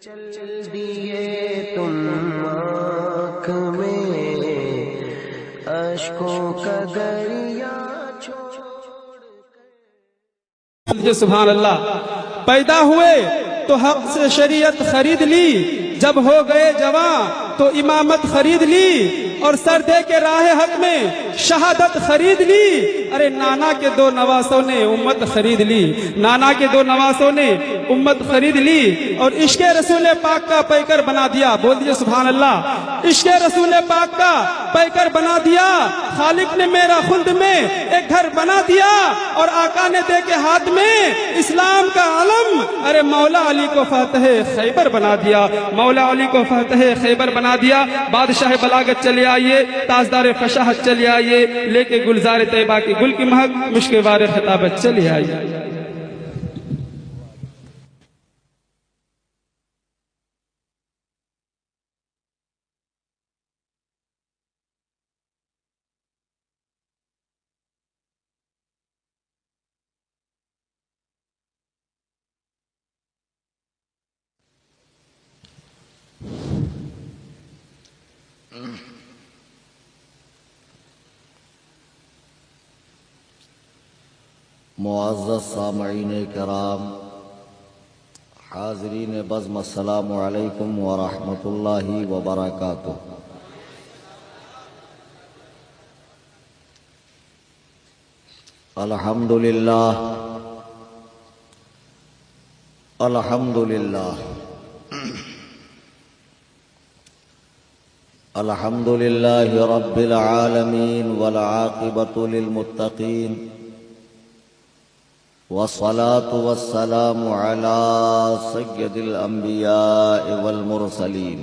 چل دیے تم آنکھ میں اشکوں کا دریا چھوڑ سبحان اللہ۔ پیدا ہوئے تو حق سے شریعت خرید لی، جب ہو گئے جوان تو امامت خرید لی، اور سر دے کے راہ حق میں شہادت خرید لی۔ ارے نانا کے دو نواسوں نے امت خرید لی، نانا کے دو نواسوں نے امت خرید لی، اور عشق رسول پاک کا پیکر بنا دیا۔ بول دیجئے سبحان اللہ۔ عشق رسول پاک کا پیکر بنا دیا، خالق نے میرا خلد میں ایک گھر بنا دیا، اور آقا نے دے کے ہاتھ میں اسلام کا علم، ارے مولا علی کو فاتح خیبر بنا دیا، مولا علی کو فاتح خیبر بنا دیا۔ بادشاہ بلاغت چلے آئیے، تاجدار فشاحت چلے آئیے، لے کے گلزار طیبہ کی گل کی مہک، مشک وار خطابت چلے آئیے۔ معزز سامعین کرام، حاضرین بزم، السلام علیکم ورحمۃ اللہ وبرکاتہ۔ الحمدللہ الحمدللہ الحمدللہ رب العالمین والعاقبۃ للمتقین، والصلاة والسلام على سید الانبیاء والمرسلین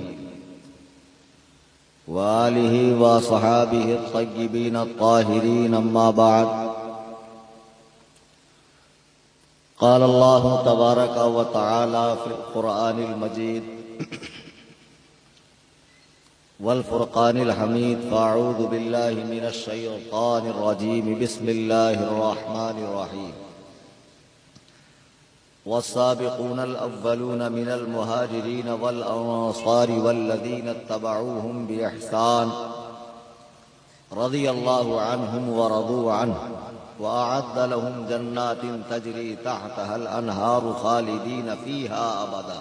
وآلہ وصحابہ الطیبین الطاہرین، اما بعد۔ قال اللہ تبارک و تعالی فی القرآن المجید والفرقان الحمید، فاعوذ باللہ من الشیطان الرجیم، بسم اللہ الرحمن الرحیم۔ والسابقون الأولون من المهاجرين والأنصار والذين اتبعوهم بإحسان رضي الله عنهم ورضوا عنه وأعد لهم جنات تجري تحتها الأنهار خالدين فيها أبدا،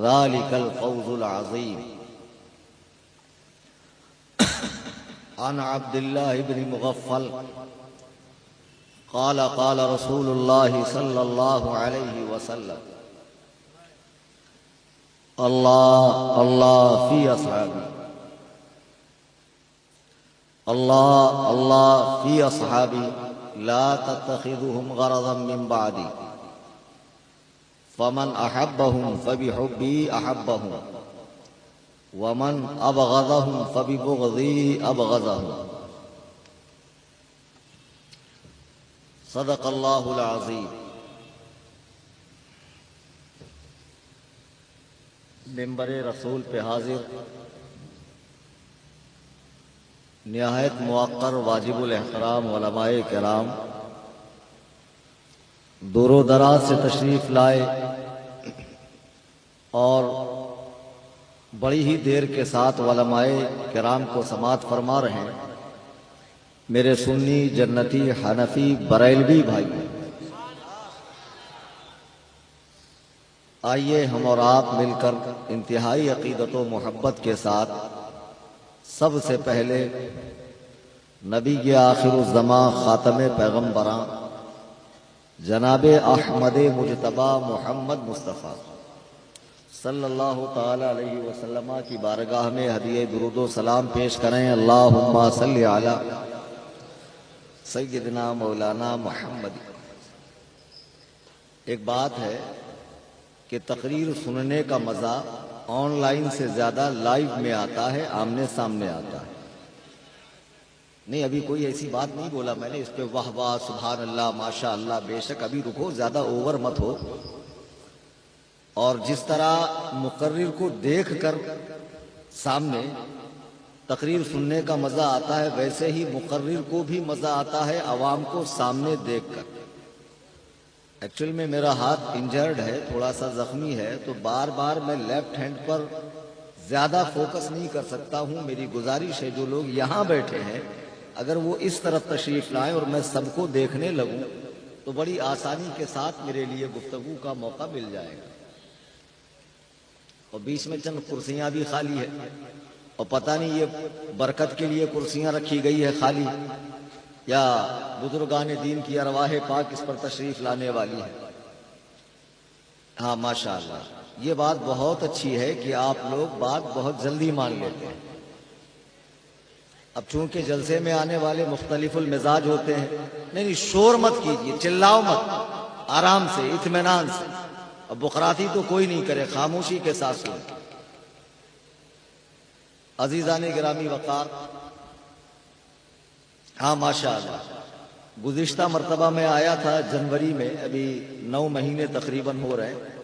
ذلك الفوز العظيم۔ عن عبد الله بن مغفل قال قال رسول الله صلى الله عليه وسلم: الله الله في أصحابي، الله الله في أصحابي، لا تتخذهم غرضا من بعدي، فمن أحبهم فبحبي أحبهم، ومن أبغضهم فببغضي أبغضهم، صدق اللہ العظیم۔ منبر رسول پہ حاضر نہایت موقر واجب الاحترام علماء کرام، دور و دراز سے تشریف لائے اور بڑی ہی دیر کے ساتھ علماء کرام کو سماعت فرما رہے ہیں، میرے سنی جنتی حنفی بریلوی بھائی، آئیے ہم اور آپ مل کر انتہائی عقیدت و محبت کے ساتھ سب سے پہلے نبی کے آخر الزماں خاتم پیغمبراں جناب احمد مجتبی محمد مصطفیٰ صلی اللہ تعالی علیہ وسلم کی بارگاہ میں ہدیہ درود و سلام پیش کریں۔ اللہم صلی علی سیدنا مولانا محمد۔ ایک بات ہے کہ تقریر سننے کا مزہ آن لائن سے زیادہ لائیو میں آتا ہے، آمنے سامنے آتا ہے۔ نہیں، ابھی کوئی ایسی بات نہیں بولا میں نے اس پہ واہ واہ سبحان اللہ ماشاء اللہ، بے شک ابھی رکو، زیادہ اوور مت ہو۔ اور جس طرح مقرر کو دیکھ کر سامنے تقریر سننے کا مزہ آتا ہے، ویسے ہی مقرر کو بھی مزہ آتا ہے عوام کو سامنے دیکھ کر۔ ایکچوئل میں میرا ہاتھ انجرڈ ہے، تھوڑا سا زخمی ہے، تو بار بار میں لیفٹ ہینڈ پر زیادہ فوکس نہیں کر سکتا ہوں۔ میری گزارش ہے جو لوگ یہاں بیٹھے ہیں اگر وہ اس طرف تشریف لائیں اور میں سب کو دیکھنے لگوں تو بڑی آسانی کے ساتھ میرے لیے گفتگو کا موقع مل جائے گا۔ اور بیچ میں چند کرسیاں بھی خالی ہے، اور پتہ نہیں یہ برکت کے لیے کرسیاں رکھی گئی ہے خالی، یا بزرگان دین کی ارواح پاک اس پر تشریف لانے والی ہے۔ ہاں ماشاءاللہ، یہ بات بہت اچھی ہے کہ آپ لوگ بات بہت جلدی مان لیتے ہیں۔ اب چونکہ جلسے میں آنے والے مختلف المزاج ہوتے ہیں، نہیں شور مت کیجیے، چلاؤ مت، آرام سے اطمینان سے۔ اب بخراتی تو کوئی نہیں کرے، خاموشی کے ساتھ سنیں۔ عزیزان گرامی وقار، ہاں ماشاءاللہ، گزشتہ مرتبہ میں آیا تھا جنوری میں، ابھی 9 مہینے تقریباً ہو رہے ہیں،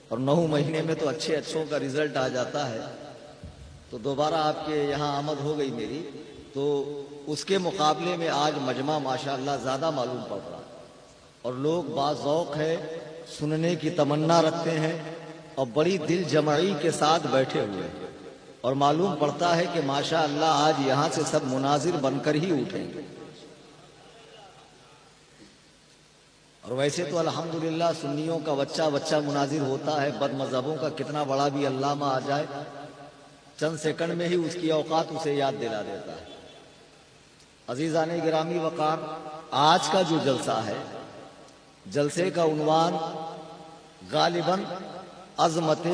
اور 9 مہینے میں تو اچھوں کا رزلٹ آ جاتا ہے، تو دوبارہ آپ کے یہاں آمد ہو گئی میری، تو اس کے مقابلے میں آج مجمع ماشاءاللہ زیادہ معلوم پڑ رہا، اور لوگ باذوق ہے، سننے کی تمنا رکھتے ہیں، اور بڑی دل جمعی کے ساتھ بیٹھے ہوئے ہیں، اور معلوم پڑتا ہے کہ ماشاءاللہ آج یہاں سے سب مناظر بن کر ہی اٹھیں گے۔ اور ویسے تو الحمدللہ سنیوں کا بچہ مناظر ہوتا ہے، بد مذہبوں کا کتنا بڑا بھی علامہ آ جائے چند سیکنڈ میں ہی اس کی اوقات اسے یاد دلا دیتا ہے۔ عزیزان گرامی وقار، آج کا جو جلسہ ہے، جلسے کا عنوان غالباً عظمت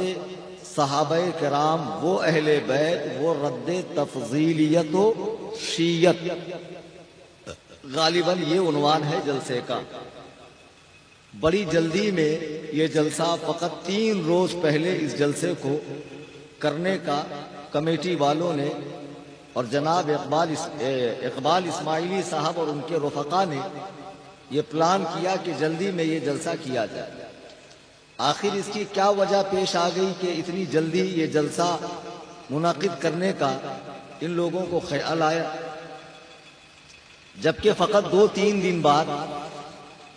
صحابہ کرام، وہ اہل بیت، وہ رد تفضیلیت و شیعت، غالباً یہ عنوان ہے جلسے کا۔ بڑی جلدی میں یہ جلسہ فقط 3 روز پہلے اس جلسے کو کرنے کا کمیٹی والوں نے اور جناب اقبال اسماعیلی صاحب اور ان کے رفقا نے یہ پلان کیا کہ جلدی میں یہ جلسہ کیا جائے۔ آخر اس کی کیا وجہ پیش آ گئی کہ اتنی جلدی یہ جلسہ منعقد کرنے کا ان لوگوں کو خیال آیا، جبکہ فقط 2-3 دن بعد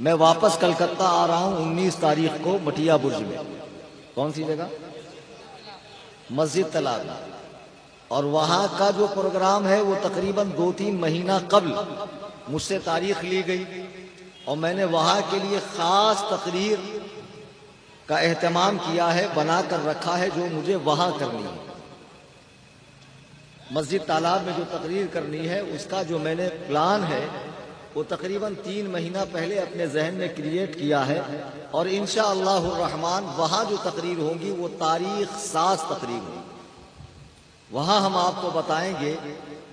میں واپس کلکتہ آ رہا ہوں 19 تاریخ کو مٹیا برج میں۔ کون سی جگہ؟ مسجد طلاب میں، اور وہاں کا جو پروگرام ہے وہ تقریباً 2-3 مہینہ قبل مجھ سے تاریخ لی گئی، اور میں نے وہاں کے لیے خاص تقریر کا اہتمام کیا ہے، بنا کر رکھا ہے، جو مجھے وہاں کرنی ہے۔ مسجد طلاب میں جو تقریر کرنی ہے اس کا جو میں نے پلان ہے وہ تقریباً 3 مہینہ پہلے اپنے ذہن میں کریٹ کیا ہے، اور انشاءاللہ الرحمن وہاں جو تقریر ہوں گی وہ تاریخ ساز تقریر ہوگی۔ وہاں ہم آپ کو بتائیں گے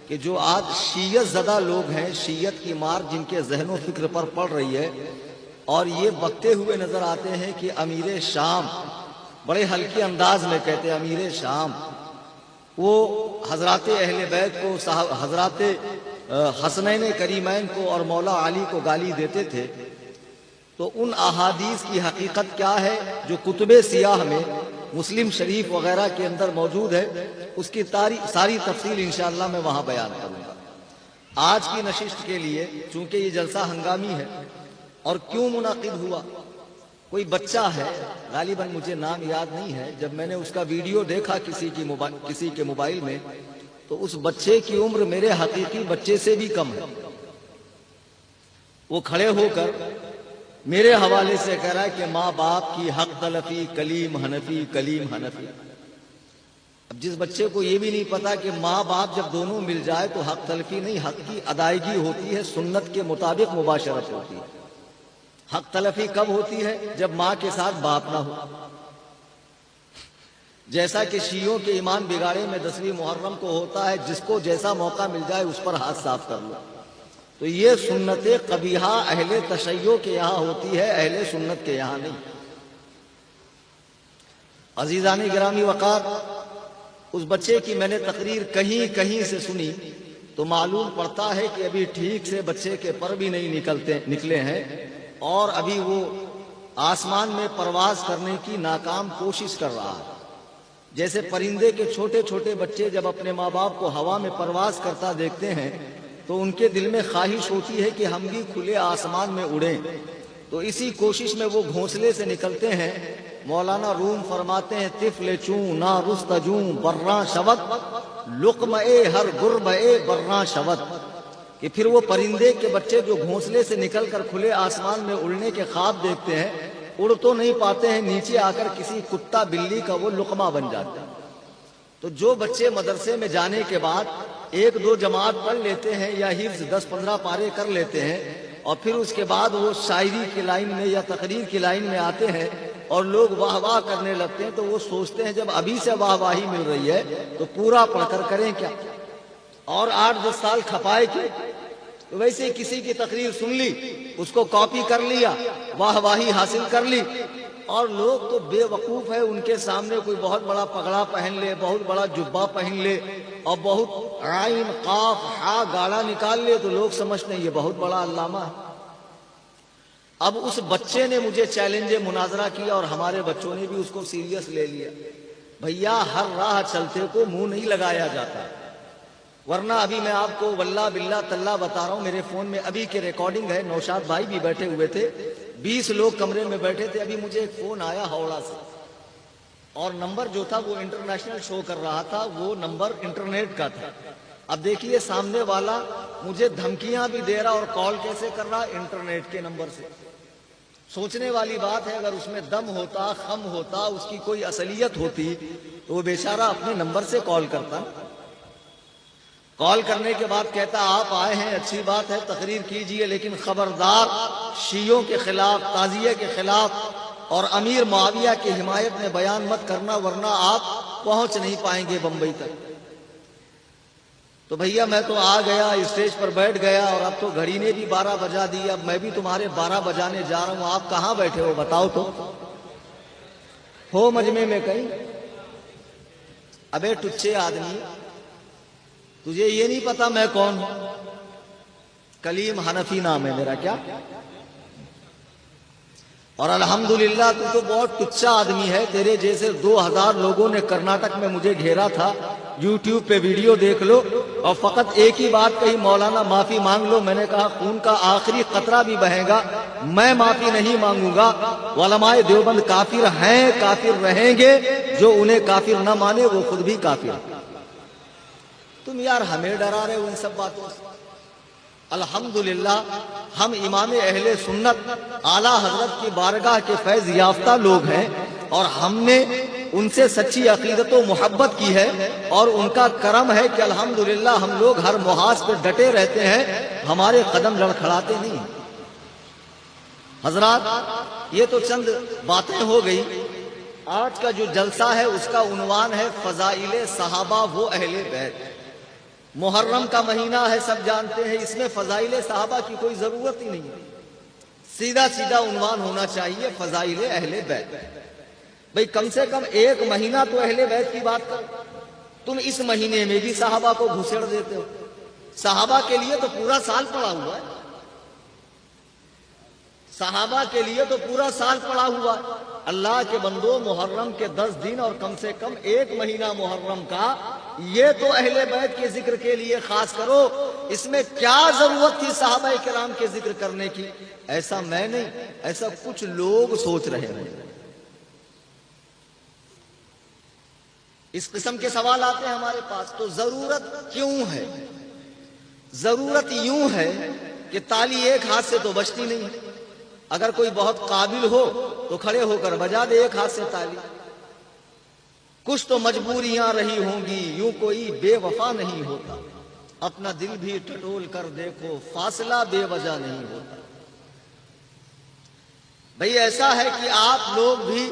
کہ جو آج شیعت زدہ لوگ ہیں، شیعت کی مار جن کے ذہن و فکر پر پڑ رہی ہے، اور یہ بکتے ہوئے نظر آتے ہیں کہ امیر شام، بڑے ہلکے انداز میں کہتے ہیں امیر شام، وہ حضرات اہل بیت کو، حضرات حسنین کریمین کو اور مولا علی کو گالی دیتے تھے، تو ان احادیث کی حقیقت کیا ہے جو کتب سیاہ میں مسلم شریف وغیرہ کے اندر موجود ہے، اس کی ساری تفصیل انشاءاللہ میں وہاں بیان کروں گا۔ آج کی نشست کے لیے چونکہ یہ جلسہ ہنگامی ہے، اور کیوں منعقد ہوا، کوئی بچہ ہے، غالباً مجھے نام یاد نہیں ہے، جب میں نے اس کا ویڈیو دیکھا کسی کے موبائل میں، تو اس بچے کی عمر میرے حقیقی بچے سے بھی کم ہے۔ وہ کھڑے ہو کر میرے حوالے سے کہہ رہا ہے کہ ماں باپ کی حق تلفی، کلیم حنفی، کلیم حنفی۔ اب جس بچے کو یہ بھی نہیں پتا کہ ماں باپ جب دونوں مل جائے تو حق تلفی نہیں، حق کی ادائیگی ہوتی ہے، سنت کے مطابق مباشرت ہوتی ہے۔ حق تلفی کب ہوتی ہے؟ جب ماں کے ساتھ باپ نہ ہو۔ جیسا کہ شیعوں کے ایمان بگاڑے میں 10ویں محرم کو ہوتا ہے، جس کو جیسا موقع مل جائے اس پر ہاتھ صاف کر لو، تو یہ سنت قبیحہ اہل تشیع کے یہاں ہوتی ہے، اہل سنت کے یہاں نہیں۔ عزیزان گرامی وقار، اس بچے کی میں نے تقریر کہیں سے سنی تو معلوم پڑتا ہے کہ ابھی ٹھیک سے بچے کے پر بھی نہیں نکلے ہیں، اور ابھی وہ آسمان میں پرواز کرنے کی ناکام کوشش کر رہا ہے۔ جیسے پرندے کے چھوٹے چھوٹے بچے جب اپنے ماں باپ کو ہوا میں پرواز کرتا دیکھتے ہیں تو ان کے دل میں خواہش ہوتی ہے کہ ہم بھی کھلے آسمان میں اڑیں، تو اسی کوشش میں وہ گھونسلے سے نکلتے ہیں. مولانا روم فرماتے ہیں طفل چوں نا رستجوں براں شود لقم اے ہر گرب اے براں شود، کہ پھر وہ پرندے کے بچے جو گھونسلے سے نکل کر کھلے آسمان میں اڑنے کے خواب دیکھتے ہیں، اڑ تو نہیں پاتے ہیں، نیچے آ کر کسی کتا بلی کا وہ لقمہ بن جاتا ہے. تو جو بچے مدرسے میں جانے کے بعد ایک دو جماعت پڑھ لیتے ہیں یا حفظ 10-15 پارے کر لیتے ہیں اور پھر اس کے بعد وہ شاعری کی لائن میں یا تقریر کی لائن میں آتے ہیں اور لوگ واہ واہ کرنے لگتے ہیں، تو وہ سوچتے ہیں جب ابھی سے واہ واہی مل رہی ہے تو پورا پڑھ کر کریں کیا، اور 8-10 سال کھپائے کیوں. تو ویسے ہی کسی کی تقریر سن لی، اس کو کاپی کر لیا، واہ واہی حاصل کر لی، اور لوگ تو بے وقوف ہے، ان کے سامنے کوئی بہت بڑا پگڑا پہن لے، بہت بڑا جبہ پہن لے اور بہت عین قاف ہا گاڑا نکال لے تو لوگ سمجھتے ہیں یہ بہت بڑا علامہ ہے. اب اس بچے نے مجھے چیلنج مناظرہ کیا اور ہمارے بچوں نے بھی اس کو سیریس لے لیا. بھیا ہر راہ چلتے کو منہ نہیں لگایا جاتا، ورنہ ابھی میں آپ کو واللہ باللہ تاللہ بتا رہا ہوں، میرے فون میں ابھی کے ریکارڈنگ ہے، نوشاد بھائی بھی بیٹھے ہوئے تھے، 20 لوگ کمرے میں بیٹھے تھے. ابھی مجھے ایک فون آیا ہاوڑہ سے اور نمبر جو تھا وہ انٹرنیشنل شو کر رہا تھا، وہ نمبر انٹرنیٹ کا تھا. اب دیکھیے سامنے والا مجھے دھمکیاں بھی دے رہا اور کال کیسے کر رہا، انٹرنیٹ کے نمبر سے. سوچنے والی بات ہے، اگر اس میں دم ہوتا، خم ہوتا، اس کی کوئی اصلیت ہوتی تو وہ بیچارہ اپنے نمبر سے کال کرتا. کال کرنے کے بعد کہتا آپ آئے ہیں اچھی بات ہے، تقریر کیجئے، لیکن خبردار شیعوں کے خلاف، تعزیہ کے خلاف اور امیر معاویہ کی حمایت میں بیان مت کرنا، ورنہ آپ پہنچ نہیں پائیں گے بمبئی تک. تو بھیا میں تو آ گیا، اسٹیج پر بیٹھ گیا اور اب تو گھڑی نے بھی 12 بجا دی، اب میں بھی تمہارے 12 بجانے جا رہا ہوں. آپ کہاں بیٹھے ہو بتاؤ تو، ہو مجمع میں کہیں؟ ابے ٹچے آدمی، تجھے یہ نہیں پتا میں کون ہوں؟ کلیم حنفی نام ہے میرا. کیا؟ اور الحمدللہ تو تو بہت ٹچا آدمی ہے. تیرے جیسے 2000 لوگوں نے کرناٹک میں مجھے گھیرا تھا، یوٹیوب پہ ویڈیو دیکھ لو، اور فقط ایک ہی بات کہی، مولانا معافی مانگ لو. میں نے کہا خون کا آخری قطرہ بھی بہے گا، میں معافی نہیں مانگوں گا. علماء دیوبند کافر ہیں، کافر رہیں گے، جو انہیں کافر نہ مانے وہ خود بھی کافر. تم یار ہمیں ڈرا رہے ہو ان سب باتوں سے. الحمدللہ ہم امام اہل سنت اعلی حضرت کی بارگاہ کے فیض یافتہ لوگ ہیں، اور ہم نے ان سے سچی عقیدت و محبت کی ہے، اور ان کا کرم ہے کہ الحمدللہ ہم لوگ ہر محاذ پہ ڈٹے رہتے ہیں، ہمارے قدم لڑکھڑاتے نہیں. حضرات یہ تو چند باتیں ہو گئی. آج کا جو جلسہ ہے اس کا عنوان ہے فضائل صحابہ و اہل بیت. محرم کا مہینہ ہے، سب جانتے ہیں، اس میں فضائل صحابہ کی کوئی ضرورت ہی نہیں ہے. سیدھا سیدھا عنوان ہونا چاہیے فضائل اہل بیت. بھئی کم سے کم ایک مہینہ تو اہل بیت کی بات کرو. تم اس مہینے میں بھی صحابہ کو گھسیڑ دیتے ہو. صحابہ کے لیے تو پورا سال پڑا ہوا ہے، صحابہ کے لیے تو پورا سال پڑا ہوا ہے. اللہ کے بندو، محرم کے 10 دن اور کم سے کم ایک مہینہ محرم کا، یہ تو اہل بیت کے ذکر کے لیے خاص کرو. اس میں کیا ضرورت تھی صحابہ کرام کے ذکر کرنے کی؟ ایسا میں نہیں، ایسا کچھ لوگ سوچ رہے ہیں. اس قسم کے سوال آتے ہیں ہمارے پاس. تو ضرورت کیوں ہے؟ ضرورت یوں ہے کہ تالی ایک ہاتھ سے تو بجتی نہیں. اگر کوئی بہت قابل ہو تو کھڑے ہو کر بجا دے ایک ہاتھ سے تالی. کچھ تو مجبوریاں رہی ہوں گی، یوں کوئی بے وفا نہیں ہوتا. اپنا دل بھی ٹٹول کر دیکھو، فاصلہ بے وجہ نہیں ہوتا. بھئی ایسا ہے کہ آپ لوگ بھی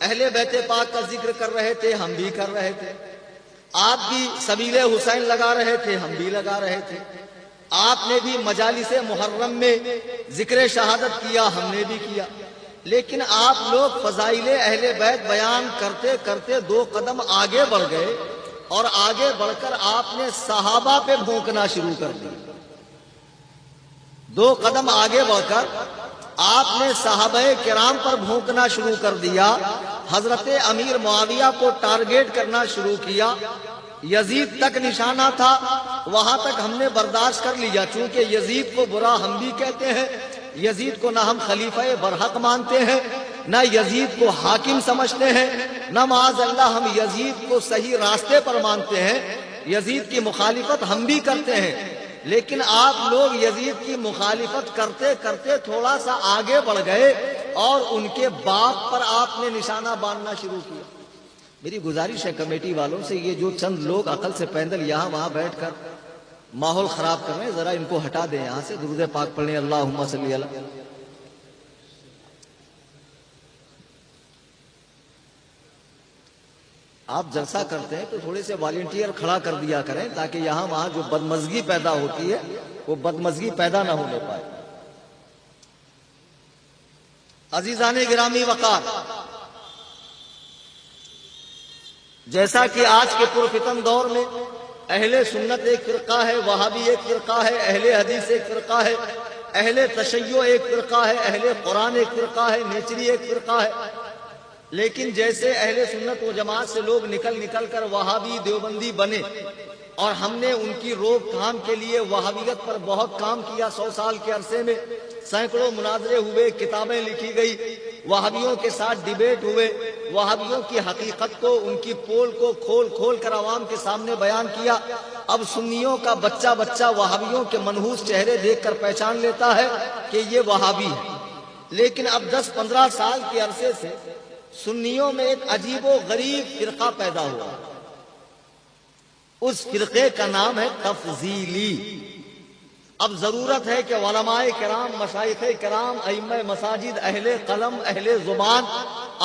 اہل بیت پاک کا ذکر کر رہے تھے، ہم بھی کر رہے تھے. آپ بھی سبیل حسین لگا رہے تھے، ہم بھی لگا رہے تھے. آپ نے بھی مجالس محرم میں ذکر شہادت کیا، ہم نے بھی کیا. لیکن آپ لوگ فضائل اہل بیت بیان کرتے کرتے 2 قدم آگے بڑھ گئے، اور آگے بڑھ کر آپ نے صحابہ پہ بھونکنا شروع کر دیا. 2 قدم آگے بڑھ کر آپ نے صحابہ کرام پر بھونکنا شروع کر دیا. حضرت امیر معاویہ کو ٹارگیٹ کرنا شروع کیا. یزید تک نشانہ تھا، وہاں تک ہم نے برداشت کر لیا، چونکہ یزید کو برا ہم بھی کہتے ہیں، یزید کو نہ ہم خلیفہ برحق مانتے ہیں، نہ یزید کو حاکم سمجھتے ہیں، نہ معاذ اللہ ہم یزید کو صحیح راستے پر مانتے ہیں۔ یزید کی مخالفت ہم بھی کرتے ہیں، لیکن آپ لوگ یزید کی مخالفت کرتے کرتے تھوڑا سا آگے بڑھ گئے اور ان کے باپ پر آپ نے نشانہ باندھنا شروع کیا۔ میری گزارش ہے کمیٹی والوں سے، یہ جو چند لوگ عقل سے پیندل یہاں وہاں بیٹھ کر ماحول خراب کر رہے ہیں، ذرا ان کو ہٹا دیں یہاں سے، درود پاک پڑھ لیں اللہم صلی علی۔ آپ جلسہ کرتے ہیں تو تھوڑے سے والنٹیئر کھڑا کر دیا کریں تاکہ یہاں وہاں جو بدمزگی پیدا ہوتی ہے وہ بدمزگی پیدا نہ ہونے پائے۔ عزیزان گرامی وقار، جیسا کہ آج کے پرفتن دور میں اہل سنت ایک فرقہ ہے، وہابی ایک فرقہ ہے، اہل حدیث ایک فرقہ ہے، اہل تشیع ایک فرقہ ہے، اہل قرآن ایک فرقہ ہے، نیچری ایک فرقہ ہے، لیکن جیسے اہل سنت و جماعت سے لوگ نکل کر وہابی دیوبندی بنے اور ہم نے ان کی روک تھام کے لیے وہابیت پر بہت کام کیا، 100 سال کے عرصے میں سینکڑوں مناظرے ہوئے، کتابیں لکھی گئی، وہابیوں کے ساتھ ڈیبیٹ ہوئے، وہابیوں کی حقیقت کو، ان کی پول کو کھول کھول کر عوام کے سامنے بیان کیا۔ اب سنیوں کا بچہ وہابیوں کے منحوس چہرے دیکھ کر پہچان لیتا ہے کہ یہ وہابی ہے، لیکن اب 10-15 سال کے عرصے سے سنیوں میں ایک عجیب و غریب فرقہ پیدا ہوا، اس فرقے کا نام ہے تفضیلی۔ اب ضرورت ہے کہ علماء کرام، مشائخ کرام، ائمہ مساجد، اہل قلم، اہل زبان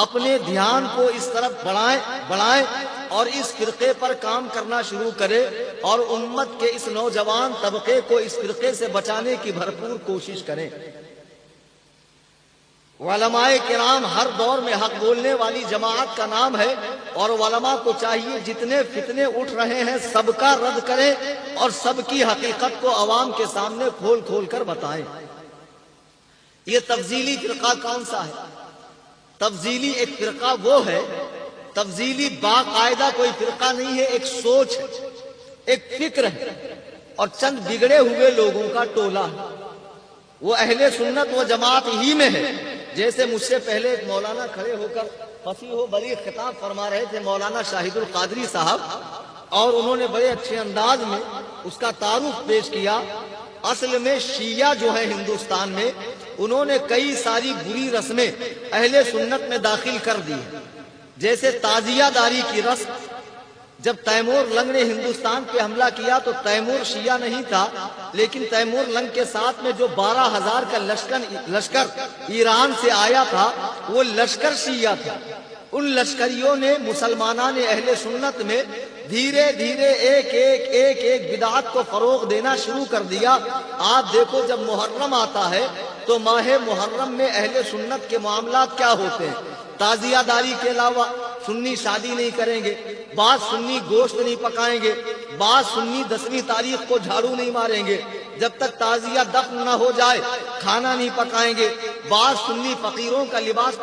اپنے دھیان کو اس طرف بڑھائیں اور اس فرقے پر کام کرنا شروع کرے اور امت کے اس نوجوان طبقے کو اس فرقے سے بچانے کی بھرپور کوشش کریں۔ علماء کرام ہر دور میں حق بولنے والی جماعت کا نام ہے، اور علماء کو چاہیے جتنے فتنے اٹھ رہے ہیں سب کا رد کریں اور سب کی حقیقت کو عوام کے سامنے کھول کھول کر بتائیں۔ یہ تفضیلی فرقہ کون سا ہے؟ تفضیلی ایک فرقہ وہ ہے، تفضیلی باقاعدہ کوئی فرقہ نہیں ہے، ایک سوچ ہے، ایک فکر ہے اور چند بگڑے ہوئے لوگوں کا ٹولہ ہے۔ وہ اہل سنت و جماعت ہی میں ہے۔ جیسے مجھ سے پہلے ایک مولانا کھڑے ہو کر فصیح و بلیغ خطاب فرما رہے تھے، مولانا شاہد القادری صاحب، اور انہوں نے بڑے اچھے انداز میں اس کا تعارف پیش کیا۔ اصل میں شیعہ جو ہے ہندوستان میں، انہوں نے کئی ساری بری رسمیں اہل سنت میں داخل کر دی، جیسے تعزیہ داری کی رسم۔ جب تیمور لنگ نے ہندوستان پہ حملہ کیا تو تیمور شیعہ نہیں تھا، لیکن تیمور لنگ کے ساتھ میں جو 12,000 کا لشکر ایران سے آیا تھا وہ لشکر شیعہ تھا۔ ان لشکریوں نے مسلمانان اہل سنت میں دھیرے دھیرے ایک بدعت کو فروغ دینا شروع کر دیا۔ آپ دیکھو جب محرم آتا ہے تو ماہ محرم میں اہل سنت کے معاملات کیا ہوتے ہیں؟ تعزیہ داری کے علاوہ سنی شادی نہیں کریں گے، بعض سنی گوشت نہیں پکائیں گے، بعض سنی 10ویں تاریخ کو جھاڑو نہیں ماریں گے، جب تک تعزیہ دفن نہ ہو جائے کھانا نہیں پکائیں گے، بعض سنی فقیروں کا لباس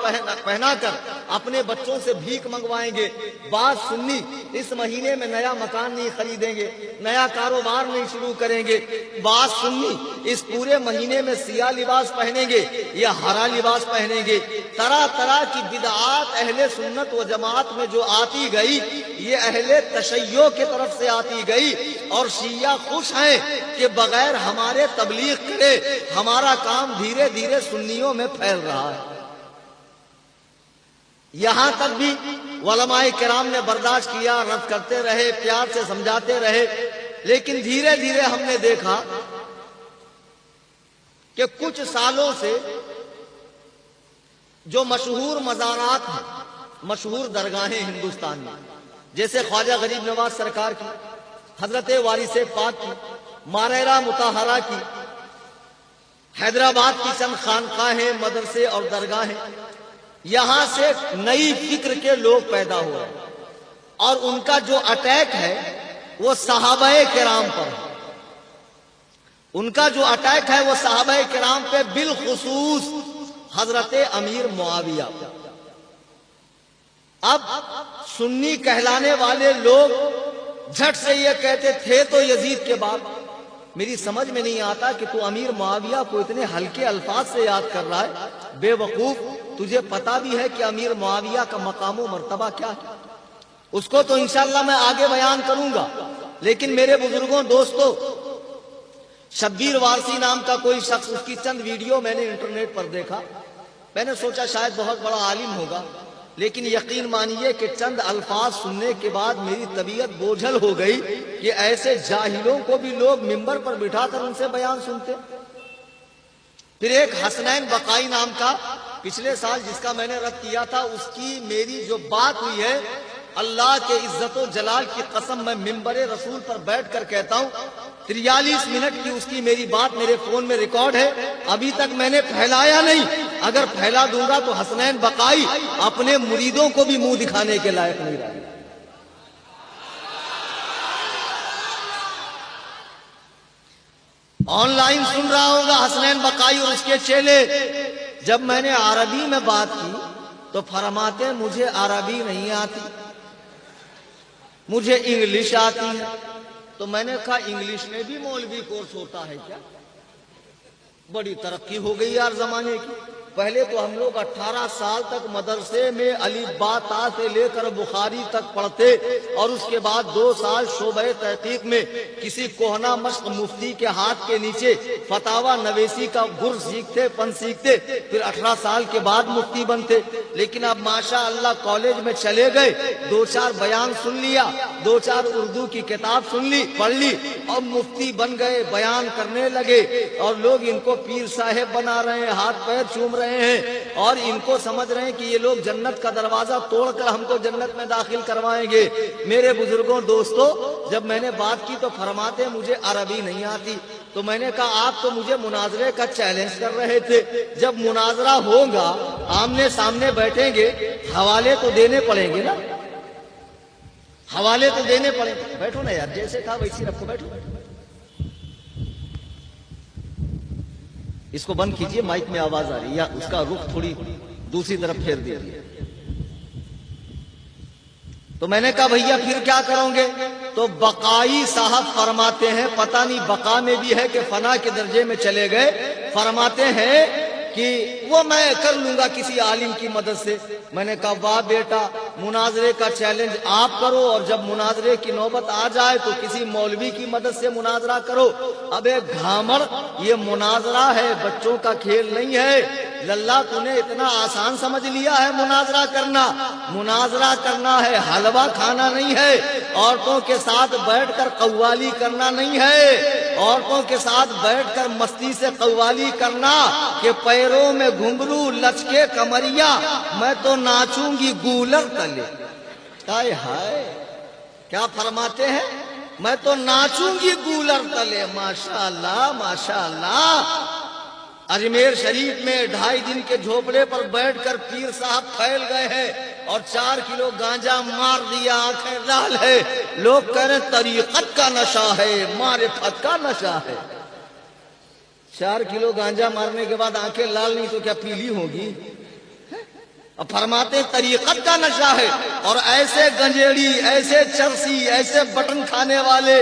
پہنا کر اپنے بچوں سے بھیک منگوائیں گے، بعض سنی اس مہینے میں نیا مکان نہیں خریدیں گے، نیا کاروبار نہیں شروع کریں گے، بعض سنی اس پورے مہینے میں سیاہ لباس پہنیں گے یا ہرا لباس پہنیں گے۔ طرح طرح کی بدعات اہل سنت و جماعت میں جو آتی گئی، یہ اہل تشیع کی طرف سے آتی گئی، اور شیعہ خوش ہیں کہ بغیر ہمارے تبلیغ کرے ہمارا کام دھیرے دھیرے سنیوں میں پھیل رہا ہے۔ یہاں تک بھی علماء کرام نے برداشت کیا، رد کرتے رہے، پیار سے سمجھاتے رہے، لیکن دھیرے دھیرے ہم نے دیکھا کہ کچھ سالوں سے جو مشہور مزارات ہیں، مشہور درگاہیں ہندوستان میں، جیسے خواجہ غریب نواز سرکار کی، حضرت وارث پاک کی، ماریرا مطہرہ کی، حیدرآباد کی چند خانقاہیں، مدرسے اور درگاہیں، یہاں سے نئی فکر کے لوگ پیدا ہوئے اور ان کا جو اٹیک ہے وہ صحابہ کرام پر ہے۔ ان کا جو اٹیک ہے وہ صحابہ کرام پہ، بالخصوص حضرت امیر معاویہ۔ اب سنی کہلانے والے لوگ جھٹ سے یہ کہتے تھے تو یزید کے بعد، میری سمجھ میں نہیں آتا کہ تو امیر معاویہ کو اتنے ہلکے الفاظ سے یاد کر رہا ہے. بے وقوف, تجھے پتا بھی ہے کہ امیر معاویہ کا مقام و مرتبہ کیا ہے. اس کو تو انشاءاللہ میں آگے بیان کروں گا. لیکن میرے بزرگوں, دوستو, شبیر وارسی نام کا کوئی شخص, اس کی چند ویڈیو میں نے انٹرنیٹ پر دیکھا. میں نے سوچا شاید بہت بڑا عالم ہوگا, لیکن یقین مانیے کہ چند الفاظ سننے کے بعد میری طبیعت بوجھل ہو گئی کہ ایسے جاہلوں کو بھی لوگ ممبر پر بٹھا کر ان سے بیان سنتے. پھر ایک حسنین بقائی نام کا پچھلے سال جس کا میں نے رد کیا تھا, اس کی میری جو بات ہوئی ہے, اللہ کے عزت و جلال کی قسم میں ممبر رسول پر بیٹھ کر کہتا ہوں 43 منٹ کی اس کی میری بات میرے فون میں ریکارڈ ہے. ابھی تک میں نے پھیلایا نہیں. اگر پھیلا دوں گا تو حسنین بقائی اپنے مریدوں کو بھی منہ دکھانے کے لائق نہیں رہے. آن لائن سن رہا ہوگا حسنین بقائی اور اس کے چیلے. جب میں نے عربی میں بات کی تو فرماتے مجھے عربی نہیں آتی, مجھے انگلش آتی ہے. تو میں نے کہا انگلش میں بھی مولوی کورس ہوتا ہے کیا؟ بڑی ترقی ہو گئی یار زمانے کی. پہلے تو ہم لوگ 18 سال تک مدرسے میں الف با تا سے لے کر بخاری تک پڑھتے, اور اس کے بعد 2 سال شعبہ تحقیق میں کسی کوہنا مشق مفتی کے ہاتھ کے نیچے فتاوی نویسی کا گر سیکھتے, فن سیکھتے, پھر 18 سال کے بعد مفتی بنتے. لیکن اب ماشاء اللہ کالج میں چلے گئے, 2-4 بیان سن لیا, 2-4 اردو کی کتاب سن لی, پڑھ لی, اور مفتی بن گئے, بیان کرنے لگے. اور لوگ ان کو پیر صاحب بنا رہے ہیں, ہاتھ پیر چوم رہے ہیں, اور ان کو سمجھ رہے ہیں کہ یہ لوگ جنت کا دروازہ توڑ کر ہم کو جنت میں داخل کروائیں گے. میرے بزرگوں, دوستو, جب میں نے بات کی تو فرماتے مجھے عربی نہیں آتی. تو میں نے کہا آپ تو مجھے مناظرے کا چیلنج کر رہے تھے. جب مناظرہ ہوگا, آمنے سامنے بیٹھیں گے, حوالے تو دینے پڑیں گے نا, حوالے تو دینے پڑیں گے. بیٹھو نا یار, جیسے کہا ویسی رکھو, بیٹھو. اس کو بند کیجئے, مائک میں آواز آ رہی ہے, یا اس کا رخ تھوڑی دوسری طرف پھیر دیجیے. تو میں نے کہا بھیا پھر کیا کرو گے؟ تو بقائی صاحب فرماتے ہیں, پتہ نہیں بقا میں بھی ہے کہ فنا کے درجے میں چلے گئے, فرماتے ہیں کہ وہ میں کر لوں گا کسی عالم کی مدد سے. میں نے کہا واہ بیٹا, مناظرے کا چیلنج آپ کرو, اور جب مناظرے کی نوبت آ جائے تو کسی مولوی کی مدد سے مناظرہ کرو. اب ایک گھامر, یہ مناظرہ ہے, بچوں کا کھیل نہیں ہے. للہ تو نے اتنا آسان سمجھ لیا ہے مناظرہ کرنا. مناظرہ کرنا ہے, حلوہ کھانا نہیں ہے, عورتوں کے ساتھ بیٹھ کر قوالی کرنا نہیں ہے, عورتوں کے ساتھ بیٹھ کر مستی سے قوالی کرنا کہ پیروں میں گھنگرو لچکے کمریا, میں تو ناچوں گی گولر تلے. ہائے ہائے, کیا فرماتے ہیں؟ میں تو ناچوں گی گولر تلے. ماشاءاللہ ماشاءاللہ. اجمیر شریف میں 2.5 دن کے جھوپڑے پر بیٹھ کر پیر صاحب پھیل گئے ہیں اور 4 کلو گانجا مار دیا, آنکھیں لال ہے. لوگ کہہ رہے طریقت کا نشہ ہے, معرفت کا نشہ ہے. 4 کلو گانجا مارنے کے بعد آنکھیں لال نہیں تو کیا پیلی ہوگی؟ اب فرماتے طریقت کا نشہ ہے. اور ایسے گنجیڑی, ایسے چرسی, ایسے بٹن کھانے والے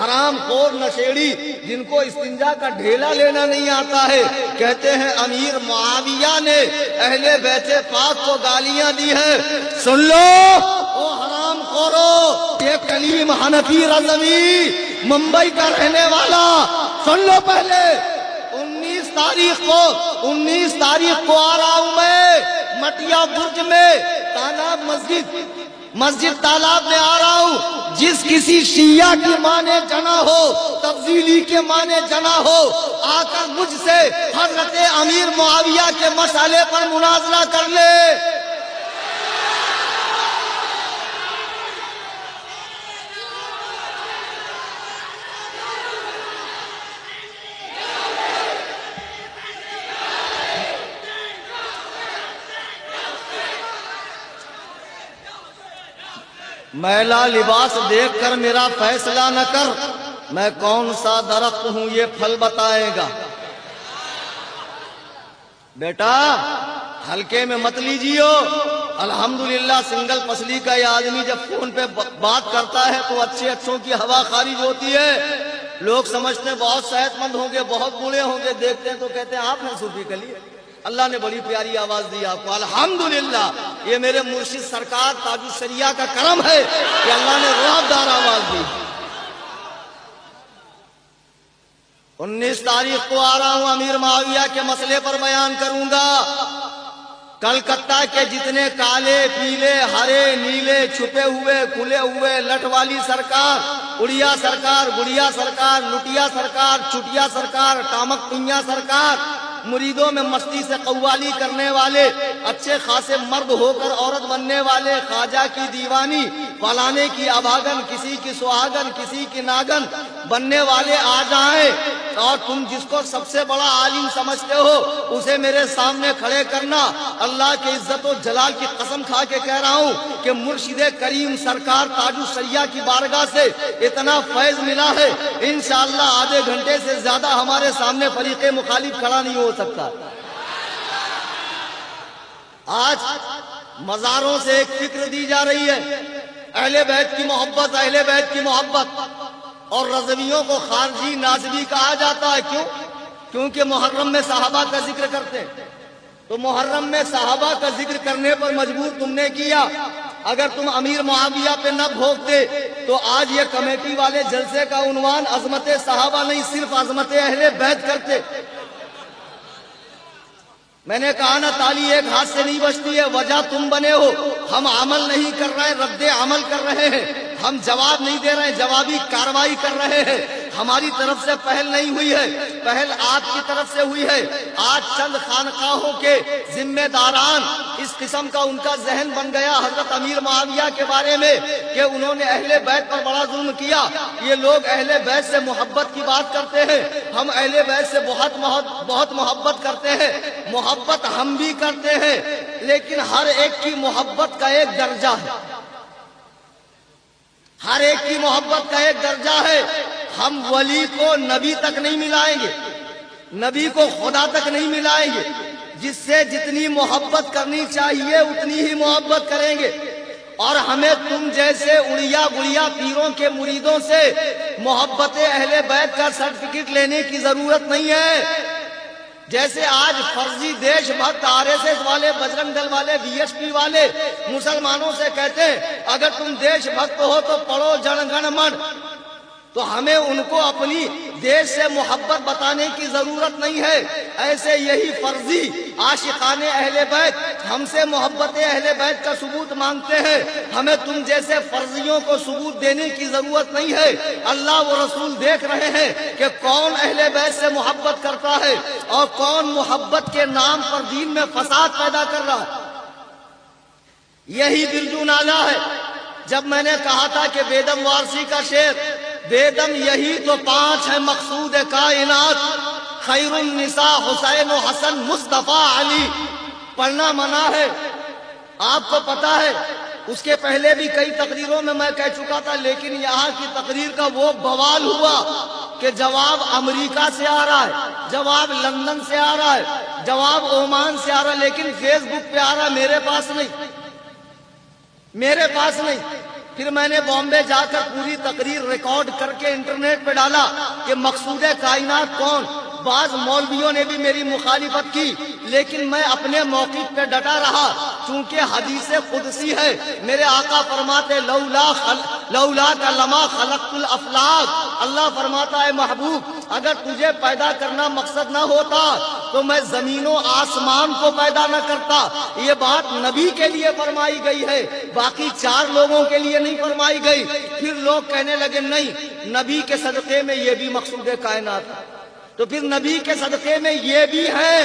حرام خور نشیڑی جن کو استنجا کا ڈھیلا لینا نہیں آتا ہے, کہتے ہیں امیر معاویہ نے اہل بیت پاک کو گالیاں دی ہیں. سن لو او حرام خورو, یہ کلیم حنفی رضوی ممبئی کا رہنے والا, سن لو پہلے 19 تاریخ کو آ رہا ہوں میں مٹیا برج میں, تالاب مسجد تالاب میں آ رہا ہوں. جس کسی شیعہ کی ماں نے جنا ہو, تفضیلی کے ماں نے جنا ہو, آ کر مجھ سے حضرت امیر معاویہ کے مسئلے پر مناظرہ کر لے. میلا لباس دیکھ کر میرا فیصلہ نہ کر, میں کون سا درخت ہوں یہ پھل بتائے گا. بیٹا ہلکے میں مت لیجیو. الحمدللہ سنگل پسلی کا یہ آدمی جب فون پہ بات کرتا ہے تو اچھے اچھوں کی ہوا خارج ہوتی ہے. لوگ سمجھتے ہیں بہت صحت مند ہوں گے، بہت بوڑھے ہوں گے، دیکھتے ہیں تو کہتے ہیں آپ ہیں صوفی کلی۔ اللہ نے بڑی پیاری آواز دی آپ کو، الحمدللہ۔ یہ میرے مرشد سرکار تاج الشریعہ کا کرم ہے کہ اللہ نے رعب دار آواز دی۔ 19 تاریخ کو آ رہا ہوں، امیر معاویہ کے مسئلے پر بیان کروں گا۔ کلکتہ کے جتنے کالے پیلے ہرے نیلے چھپے ہوئے کھلے ہوئے لٹ والی سرکار، اڑیا سرکار، گڑیا سرکار، لٹیا سرکار، چٹیا سرکار، ٹامک پنیا سرکار، مریدوں میں مستی سے قوالی کرنے والے، اچھے خاصے مرد ہو کر عورت بننے والے، خواجہ کی دیوانی، فلانے کی ابھاگن، کسی کی سہاگن، کسی کی ناگن بننے والے آ جائیں، اور تم جس کو سب سے بڑا عالم سمجھتے ہو اسے میرے سامنے کھڑے کرنا۔ اللہ کے عزت و جلال کی قسم کھا کے کہہ رہا ہوں کہ مرشد کریم سرکار تاج الشریعہ کی بارگاہ سے اتنا فیض ملا ہے، انشاءاللہ آدھے گھنٹے سے زیادہ ہمارے سامنے فریق مخالف کھڑا نہیں ہو سکتا۔ آج مزاروں سے ایک فکر دی جا رہی ہے، اہل بیت کی محبت، اہل بیت کی محبت، اور رضویوں کو خارجی نازبی کہا جاتا ہے۔ کیوں؟ کیونکہ محرم میں صحابہ کا ذکر کرتے ہیں، تو محرم میں صحابہ کا ذکر کرنے پر مجبور تم نے کیا۔ اگر تم امیر معاویہ پہ نہ بھوکتے تو آج یہ کمیٹی والے جلسے کا عنوان عظمت صحابہ نہیں، صرف عظمت اہل بیت کرتے۔ میں نے کہا نا، تالی ایک ہاتھ سے نہیں بجتی ہے، وجہ تم بنے ہو۔ ہم عمل نہیں کر رہے، رد عمل کر رہے ہیں، ہم جواب نہیں دے رہے، جوابی کارروائی کر رہے ہیں۔ ہماری طرف سے پہل نہیں ہوئی ہے، پہل آپ کی طرف سے ہوئی ہے۔ آج چند خانقاہوں کے ذمہ داران اس قسم کا ان کا ذہن بن گیا حضرت امیر معاویہ کے بارے میں کہ انہوں نے اہل بیت پر بڑا ظلم کیا۔ یہ لوگ اہل بیت سے محبت کی بات کرتے ہیں، ہم اہل بیت سے بہت محبت کرتے ہیں، محبت ہم بھی کرتے ہیں، لیکن ہر ایک کی محبت کا ایک درجہ ہے، ہر ایک کی محبت کا ایک درجہ ہے۔ ہم ولی کو نبی تک نہیں ملائیں گے، نبی کو خدا تک نہیں ملائیں گے، جس سے جتنی محبت کرنی چاہیے اتنی ہی محبت کریں گے۔ اور ہمیں تم جیسے اڑیا گڑیا پیروں کے مریدوں سے محبت اہل بیت کا سرٹیفکیٹ لینے کی ضرورت نہیں ہے۔ جیسے آج فرضی دیش بھکت RSS والے، بجرنگ دل والے، VSP والے مسلمانوں سے کہتے ہیں اگر تم دیش بھکت ہو تو پڑھو جن گن من، تو ہمیں ان کو اپنی دیش سے محبت بتانے کی ضرورت نہیں ہے۔ ایسے یہی فرضی عاشقان اہل بیت ہم سے محبت اہل بیت کا ثبوت مانگتے ہیں، ہمیں تم جیسے فرضیوں کو ثبوت دینے کی ضرورت نہیں ہے۔ اللہ و رسول دیکھ رہے ہیں کہ کون اہل بیت سے محبت کرتا ہے اور کون محبت کے نام پر دین میں فساد پیدا کر رہا ہے۔ یہی برجو نالا ہے۔ جب میں نے کہا تھا کہ بیدم وارسی کا شعر، بیدم یہی تو 5 ہے مقصود کائنات، خیر النساء حسین و حسن مصطفیٰ علی، پڑھنا منع ہے۔ آپ کو پتا ہے اس کے پہلے بھی کئی تقریروں میں کہہ چکا تھا، لیکن یہاں کی تقریر کا وہ بوال ہوا کہ جواب امریکہ سے آ رہا ہے، جواب لندن سے آ رہا ہے، جواب عمان سے آ رہا ہے، لیکن فیس بک پہ آ رہا ہے، میرے پاس نہیں، میرے پاس نہیں۔ پھر میں نے بامبے جا کر پوری تقریر ریکارڈ کر کے انٹرنیٹ پہ ڈالا کہ مقصود کائنات کون۔ بعض مولویوں نے بھی میری مخالفت کی، لیکن میں اپنے موقف پہ ڈٹا رہا، چونکہ حدیث قدسی ہے، میرے آقا فرماتے لولا کا لما خلقت الافلاق، اللہ فرماتا ہے محبوب اگر تجھے پیدا کرنا مقصد نہ ہوتا تو میں زمین و آسمان کو پیدا نہ کرتا۔ یہ بات نبی کے لیے فرمائی گئی ہے، باقی 4 لوگوں کے لیے نہیں فرمائی گئی۔ پھر لوگ کہنے لگے نہیں، نبی کے صدقے میں یہ بھی مقصود کائنات ہے، تو پھر نبی کے صدقے میں یہ بھی ہے،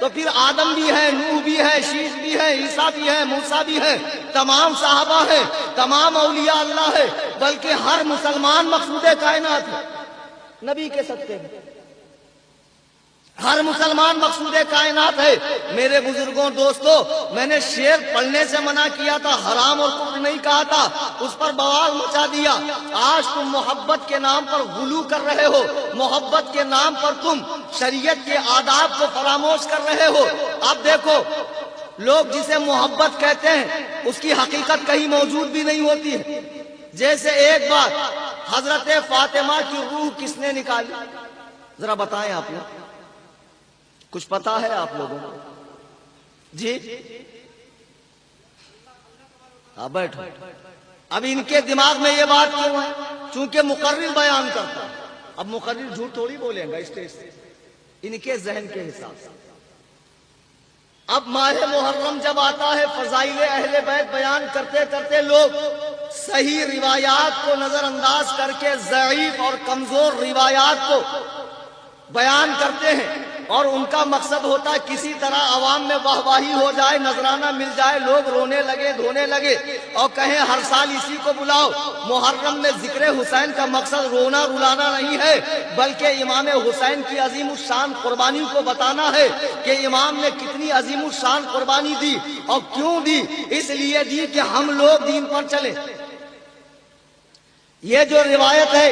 تو پھر آدم بھی ہے، نوح بھی ہے، شیش بھی ہے، عیسیٰ بھی ہے، موسیٰ بھی ہے، تمام صحابہ ہیں، تمام اولیاء اللہ ہے، بلکہ ہر مسلمان مقصود کائنات ہے نبی کے صدقے میں، ہر مسلمان مقصود کائنات ہے۔ میرے بزرگوں دوستو، میں نے شعر پڑھنے سے منع کیا تھا، حرام اور کفر نہیں کہا تھا، اس پر بوال مچا دیا۔ آج تم محبت کے نام پر غلو کر رہے ہو، محبت کے نام پر تم شریعت کے آداب کو فراموش کر رہے ہو۔ اب دیکھو، لوگ جسے محبت کہتے ہیں اس کی حقیقت کہیں موجود بھی نہیں ہوتی ہے۔ جیسے ایک بات حضرت فاطمہ کی روح کس نے نکالی؟ ذرا بتائیں آپ لوگ، کچھ پتا ہے آپ لوگوں کو؟ جی ہاں بیٹھو. اب ان کے دماغ میں یہ بات کیوں ہے؟ چونکہ مقرر بیان کرتا ہے. اب مقرر جھوٹ تھوڑی بولیں گا اسٹیج سے، ان کے ذہن کے حساب سے. اب ماہ محرم جب آتا ہے، فضائل اہل بیت بیان کرتے کرتے لوگ صحیح روایات کو نظر انداز کر کے ضعیف اور کمزور روایات کو بیان کرتے ہیں، اور ان کا مقصد ہوتا ہے کسی طرح عوام میں واہواہی ہو جائے، نذرانہ مل جائے، لوگ رونے لگے دھونے لگے اور کہیں ہر سال اسی کو بلاؤ. محرم میں ذکر حسین کا مقصد رونا رلانا نہیں ہے، بلکہ امام حسین کی عظیم الشان قربانی کو بتانا ہے کہ امام نے کتنی عظیم الشان قربانی دی اور کیوں دی. اس لیے دی کہ ہم لوگ دین پر چلیں. یہ جو روایت ہے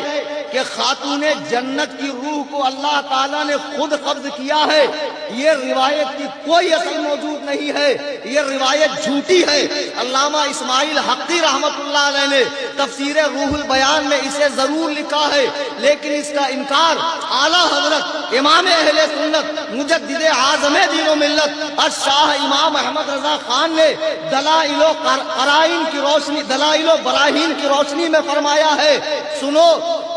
کہ خاتون جنت کی روح کو اللہ تعالیٰ نے خود قبض کیا ہے، یہ روایت کی کوئی اصل موجود نہیں ہے، یہ روایت جھوٹی ہے. علامہ اسماعیل حقی رحمت اللہ علیہ نے تفسیر روح البیان میں اسے ضرور لکھا ہے، لیکن اس کا انکار اعلیٰ حضرت امام اہل سنت مجدد اعظم دین و ملت الشاہ امام احمد رضا خان نے دلائل و براہین کی روشنی میں فرمایا ہے. سنو،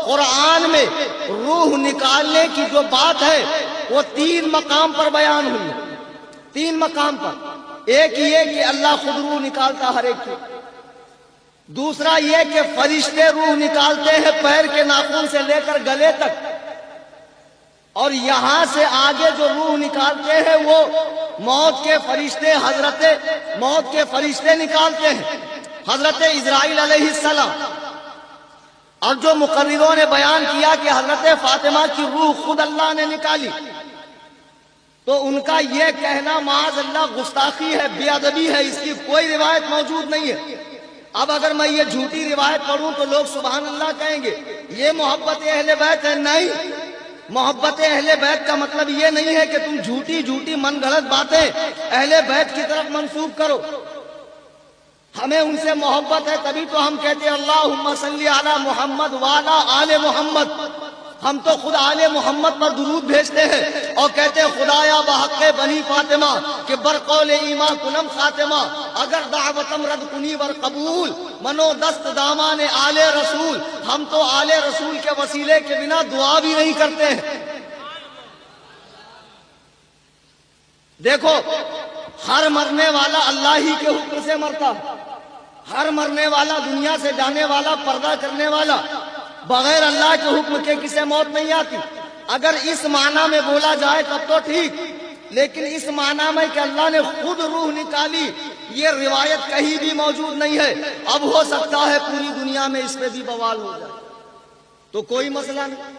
قرآن میں روح نکالنے کی جو بات ہے وہ 3 مقام پر بیان ہوئی. 3 مقام پر. ایک یہ کہ اللہ خود روح نکالتا ہر ایک کی. دوسرا یہ کہ فرشتے روح نکالتے ہیں پیر کے ناخن سے لے کر گلے تک، اور یہاں سے آگے جو روح نکالتے ہیں وہ موت کے فرشتے نکالتے ہیں، حضرت اسرائیل علیہ السلام. اور جو مقرروں نے بیان کیا کہ حضرت فاطمہ کی روح خود اللہ نے نکالی، تو ان کا یہ کہنا معاذ اللہ گستاخی ہے، بے ادبی ہے، اس کی کوئی روایت موجود نہیں ہے. اب اگر میں یہ جھوٹی روایت پڑھوں تو لوگ سبحان اللہ کہیں گے، یہ محبت اہل بیت ہے. نہیں، محبت اہل بیت کا مطلب یہ نہیں ہے کہ تم جھوٹی من گھڑت باتیں اہل بیت کی طرف منسوب کرو. ہمیں ان سے محبت ہے، تبھی تو ہم کہتے ہیں اللہم صلی علی محمد وعلی آل محمد. ہم تو خود آل محمد پر درود بھیجتے ہیں اور کہتے ہیں خدایا بحق بنی فاطمہ کہ برقول ایما کنم خاتمہ، اگر دعوتم رد کنی ور قبول منو دست دامان آل رسول. ہم تو آل رسول کے وسیلے کے بنا دعا بھی نہیں کرتے ہیں. دیکھو، ہر مرنے والا اللہ ہی کے حکم سے مرتا، ہر مرنے والا دنیا سے جانے والا، پردہ کرنے والا، بغیر اللہ کے حکم کے کسے موت نہیں آتی. اگر اس معنی میں بولا جائے تب تو ٹھیک، لیکن اس معنی میں کہ اللہ نے خود روح نکالی، یہ روایت کہیں بھی موجود نہیں ہے. اب ہو سکتا ہے پوری دنیا میں اس پہ بھی بوال ہو جائے تو کوئی مسئلہ نہیں،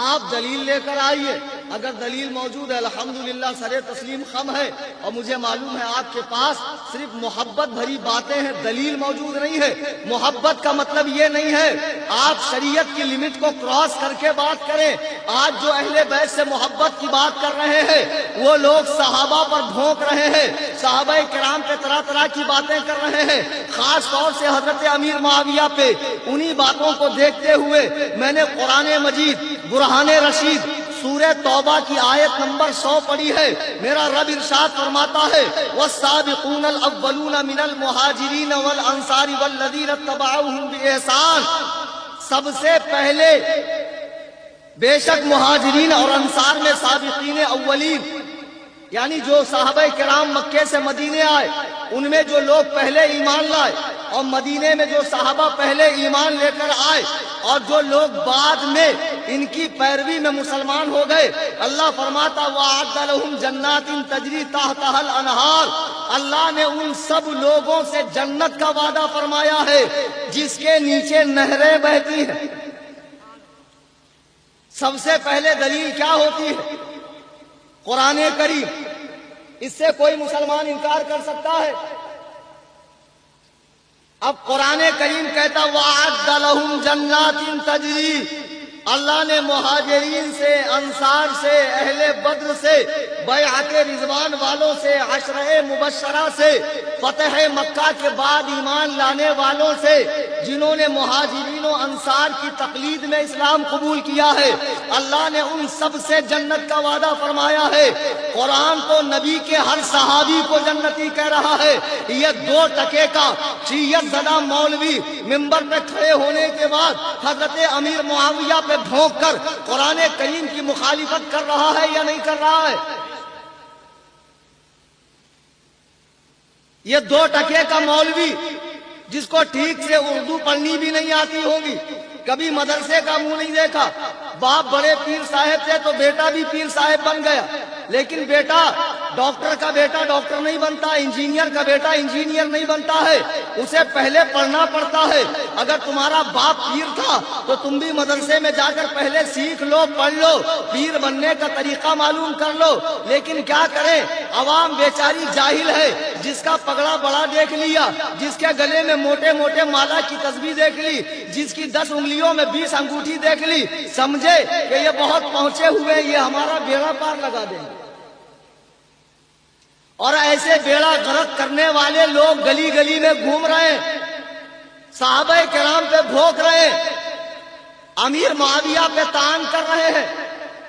آپ دلیل لے کر آئیے. اگر دلیل موجود ہے الحمدللہ سرے تسلیم خم ہے، اور مجھے معلوم ہے آپ کے پاس صرف محبت بھری باتیں ہیں، دلیل موجود نہیں ہے. محبت کا مطلب یہ نہیں ہے آپ شریعت کی لمٹ کو کراس کر کے بات کریں. آج جو اہل بیت سے محبت کی بات کر رہے ہیں وہ لوگ صحابہ پر بھونک رہے ہیں، صحابہ کرام پہ طرح طرح کی باتیں کر رہے ہیں، خاص طور سے حضرت امیر معاویہ پہ. انہی باتوں کو دیکھتے ہوئے میں نے قرآن مجید برہان رشید سورہ توبہ کی آیت نمبر 100 پڑھی ہے. میرا رب ارشاد فرماتا ہے والسابقون الاولون من المہاجرین والانصار والذین اتبعوهم بإحسان. سب سے پہلے بے شک مہاجرین اور انصار میں سابقین اولین، یعنی جو صحابہ کرام مکے سے مدینے آئے ان میں جو لوگ پہلے ایمان لائے، اور مدینے میں جو صحابہ پہلے ایمان لے کر آئے اور جو لوگ بعد میں ان کی پیروی میں مسلمان ہو گئے، اللہ فرماتا وَأَعَدَّ لَهُمْ جَنَّاتٍ تَجْرِي تَحْتَهَا الْأَنْهَارُ. اللہ نے ان سب لوگوں سے جنت کا وعدہ فرمایا ہے جس کے نیچے نہریں بہتی ہیں. سب سے پہلے دلیل کیا ہوتی ہے؟ قرآن کریم. اس سے کوئی مسلمان انکار کر سکتا ہے؟ اب قرآن کریم کہتا وَأَعَدَّ لَهُمْ جَنَّاتٍ تَجْرِي. اللہ نے مہاجرین سے، انصار سے، اہل بدر سے، بیعت رضوان والوں سے، عشرہ مبشرہ سے، فتح مکہ کے بعد ایمان لانے والوں سے جنہوں نے مہاجرین و انصار کی تقلید میں اسلام قبول کیا ہے، اللہ نے ان سب سے جنت کا وعدہ فرمایا ہے۔ قرآن تو نبی کے ہر صحابی کو جنتی کہہ رہا ہے۔ یہ 2 ٹکے کا شیعت زدہ مولوی منبر پہ کھڑے ہونے کے بعد حضرت امیر معاویہ پہ بھونک کر قرآن کریم کی مخالفت کر رہا ہے یا نہیں کر رہا ہے؟ یہ 2 ٹکے کا مولوی جس کو ٹھیک سے اردو پڑھنی بھی نہیں آتی ہوگی، کبھی مدرسے کا منہ نہیں دیکھا، باپ بڑے پیر صاحب تھے تو بیٹا بھی پیر صاحب بن گیا، لیکن بیٹا ڈاکٹر کا بیٹا ڈاکٹر نہیں بنتا، انجینئر کا بیٹا انجینئر نہیں بنتا ہے، اسے پہلے پڑھنا پڑتا ہے۔ اگر تمہارا باپ پیر تھا تو تم بھی مدرسے میں جا کر پہلے سیکھ لو، پڑھ لو، پیر بننے کا طریقہ معلوم کر لو۔ لیکن کیا کریں، عوام بیچاری جاہل ہے، جس کا پگڑا بڑا دیکھ لیا، جس کے گلے میں موٹے موٹے مالا کی تسبیح دیکھ لی، جس کی 10 انگلیوں میں 20 انگوٹھی دیکھ لی، سمجھے کہ یہ بہت پہنچے ہوئے، یہ ہمارا بیڑا پار لگا دیں گے۔ اور ایسے بیڑا غرق کرنے والے لوگ گلی گلی میں گھوم رہے ہیں، صحابہ کرام پہ بھوک رہے ہیں، امیر معاویہ پہ طعن کر رہے ہیں۔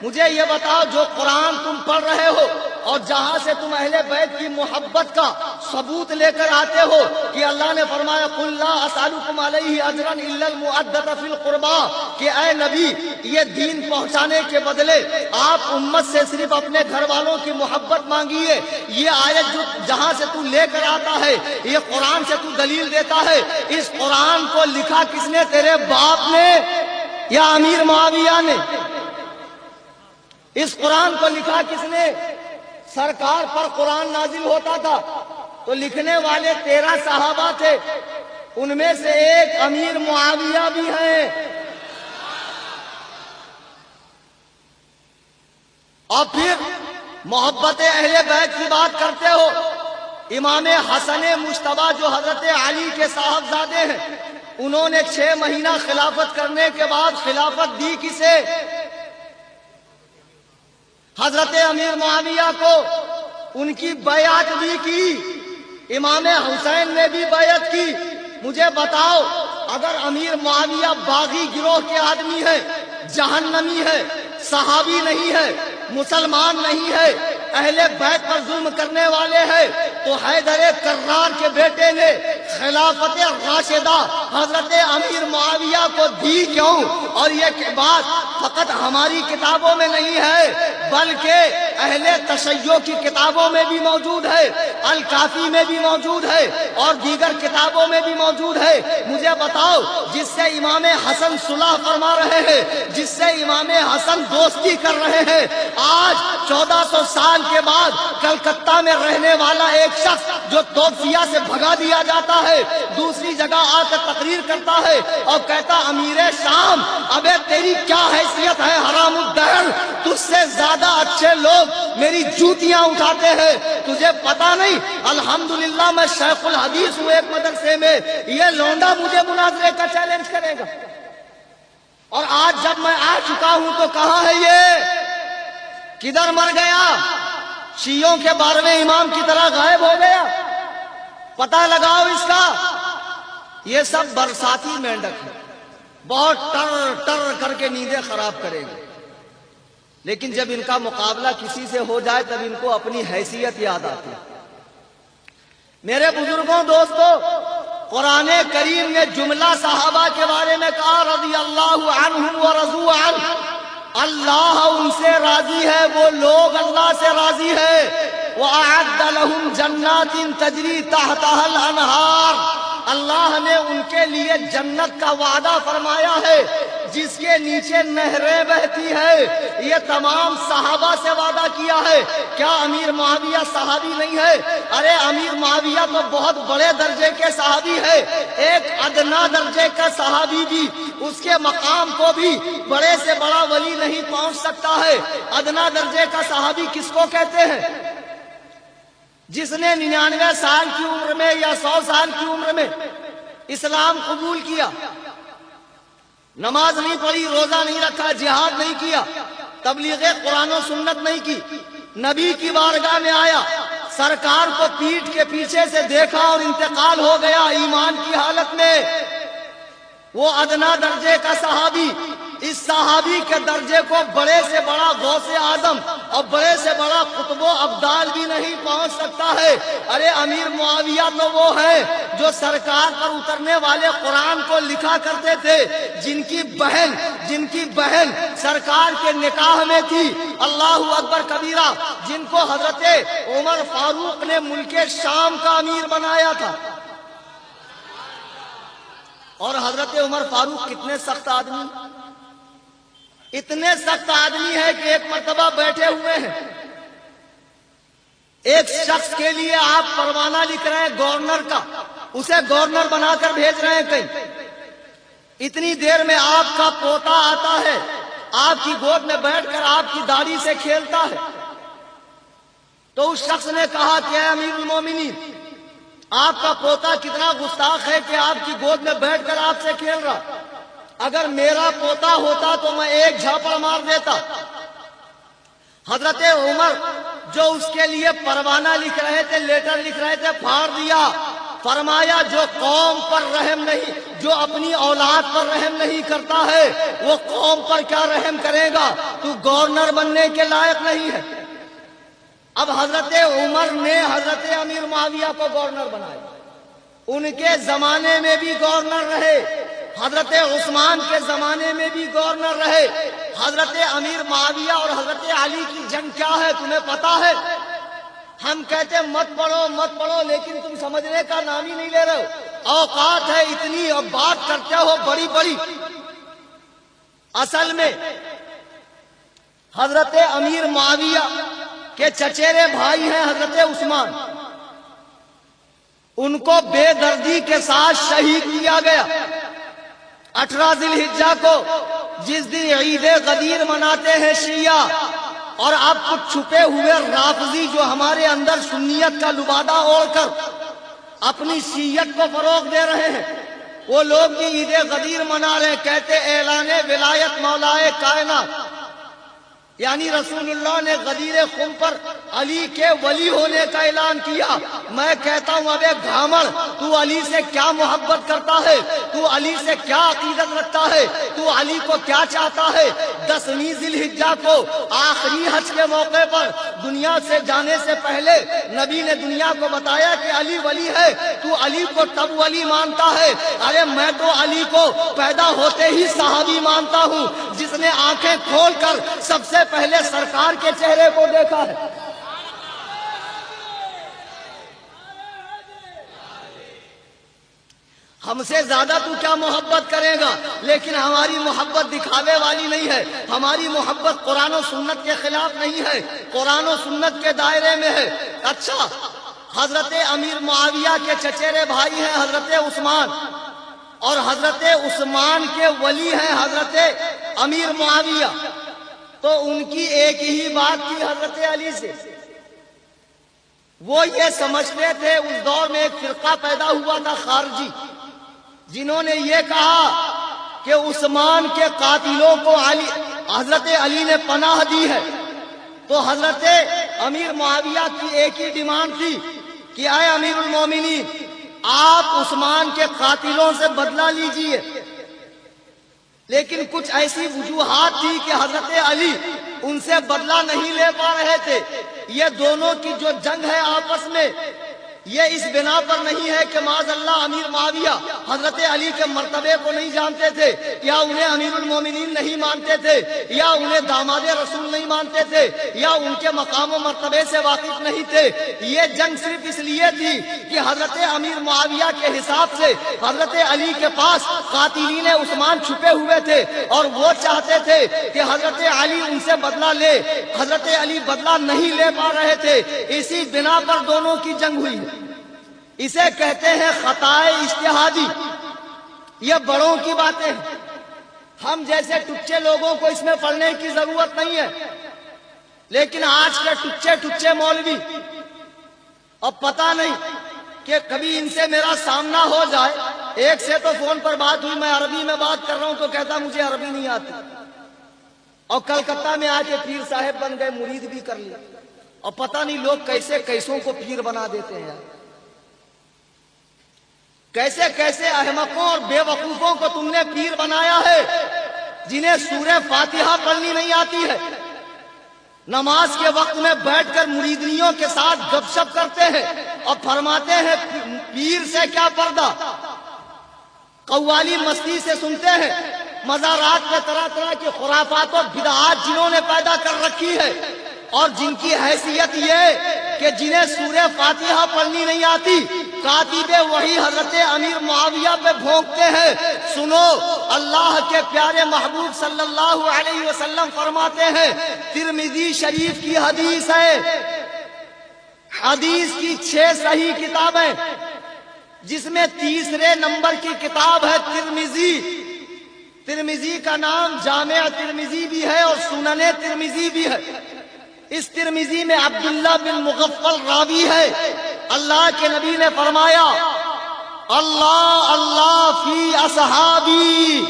مجھے یہ بتاؤ، جو قرآن تم پڑھ رہے ہو اور جہاں سے تم اہل بیت کی محبت کا ثبوت لے کر آتے ہو کہ اللہ نے فرمایا قُلْ لَا أَسْأَلُكُمْ عَلَيْهِ أَجْرًا إِلَّا الْمُؤَدَّةَ فِي الْقُرْبَى، کہ اے نبی، یہ دین پہنچانے کے بدلے آپ امت سے صرف اپنے گھر والوں کی محبت مانگیے۔ یہ آیت جو جہاں سے تو لے کر آتا ہے، یہ قرآن سے تو دلیل دیتا ہے، اس قرآن کو لکھا کس نے؟ تیرے باپ نے یا امیر معاویہ نے؟ اس قرآن کو لکھا کس نے؟ سرکار پر قرآن نازل ہوتا تھا تو لکھنے والے 13 صحابہ تھے، ان میں سے ایک امیر معاویہ بھی ہیں۔ اور پھر محبت اہل بیت کی بات کرتے ہو، امام حسن مجتبیٰ جو حضرت علی کے صاحبزادے ہیں، انہوں نے 6 مہینہ خلافت کرنے کے بعد خلافت دی کسے؟ حضرت امیر معاویہ کو۔ ان کی بیعت بھی کی، امام حسین نے بھی بیعت کی۔ مجھے بتاؤ، اگر امیر معاویہ باغی گروہ کے آدمی ہے، جہنمی ہے، صحابی نہیں ہے، مسلمان نہیں ہے، اہل بیت پر ظلم کرنے والے ہیں، تو حیدر کرار کے بیٹے نے خلافت راشدہ حضرت امیر معاویہ کو دی کیوں؟ اور یہ بات فقط ہماری کتابوں میں نہیں ہے، بلکہ اہل تشیع کی کتابوں میں بھی موجود ہے، الکافی میں بھی موجود ہے، اور دیگر کتابوں میں بھی موجود ہے۔ مجھے بتاؤ، جس سے امام حسن صلح فرما رہے ہیں، جس سے امام حسن دوستی کر رہے ہیں، آج 1400 سال کے بعد کلکتہ میں رہنے والا ایک شخص جو توفیہ سے بھگا دیا جاتا ہے، دوسری جگہ آ کر تقریر کرتا ہے اور کہتا امیر شام، ابے تیری کیا حیثیت ہے حرام الدہر، تجھ سے زیادہ اچھے لوگ میری جوتیاں اٹھاتے ہیں، تجھے پتا نہیں؟ الحمدللہ میں شیخ الحدیث ہوں ایک مدرسے میں، یہ لونڈا مجھے مناظرے کا چیلنج کرے گا۔ اور آج جب میں آ چکا ہوں تو کہاں ہے یہ؟ کدھر مر گیا؟ شیعوں کے 12ویں امام کی طرح غائب ہو گیا؟ پتہ لگاؤ اس کا۔ یہ سب برساتی مینڈک ہے، بہت ٹر ٹر کر کے نیندیں خراب کرے گا، لیکن جب ان کا مقابلہ کسی سے ہو جائے تب ان کو اپنی حیثیت یاد آتی ہے۔ میرے بزرگوں، دوستو، قرآن کریم نے جملہ صحابہ کے بارے میں کہا رضی اللہ عنہم ورضوا عنہ، اللہ ان سے راضی ہے، وہ لوگ اللہ سے راضی ہے۔ وَأَعَدَّ لَهُمْ جَنَّاتٍ تَجْرِي تَحْتَهَا الْأَنْهَارُ، اللہ نے ان کے لیے جنت کا وعدہ فرمایا ہے جس کے نیچے نہریں بہتی ہے۔ یہ تمام صحابہ سے وعدہ کیا ہے۔ کیا امیر معاویہ صحابی نہیں ہے؟ ارے امیر معاویہ تو بہت بڑے درجے کے صحابی ہے، ایک ادنا درجے کا صحابی بھی اس کے مقام کو بھی بڑے سے بڑا ولی نہیں پہنچ سکتا ہے۔ ادنا درجے کا صحابی کس کو کہتے ہیں؟ جس نے 99 سال کی عمر میں یا 100 سال کی عمر میں اسلام قبول کیا، نماز نہیں پڑھی، روزہ نہیں رکھا، جہاد نہیں کیا، تبلیغ قرآن و سنت نہیں کی، نبی کی بارگاہ میں آیا، سرکار کو پیٹھ کے پیچھے سے دیکھا اور انتقال ہو گیا ایمان کی حالت میں، وہ ادنا درجے کا صحابی اس صحابی کے درجے کو بڑے سے بڑا غوث اعظم اور بڑے سے بڑا قطب و ابدال بھی نہیں پہنچ سکتا ہے۔ ارے امیر معاویہ تو وہ ہے جو سرکار پر اترنے والے قرآن کو لکھا کرتے تھے، جن کی بہن سرکار کے نکاح میں تھی، اللہ اکبر کبیرہ، جن کو حضرت عمر فاروق نے ملک شام کا امیر بنایا تھا۔ اور حضرت عمر فاروق کتنے سخت آدمی، اتنے سخت آدمی ہے کہ ایک مرتبہ بیٹھے ہوئے ہیں، ایک شخص کے لیے آپ پروانہ لکھ رہے ہیں گورنر کا، اسے گورنر بنا کر بھیج رہے ہیں کہیں، اتنی دیر میں آپ کا پوتا آتا ہے، آپ کی گود میں بیٹھ کر آپ کی داڑھی سے کھیلتا ہے، تو اس شخص نے کہا کہ اے امیر المومنین، آپ کا پوتا کتنا گستاخ ہے کہ آپ کی گود میں بیٹھ کر آپ سے کھیل رہا، اگر میرا پوتا ہوتا تو میں ایک جھاپڑ مار دیتا۔ حضرت عمر جو اس کے لیے پروانہ لکھ رہے تھے، لیٹر لکھ رہے تھے، پھاڑ دیا، فرمایا جو قوم پر رحم نہیں، جو اپنی اولاد پر رحم نہیں کرتا ہے وہ قوم پر کیا رحم کرے گا، تو گورنر بننے کے لائق نہیں ہے۔ اب حضرت عمر نے حضرت امیر معاویہ کو گورنر بنایا، ان کے زمانے میں بھی گورنر رہے، حضرت عثمان کے زمانے میں بھی گورنر رہے۔ حضرت امیر معاویہ اور حضرت علی کی جنگ کیا ہے تمہیں پتا ہے؟ ہم کہتے مت پڑھو لیکن تم سمجھنے کا نام ہی نہیں لے رہے ہو، اوقات ہے اتنی اور بات کرتے ہو بڑی بڑی۔ اصل میں حضرت امیر معاویہ کے چچیرے بھائی ہیں حضرت عثمان، ان کو بے دردی کے ساتھ شہید کیا گیا 18 ذی الحجہ کو، جس دن عید غدیر مناتے ہیں شیعہ، اور اب کچھ چھپے ہوئے رافضی جو ہمارے اندر سنیت کا لبادہ اوڑھ کر اپنی شیعت کو فروغ دے رہے ہیں، وہ لوگ بھی عید غدیر منا رہے، کہتے اعلان ولایت مولائے کائنات، یعنی رسول اللہ نے غدیر خم پر علی کے ولی ہونے کا اعلان کیا۔ میں کہتا ہوں ابے گھامڑ، تو علی سے کیا محبت کرتا ہے، تو علی سے کیا عقیدت رکھتا ہے، تو علی کو کیا چاہتا ہے؟ 10ویں ذی الحجہ کو آخری حج کے موقع پر دنیا سے جانے سے پہلے نبی نے دنیا کو بتایا کہ علی ولی ہے، تو علی کو تب ولی مانتا ہے؟ ارے میں تو علی کو پیدا ہوتے ہی صحابی مانتا ہوں، جس نے آنکھیں کھول کر سب سے پہلے سرکار کے چہرے کو دیکھا ہے۔ ہم سے زیادہ تو کیا محبت کرے گا، لیکن ہماری محبت دکھاوے والی نہیں ہے، ہماری محبت قرآن و سنت کے خلاف نہیں ہے، قرآن و سنت کے دائرے میں ہے۔ اچھا، حضرت امیر معاویہ کے چچیرے بھائی ہیں حضرت عثمان، اور حضرت عثمان کے ولی ہیں حضرت امیر معاویہ، تو ان کی ایک ہی بات تھی حضرت علی سے، وہ یہ سمجھتے تھے، اس دور میں ایک فرقہ پیدا ہوا تھا خارجی، جنہوں نے یہ کہا کہ عثمان کے قاتلوں کو حضرت علی نے پناہ دی ہے، تو حضرت امیر معاویہ کی ایک ہی ڈیمانڈ تھی کہ اے امیر المومنین، آپ عثمان کے قاتلوں سے بدلہ لیجئے، لیکن کچھ ایسی وجوہات تھی کہ حضرت علی ان سے بدلہ نہیں لے پا رہے تھے۔ یہ دونوں کی جو جنگ ہے آپس میں، یہ اس بنا پر نہیں ہے کہ معاذ اللہ امیر معاویہ حضرت علی کے مرتبے کو نہیں جانتے تھے، یا انہیں امیر المومنین نہیں مانتے تھے، یا انہیں داماد رسول نہیں مانتے تھے، یا ان کے مقام و مرتبے سے واقف نہیں تھے۔ یہ جنگ صرف اس لیے تھی کہ حضرت امیر معاویہ کے حساب سے حضرت علی کے پاس قاتلین عثمان چھپے ہوئے تھے، اور وہ چاہتے تھے کہ حضرت علی ان سے بدلہ لے، حضرت علی بدلہ نہیں لے پا رہے تھے، اسی بنا پر دونوں کی جنگ ہوئی ہے۔ اسے کہتے ہیں خطائے اجتہادی، یہ بڑوں کی باتیں ہیں، ہم جیسے ٹچے لوگوں کو اس میں پڑھنے کی ضرورت نہیں ہے، لیکن آج کے ٹچے مولوی، اب پتہ نہیں کہ کبھی ان سے میرا سامنا ہو جائے، ایک سے تو فون پر بات ہوئی، میں عربی میں بات کر رہا ہوں تو کہتا مجھے عربی نہیں آتی، اور کلکتہ میں آ کے پیر صاحب بن گئے، مرید بھی کر لیا، اور پتہ نہیں لوگ کیسے کیسوں کو پیر بنا دیتے ہیں۔ کیسے کیسے احمقوں اور بے وقوفوں کو تم نے پیر بنایا ہے جنہیں سورہ فاتحہ پڑھنی نہیں آتی ہے، نماز کے وقت میں بیٹھ کر مریدنیوں کے ساتھ گپ شپ کرتے ہیں اور فرماتے ہیں پیر سے کیا پردہ، قوالی مستی سے سنتے ہیں، مزارات میں طرح طرح کی خرافات اور بدعات جنہوں نے پیدا کر رکھی ہے، اور جن کی حیثیت یہ کہ جنہیں سورہ فاتحہ پڑھنی نہیں آتی کاتب وحی حضرت امیر معاویہ پہ بھونکتے ہیں۔ سنو، اللہ کے پیارے محبوب صلی اللہ علیہ وسلم فرماتے ہیں، ترمذی شریف کی حدیث ہے، حدیث کی 6 صحیح کتابیں جس میں تیسرے نمبر کی کتاب ہے ترمذی۔ ترمذی کا نام جامع ترمذی بھی ہے اور سنن ترمذی بھی ہے۔ اس ترمذی میں عبداللہ بن مغفل راوی ہے۔ اللہ کے نبی نے فرمایا، اللہ اللہ فی اصحابی،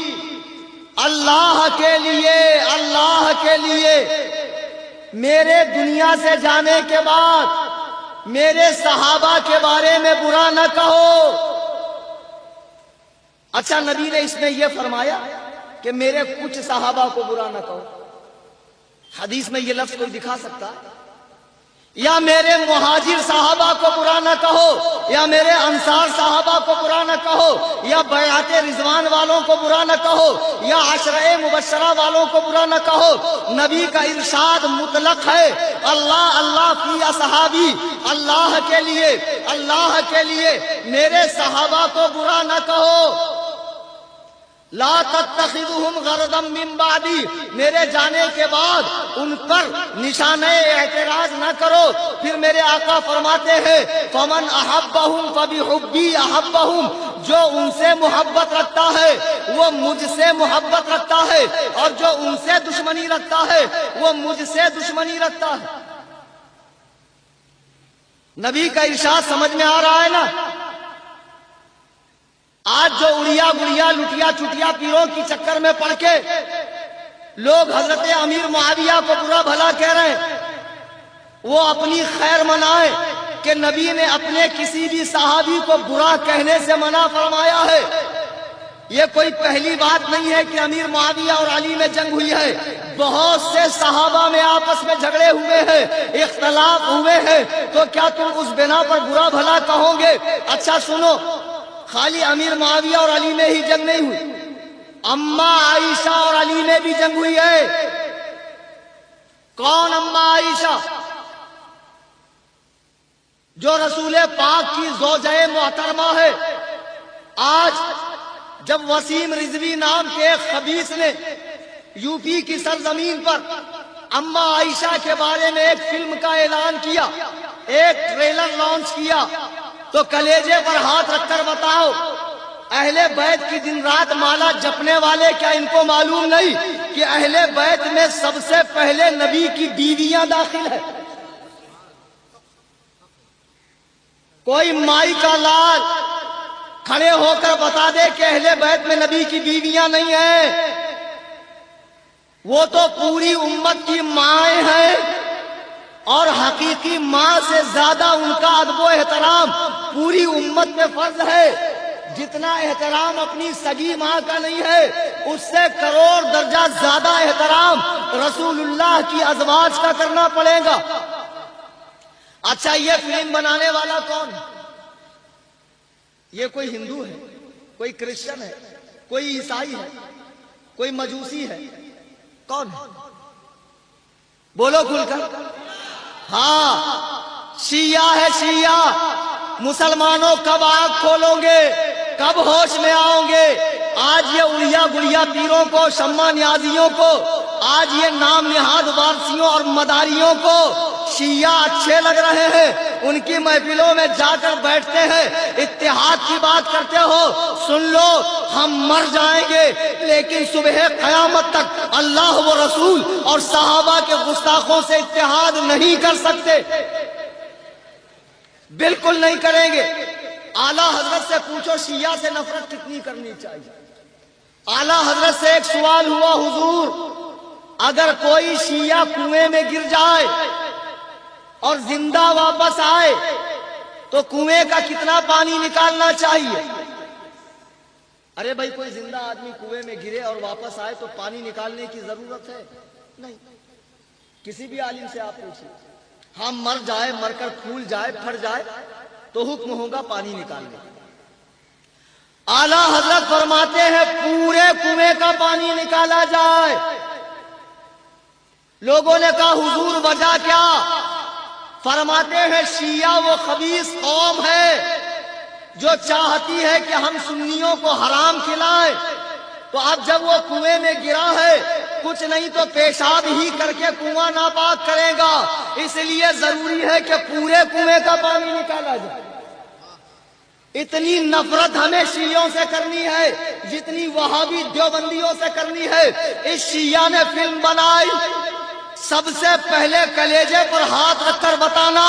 اللہ کے لیے میرے دنیا سے جانے کے بعد میرے صحابہ کے بارے میں برا نہ کہو۔ اچھا، نبی نے اس میں یہ فرمایا کہ میرے کچھ صحابہ کو برا نہ کہو، حدیث میں یہ لفظ کوئی دکھا سکتا ہے؟ یا میرے مہاجر صحابہ کو برا نہ کہو، یا میرے انصار صحابہ کو برا نہ کہو، یا بیعت رضوان والوں کو برا نہ کہو، یا عشرہ مبشرہ والوں کو برا نہ کہو۔ نبی کا ارشاد مطلق ہے، اللہ اللہ فی اصحابی، اللہ کے لیے میرے صحابہ کو برا نہ کہو۔ لا تتخذهم غرضا من بعدی، میرے جانے کے بعد ان پر نشانہ اعتراض نہ کرو۔ پھر میرے آقا فرماتے ہیں، فمن احبہم فبحبی احبہم، جو ان سے محبت رکھتا ہے وہ مجھ سے محبت رکھتا ہے، اور جو ان سے دشمنی رکھتا ہے وہ مجھ سے دشمنی رکھتا ہے۔ نبی کا ارشاد سمجھ میں آ رہا ہے نا؟ آج جو اڑیا گڑیا لٹیا چٹیا پیروں کی چکر میں پڑ کے لوگ حضرت امیر معاویہ کو برا بھلا کہہ رہے ہیں، وہ اپنی خیر منائیں کہ نبی نے اپنے کسی بھی صحابی کو برا کہنے سے منع فرمایا ہے۔ یہ کوئی پہلی بات نہیں ہے کہ امیر معاویہ اور علی میں جنگ ہوئی ہے، بہت سے صحابہ میں آپس میں جھگڑے ہوئے ہیں، اختلاف ہوئے ہیں، تو کیا تم اس بنا پر برا بھلا کہو گے؟ اچھا سنو، خالی امیر معاویہ اور علی میں ہی جنگ نہیں ہوئی، اماں عائشہ اور علی میں بھی جنگ ہوئی ہے۔ کون اماں عائشہ؟ جو رسول پاک کی زوجہ محترمہ ہے۔ آج جب وسیم رضوی نام کے ایک خبیث نے یو پی کی سرزمین پر اماں عائشہ کے بارے میں ایک فلم کا اعلان کیا، ایک ٹریلر لانچ کیا، تو کلیجے پر ہاتھ رکھ کر بتاؤ، اہل بیت کی دن رات مالا جپنے والے کیا ان کو معلوم نہیں کہ اہل بیت میں سب سے پہلے نبی کی بیویاں داخل ہیں؟ کوئی مائی کا لال کھڑے ہو کر بتا دے کہ اہل بیت میں نبی کی بیویاں نہیں ہیں۔ وہ تو پوری امت کی مائیں ہیں، اور حقیقی ماں سے زیادہ ان کا ادب و احترام پوری امت میں فرض ہے۔ جتنا احترام اپنی سگی ماں کا نہیں ہے، اس سے کروڑ درجہ زیادہ احترام رسول اللہ کی ازواج کا کرنا پڑے گا۔ اچھا، یہ فلم بنانے والا کون ہے؟ یہ کوئی ہندو ہے، کوئی کرسچن ہے، کوئی عیسائی ہے، کوئی مجوسی ہے؟ کون ہے؟ بولو کھل کر۔ ہاں، شیعہ ہے، شیعہ۔ مسلمانوں کب آنکھ کھولو گے؟ کب ہوش میں آؤ گے؟ آج یہ اڑیا گڑیا پیروں کو، شمع نیازیوں کو، آج یہ نام نہاد وارثیوں اور مداریوں کو شیعہ اچھے لگ رہے ہیں، ان کی محفلوں میں جا کر بیٹھتے ہیں، اتحاد کی بات کرتے ہو۔ سن لو، ہم مر جائیں گے لیکن صبح قیامت تک اللہ و رسول اور صحابہ کے گستاخوں سے اتحاد نہیں کر سکتے، بالکل نہیں کریں گے۔ اعلیٰ حضرت سے پوچھو شیعہ سے نفرت کتنی کرنی چاہیے۔ اعلیٰ حضرت سے ایک سوال ہوا، حضور اگر کوئی شیعہ کنویں میں گر جائے اور زندہ واپس آئے تو کنویں کا کتنا پانی نکالنا چاہیے؟ ارے بھائی کوئی زندہ آدمی کنویں میں گرے اور واپس آئے تو پانی نکالنے کی ضرورت ہے؟ نہیں. کسی بھی عالم سے آپ پوچھیں. ہم مر جائے، مر کر پھول جائے، پھٹ جائے تو حکم ہوگا پانی نکالنے کا. اعلیٰ حضرت فرماتے ہیں پورے کنویں کا پانی نکالا جائے. لوگوں نے کہا حضور وجہ کیا؟ فرماتے ہیں شیعہ وہ خبیث قوم ہے جو چاہتی ہے کہ ہم سنیوں کو حرام کھلائیں. تو اب جب وہ کنویں میں گرا ہے کچھ نہیں تو پیشاب ہی کر کے کنواں ناپاک کرے گا، اس لیے ضروری ہے کہ پورے کنویں کا پانی نکالا جائے. اتنی نفرت ہمیں شیعوں سے کرنی ہے جتنی وہابی دیوبندیوں سے کرنی ہے. اس شیعہ نے فلم بنائی، سب سے پہلے کلیجے پر ہاتھ رکھ کر بتانا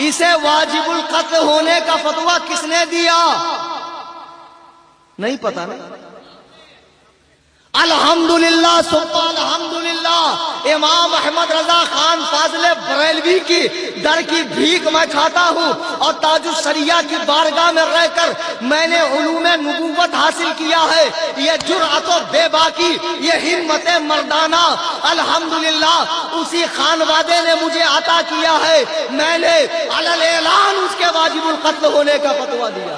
اسے واجب القتل ہونے کا فتویٰ کس نے دیا؟ نہیں پتا نا. الحمدللہ ثم الحمدللہ امام احمد رضا خان فاضل بریلوی کی در کی بھیک میں کھاتا ہوں اور تاج الشریعہ کی بارگاہ میں رہ کر میں نے علوم نبوت حاصل کیا ہے. یہ جرأت و بے باکی، یہ ہمت مردانہ الحمدللہ اسی خانوادے نے مجھے عطا کیا ہے. میں نے علل اعلان اس کے واجب القتل ہونے کا فتویٰ دیا.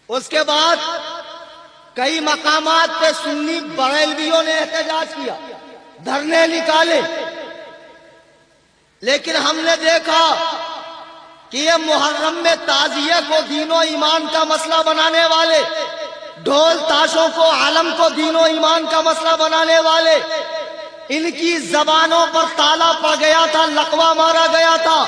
اس کے بعد کئی مقامات پہ سنی بریلویوں نے احتجاج کیا، دھرنے نکالے، لیکن ہم نے دیکھا کہ یہ محرم میں تعزیہ کو دین و ایمان کا مسئلہ بنانے والے، ڈھول تاشوں کو عالم کو دین و ایمان کا مسئلہ بنانے والے، ان کی زبانوں پر تالا پڑ گیا تھا، لقوہ مارا گیا تھا.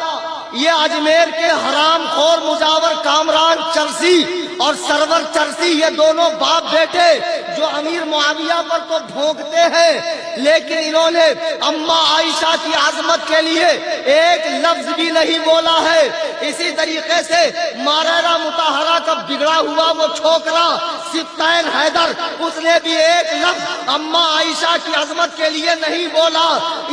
یہ اجمیر کے حرام خور مجاور کامران چرسی اور سرور چرسی، یہ دونوں باپ بیٹے جو امیر معاویہ پر تو بھونکتے ہیں لیکن انہوں نے اماں عائشہ کی عظمت کے لیے ایک لفظ بھی نہیں بولا ہے. اسی طریقے سے ماررہ مطہرہ کا بگڑا ہوا وہ چھوکرا سبطین حیدر، اس نے بھی ایک لفظ اماں عائشہ کی عظمت کے لیے نہیں بولا.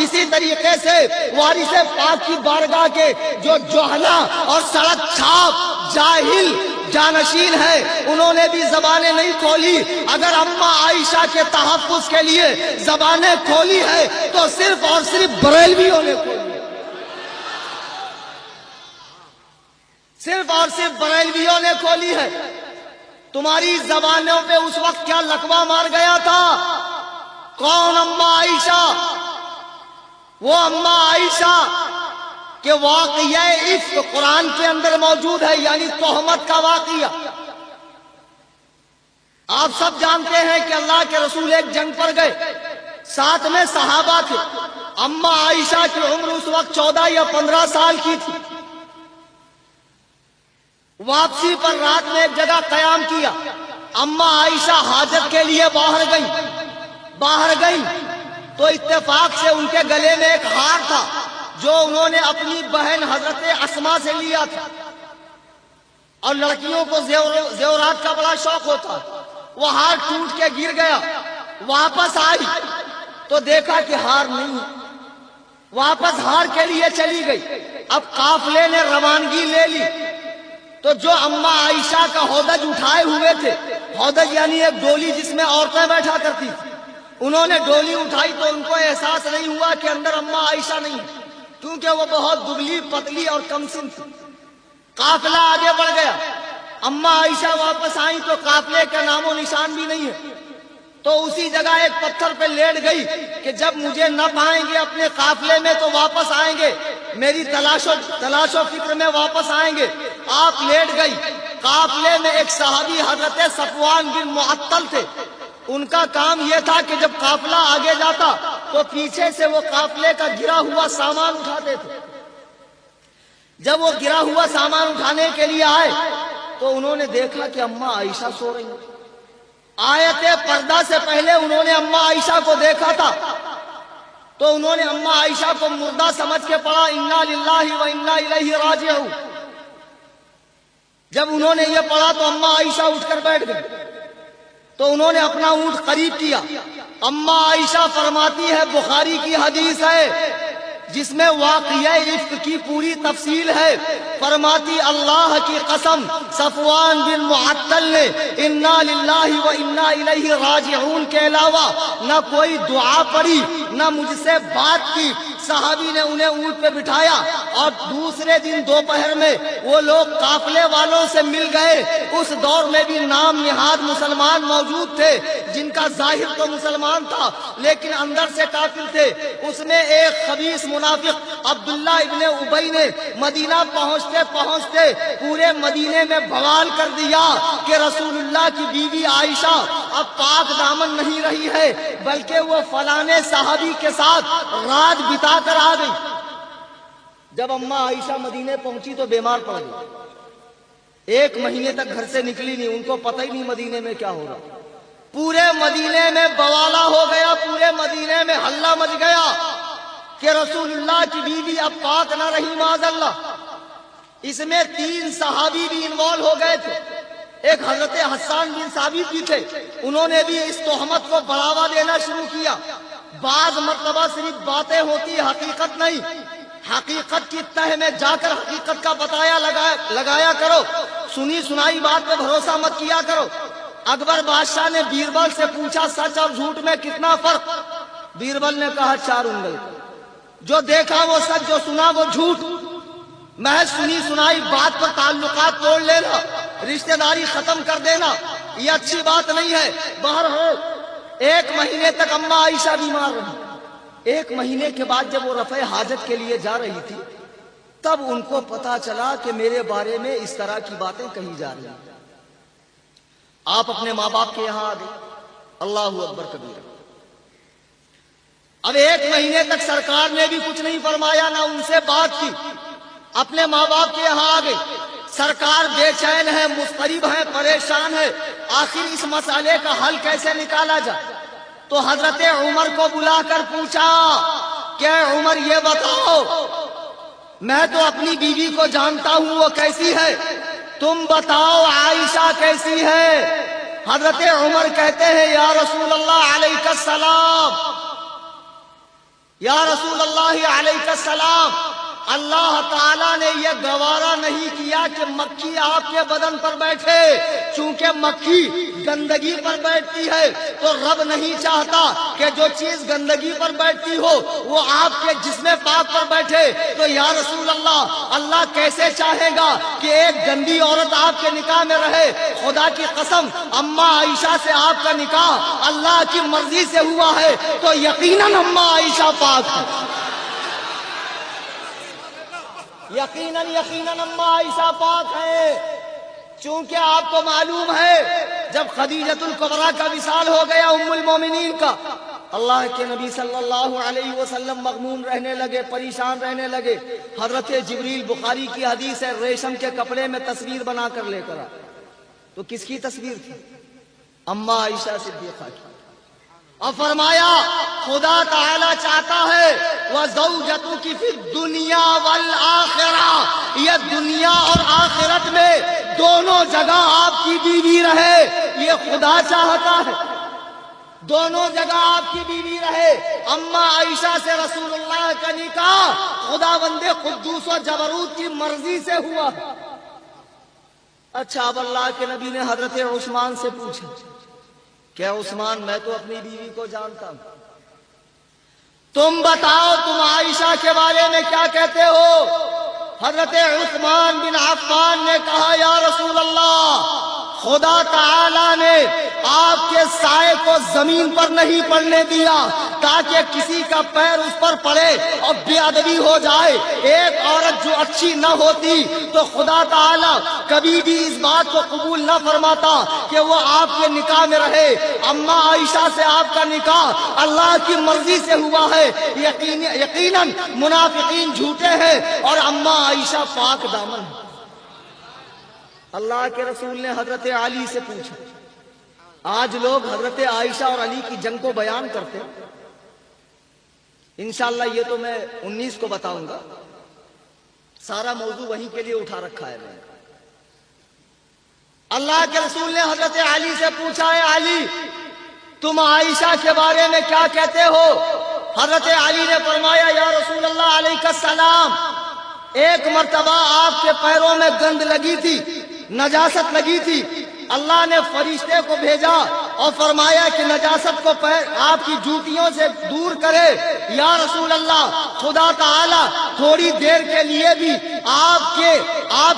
اسی طریقے سے وارث پاک کی بارگاہ کے جو جوہلا اور سڑک چھاپ جاہل جانشین ہے انہوں نے بھی زبانیں نہیں کھولی. اگر اماں عائشہ کے تحفظ کے لیے زبانیں کھولی ہے تو صرف اور صرف بریلویوں نے کھولی، صرف اور صرف بریلویوں نے کھولی ہے. تمہاری زبانوں پہ اس وقت کیا لقوہ مار گیا تھا؟ کون اماں عائشہ؟ وہ اماں عائشہ کہ واقعہ عفق قرآن کے اندر موجود ہے، یعنی تہمت کا واقعہ. آپ سب جانتے ہیں کہ اللہ کے رسول ایک جنگ پر گئے، ساتھ میں صحابہ تھے. اماں عائشہ کی عمر اس وقت 14 یا 15 سال کی تھی. واپسی پر رات میں ایک جگہ قیام کیا. اماں عائشہ حاجت کے لیے باہر گئی تو اتفاق سے ان کے گلے میں ایک ہار تھا جو انہوں نے اپنی بہن حضرت اسما سے لیا تھا، اور لڑکیوں کو زیورات کا بڑا شوق ہوتا. وہ ہار ٹوٹ کے گر گیا. واپس آئی تو دیکھا کہ ہار نہیں، واپس ہار کے لیے چلی گئی. اب قافلے نے روانگی لے لی تو جو اماں عائشہ کا ہودج اٹھائے ہوئے تھے، ہودج یعنی ایک ڈولی جس میں عورتیں بیٹھا کرتی تھی، انہوں نے ڈولی اٹھائی تو ان کو احساس نہیں ہوا کہ اندر اماں عائشہ نہیں ہے، کیونکہ وہ بہت دبلی پتلی اور کم سن تھی. قافلہ آگے بڑھ گیا. اماں عائشہ واپس آئیں تو قافلے کا نام و نشان بھی نہیں ہے. تو اسی جگہ ایک پتھر پہ لیٹ گئی کہ جب مجھے نہ پائیں گے اپنے قافلے میں تو واپس آئیں گے، میری تلاش و فکر میں واپس آئیں گے. آپ لیٹ گئی. قافلے میں ایک صحابی حضرت صفوان بن معطل تھے. ان کا کام یہ تھا کہ جب قافلہ آگے جاتا تو پیچھے سے وہ قافلے کا گرا ہوا سامان اٹھاتے تھے. جب وہ گرا ہوا سامان اٹھانے کے لیے آئے تو انہوں نے دیکھا کہ اماں عائشہ سو رہی ہیں. آیت پردہ سے پہلے انہوں نے اماں عائشہ کو دیکھا تھا تو انہوں نے اماں عائشہ کو مردہ سمجھ کے پڑھا انا للہ و انا الیہ راجعون. جب انہوں نے یہ پڑھا تو اماں عائشہ اٹھ کر بیٹھ گئی. تو انہوں نے اپنا اونٹ قریب کیا. اما عائشہ فرماتی ہے، بخاری کی حدیث ہے جس میں واقعہ عفق کی پوری تفصیل ہے، فرماتی اللہ کی قسم صفوان بن معطل نے انا للہ و انا الیہ راجعون کے علاوہ نہ کوئی دعا پڑھی نہ مجھ سے بات کی. صحابی نے انہیں اونٹ پہ بٹھایا اور دوسرے دن دوپہر میں وہ لوگ قافلے والوں سے مل گئے. اس دور میں بھی نام نہاد مسلمان موجود تھے جن کا ظاہر تو مسلمان تھا لیکن اندر سے کافر تھے. اس میں ایک خبیث منافق عبداللہ ابن ابی نے مدینہ پہنچتے پہنچتے پورے مدینے میں بوال کر دیا کہ رسول اللہ کی بیوی عائشہ اب پاک دامن نہیں رہی ہے بلکہ وہ فلانے صحابی کے ساتھ رات بتا کر آ گئی. جب اما عائشہ مدینے پہنچی تو بیمار پڑ گئی. 1 مہینے تک گھر سے نکلی نہیں، ان کو پتہ ہی نہیں مدینے میں کیا ہو رہا. پورے مدینے میں بوالا ہو گیا، پورے مدینے میں ہلہ مچ گیا کہ رسول اللہ کی بیوی اب پاک نہ رہی معاذ اللہ. اس میں 3 صحابی بھی انوالو ہو گئے تھے. ایک حضرت حسان بن ثابت بھی تھے، انہوں نے بھی اس تہمت کو بڑھاوا دینا شروع کیا. بعض مرتبہ صرف باتیں ہوتی، حقیقت نہیں. حقیقت کی تہ میں جا کر حقیقت کا بتایا لگایا کرو، سنی سنائی بات پہ بھروسہ مت کیا کرو. اکبر بادشاہ نے بیربل سے پوچھا سچ اور جھوٹ میں کتنا فرق؟ بیربل نے کہا 4 انگل. جو دیکھا وہ سچ، جو سنا وہ جھوٹ. محض سنی سنائی بات پر تعلقات توڑ لینا، رشتہ داری ختم کر دینا، یہ اچھی بات نہیں ہے. بہرحال 1 مہینے تک اما عائشہ بیمار رہی. 1 مہینے کے بعد جب وہ رفع حاجت کے لیے جا رہی تھی تب ان کو پتا چلا کہ میرے بارے میں اس طرح کی باتیں کہی جا رہی ہیں. آپ اپنے ماں باپ کے یہاں آ گئے. اللہ اکبر کبیرہ. اب 1 مہینے تک سرکار نے بھی کچھ نہیں فرمایا، نہ ان سے بات کی. اپنے ماں باپ کے یہاں آ گئے. سرکار بے چین ہے، مضطرب ہے، پریشان ہے. آخر اس مسئلے کا حل کیسے نکالا جائے؟ تو حضرت عمر کو بلا کر پوچھا کہ عمر یہ بتاؤ، میں تو اپنی بیوی کو جانتا ہوں وہ کیسی ہے، تم بتاؤ عائشہ کیسی ہے؟ حضرت عمر کہتے ہیں یا رسول اللہ علیہ السلام، یا رسول اللہ علیہ السلام، اللہ تعالیٰ نے یہ گوارا نہیں کیا کہ مکھی آپ کے بدن پر بیٹھے. چونکہ مکھی گندگی پر بیٹھتی ہے تو رب نہیں چاہتا کہ جو چیز گندگی پر بیٹھتی ہو وہ آپ کے جسم پاک پر بیٹھے. تو یا رسول اللہ، اللہ کیسے چاہے گا کہ ایک گندی عورت آپ کے نکاح میں رہے؟ خدا کی قسم اما عائشہ سے آپ کا نکاح اللہ کی مرضی سے ہوا ہے تو یقیناً اما عائشہ پاک ہے. یقیناً اما عائشہ پاک ہے. چونکہ آپ کو معلوم ہے جب خدیجۃ الکبریٰ کا وصال ہو گیا ام المومنین کا، اللہ کے نبی صلی اللہ علیہ وسلم مغموم رہنے لگے، پریشان رہنے لگے. حضرت جبریل، بخاری کی حدیث ہے، ریشم کے کپڑے میں تصویر بنا کر لے کر آئے. تو کس کی تصویر تھی؟ اما عائشہ صدیقہ کی. اور فرمایا خدا تعالی چاہتا ہے وَزَوْجَتُكِ فِي الدُّنْيَا وَالْآخِرَةِ، یہ دنیا اور آخرت میں دونوں جگہ آپ کی بیوی رہے. یہ خدا چاہتا ہے دونوں جگہ آپ کی بیوی رہے. اما عائشہ سے رسول اللہ کا نکاح خدا بندے قدوس و جبروت کی مرضی سے ہوا. اچھا، اب اللہ کے نبی نے حضرت عثمان سے پوچھا کہ عثمان، میں تو اپنی بیوی کو جانتا ہوں، تم بتاؤ تم عائشہ کے بارے میں کیا کہتے ہو؟ حضرت عثمان بن عفان نے کہا یا رسول اللہ، خدا تعالی نے آپ کے سائے کو زمین پر نہیں پڑنے دیا تاکہ کسی کا پیر اس پر پڑے اور بے ادبی ہو جائے. ایک عورت جو اچھی نہ ہوتی تو خدا تعالی کبھی بھی اس بات کو قبول نہ فرماتا کہ وہ آپ کے نکاح میں رہے. اما عائشہ سے آپ کا نکاح اللہ کی مرضی سے ہوا ہے. یقیناً منافقین جھوٹے ہیں اور اما عائشہ پاک دامن ہے. اللہ کے رسول نے حضرت علی سے پوچھا. آج لوگ حضرت عائشہ اور علی کی جنگ کو بیان کرتے ہیں. انشاءاللہ یہ تو میں 19 کو بتاؤں گا، سارا موضوع وہیں کے لیے اٹھا رکھا ہے میں. اللہ کے رسول نے حضرت علی سے پوچھا ہے علی تم عائشہ کے بارے میں کیا کہتے ہو؟ حضرت علی نے فرمایا یا رسول اللہ علیہ السلام ایک مرتبہ آپ کے پیروں میں گند لگی تھی، نجاست لگی تھی، اللہ نے فرشتے کو بھیجا اور فرمایا کہ نجاست کو آپ کی جوتیوں سے دور کرے۔ یا رسول اللہ خدا تعالی تھوڑی دیر کے لیے بھی آپ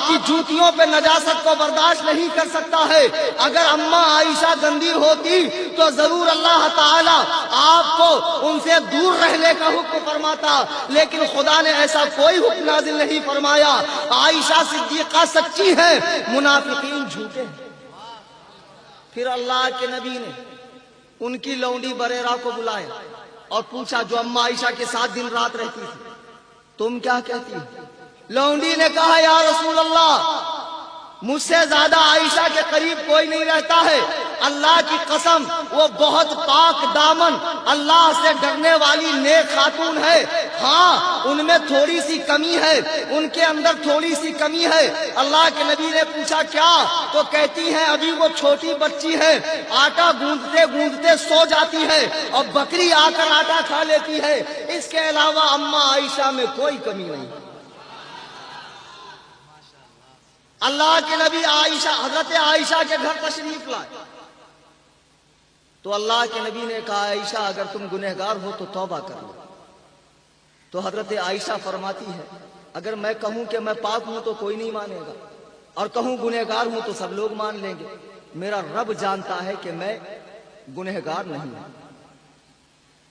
کی جوتیوں پہ نجاست کو برداشت نہیں کر سکتا ہے۔ اگر اماں عائشہ گندی ہوتی تو ضرور اللہ تعالی آپ کو ان سے دور رہنے کا حکم فرماتا، لیکن خدا نے ایسا کوئی حکم نازل نہیں فرمایا۔ عائشہ صدیقہ سچی ہے، منافقین جھوٹے ہیں۔ پھر اللہ کے نبی نے ان کی لونڈی بریرہ کو بلایا اور پوچھا جو اماں عائشہ کے ساتھ دن رات رہتی تھی تم کیا کہتی ہو؟ لونڈی نے کہا یا رسول اللہ مجھ سے زیادہ عائشہ کے قریب کوئی نہیں رہتا ہے، اللہ کی قسم وہ بہت پاک دامن اللہ سے ڈرنے والی نیک خاتون ہے، ہاں ان میں تھوڑی سی کمی ہے، ان کے اندر تھوڑی سی کمی ہے۔ اللہ کے نبی نے پوچھا کیا؟ تو کہتی ہیں ابھی وہ چھوٹی بچی ہے، آٹا گوندتے گوندتے سو جاتی ہے اور بکری آ کر آٹا کھا لیتی ہے، اس کے علاوہ اماں عائشہ میں کوئی کمی نہیں۔ اللہ کے نبی حضرت عائشہ کے گھر تشریف لائے تو اللہ کے نبی نے کہا عائشہ اگر تم گنہگار ہو تو توبہ کر لو۔ تو حضرت عائشہ فرماتی ہے اگر میں کہوں کہ میں پاک ہوں تو کوئی نہیں مانے گا، اور کہوں گنہگار ہوں تو سب لوگ مان لیں گے، میرا رب جانتا ہے کہ میں گنہگار نہیں ہوں۔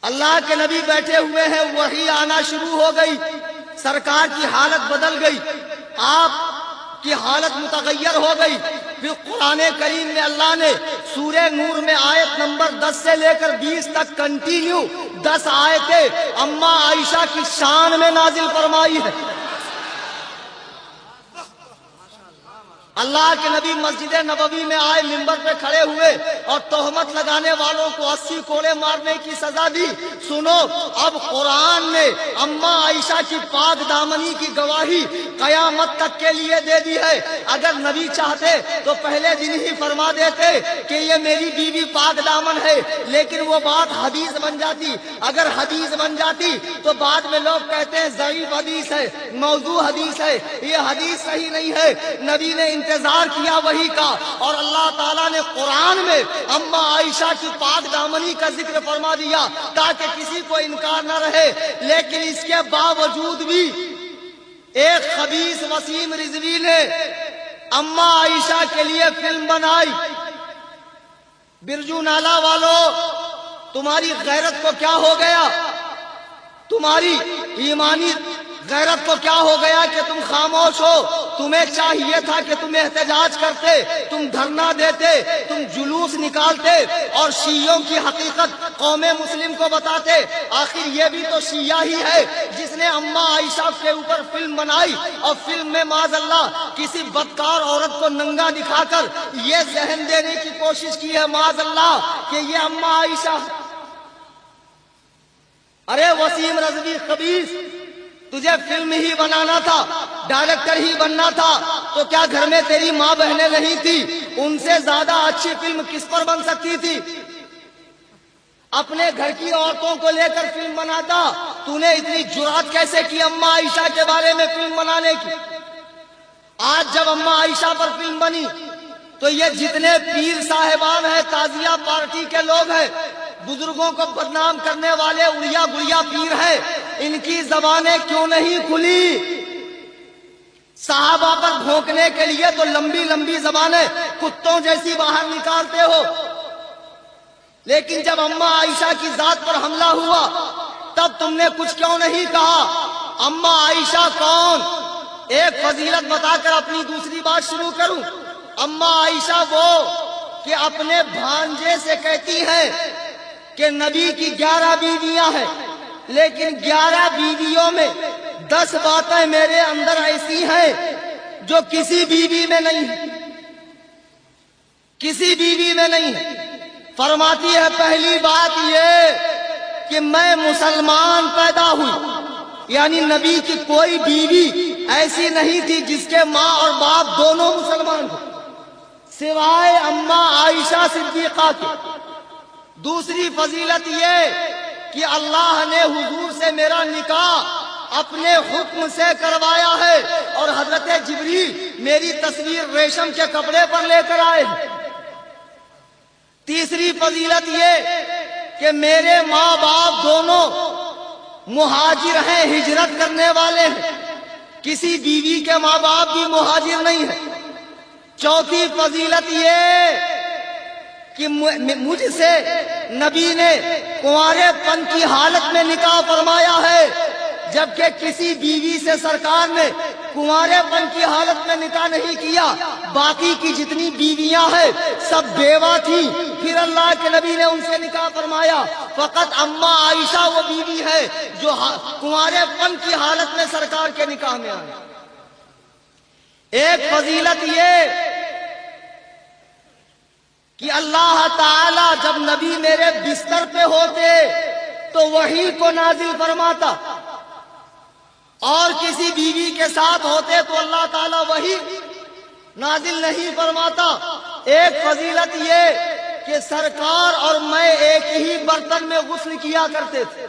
اللہ کے نبی بیٹھے ہوئے ہیں، وحی آنا شروع ہو گئی، سرکار کی حالت بدل گئی، آپ کی حالت متغیر ہو گئی۔ پھر قرآن کریم میں اللہ نے سورہ نور میں آیت نمبر 10 سے لے کر 20 تک کنٹینیو 10 آیتیں اماں عائشہ کی شان میں نازل فرمائی ہے۔ اللہ کے نبی مسجد نبوی میں آئے، منبر پہ کھڑے ہوئے اور تہمت لگانے والوں کو 80 کوڑے مارنے کی سزا دی۔ سنو اب قرآن نے اماں عائشہ کی پاک دامنی کی گواہی قیامت تک کے لیے دے دی ہے۔ اگر نبی چاہتے تو پہلے دن ہی فرما دیتے کہ یہ میری بیوی پاک دامن ہے، لیکن وہ بات حدیث بن جاتی۔ اگر حدیث بن جاتی تو بعد میں لوگ کہتے ہیں ضعیف حدیث ہے، موضوع حدیث ہے، یہ حدیث صحیح نہیں ہے۔ نبی نے انتظار کیا وحی کا، اور اللہ تعالیٰ نے قرآن میں اماں عائشہ کی پاک دامنی کا ذکر فرما دیا تاکہ کسی کو انکار نہ رہے۔ لیکن اس کے باوجود بھی ایک خبیث وسیم رضوی نے اماں عائشہ کے لیے فلم بنائی۔ برجو نالا والوں تمہاری غیرت کو کیا ہو گیا؟ تمہاری ایمانی غیرت کو کیا ہو گیا کہ تم خاموش ہو؟ تمہیں چاہیے تھا کہ تم احتجاج کرتے، تم دھرنا دیتے، تم جلوس نکالتے اور شیعوں کی حقیقت قوم مسلم کو بتاتے۔ آخر یہ بھی تو شیعہ ہی ہے جس نے اماں عائشہ کے اوپر فلم بنائی، اور فلم میں معاذ اللہ کسی بدکار عورت کو ننگا دکھا کر یہ ذہن دینے کی کوشش کی ہے معاذ اللہ کہ یہ اماں عائشہ۔ ارے وسیم رضوی خبیث، تجھے فلم ہی بنانا تھا، ڈائریکٹر ہی بننا تھا، تو کیا گھر میں تیری ماں بہنیں نہیں تھی؟ ان سے زیادہ اچھی فلم کس پر بن سکتی تھی؟ اپنے گھر کی عورتوں کو لے کر فلم بناتا۔ تو نے اتنی جرأت کیسے کی اماں عائشہ کے بارے میں فلم بنانے کی؟ آج جب اماں عائشہ پر فلم بنی تو یہ جتنے پیر صاحبان ہیں، تازیہ پارٹی کے لوگ ہیں، بزرگوں کو بدنام کرنے والے اڑیا گڑیا پیر ہیں، ان کی زبانیں کیوں نہیں کھلی؟ صحابہ پر بھونکنے کے لیے تو لمبی لمبی زبانیں کتوں جیسی باہر نکالتے ہو، لیکن جب اماں عائشہ کی ذات پر حملہ ہوا تب تم نے کچھ کیوں نہیں کہا؟ اماں عائشہ کون؟ ایک فضیلت بتا کر اپنی دوسری بات شروع کروں۔ اماں عائشہ وہ کہ اپنے بھانجے سے کہتی ہیں کہ نبی کی 11 بیویاں ہیں، لیکن 11 بیویوں میں 10 باتیں میرے اندر ایسی ہیں جو کسی بیوی میں نہیں ہے، کسی بیوی میں نہیں ہے۔ فرماتی ہے پہلی بات یہ کہ میں مسلمان پیدا ہوئی، یعنی نبی کی کوئی بیوی ایسی نہیں تھی جس کے ماں اور باپ دونوں مسلمان ہو۔ سوائے اما عائشہ صدیقہ کے۔ دوسری فضیلت یہ کہ اللہ نے حضور سے میرا نکاح اپنے حکم سے کروایا ہے، اور حضرت جبریل میری تصویر ریشم کے کپڑے پر لے کر آئے۔ تیسری فضیلت یہ کہ میرے ماں باپ دونوں مہاجر ہیں، ہجرت کرنے والے ہیں، کسی بیوی کے ماں باپ بھی مہاجر نہیں ہیں۔ چوتھی فضیلت یہ کہ مجھ سے نبی نے کنوارے پن کی حالت میں نکاح فرمایا ہے، جبکہ کسی بیوی سے سرکار نے کنوارے پن کی حالت میں نکاح نہیں کیا۔ باقی کی جتنی بیویاں ہیں سب بیوہ تھیں، پھر اللہ کے نبی نے ان سے نکاح فرمایا۔ فقط اما عائشہ وہ بیوی ہے جو کنوارے پن کی حالت میں سرکار کے نکاح میں آئی۔ ایک فضیلت یہ کہ اللہ تعالی جب نبی میرے بستر پہ ہوتے تو وحی کو نازل فرماتا، اور کسی بیوی کے ساتھ ہوتے تو اللہ تعالیٰ وحی نازل نہیں فرماتا۔ ایک فضیلت یہ کہ سرکار اور میں ایک ہی برتن میں غسل کیا کرتے تھے،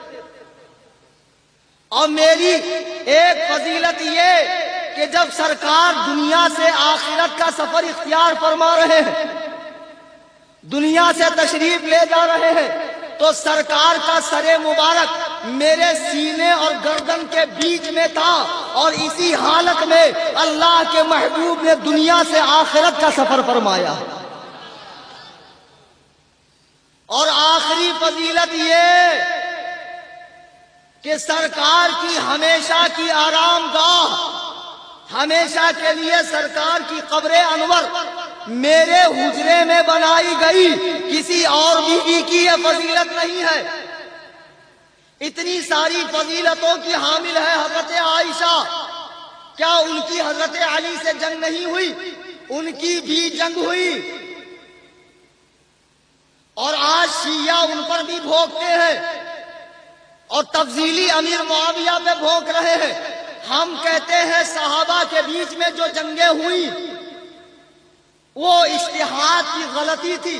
اور میری ایک فضیلت یہ کہ جب سرکار دنیا سے آخرت کا سفر اختیار فرما رہے ہیں، دنیا سے تشریف لے جا رہے ہیں، تو سرکار کا سر مبارک میرے سینے اور گردن کے بیچ میں تھا، اور اسی حالت میں اللہ کے محبوب نے دنیا سے آخرت کا سفر فرمایا۔ اور آخری فضیلت یہ کہ سرکار کی ہمیشہ کی آرام گاہ، ہمیشہ کے لیے سرکار کی قبر انور میرے حجرے میں بنائی گئی، کسی اور بیوی کی یہ فضیلت نہیں ہے۔ اتنی ساری فضیلتوں کی حامل ہے حضرت عائشہ، کیا ان کی حضرت علی سے جنگ نہیں ہوئی؟ ان کی بھی جنگ ہوئی، اور آج شیعہ ان پر بھی بھونکتے ہیں، اور تفضیلی امیر معاویہ پہ بھونک رہے ہیں۔ ہم کہتے ہیں صحابہ کے بیچ میں جو جنگیں ہوئی وہ اجتہاد کی غلطی تھی۔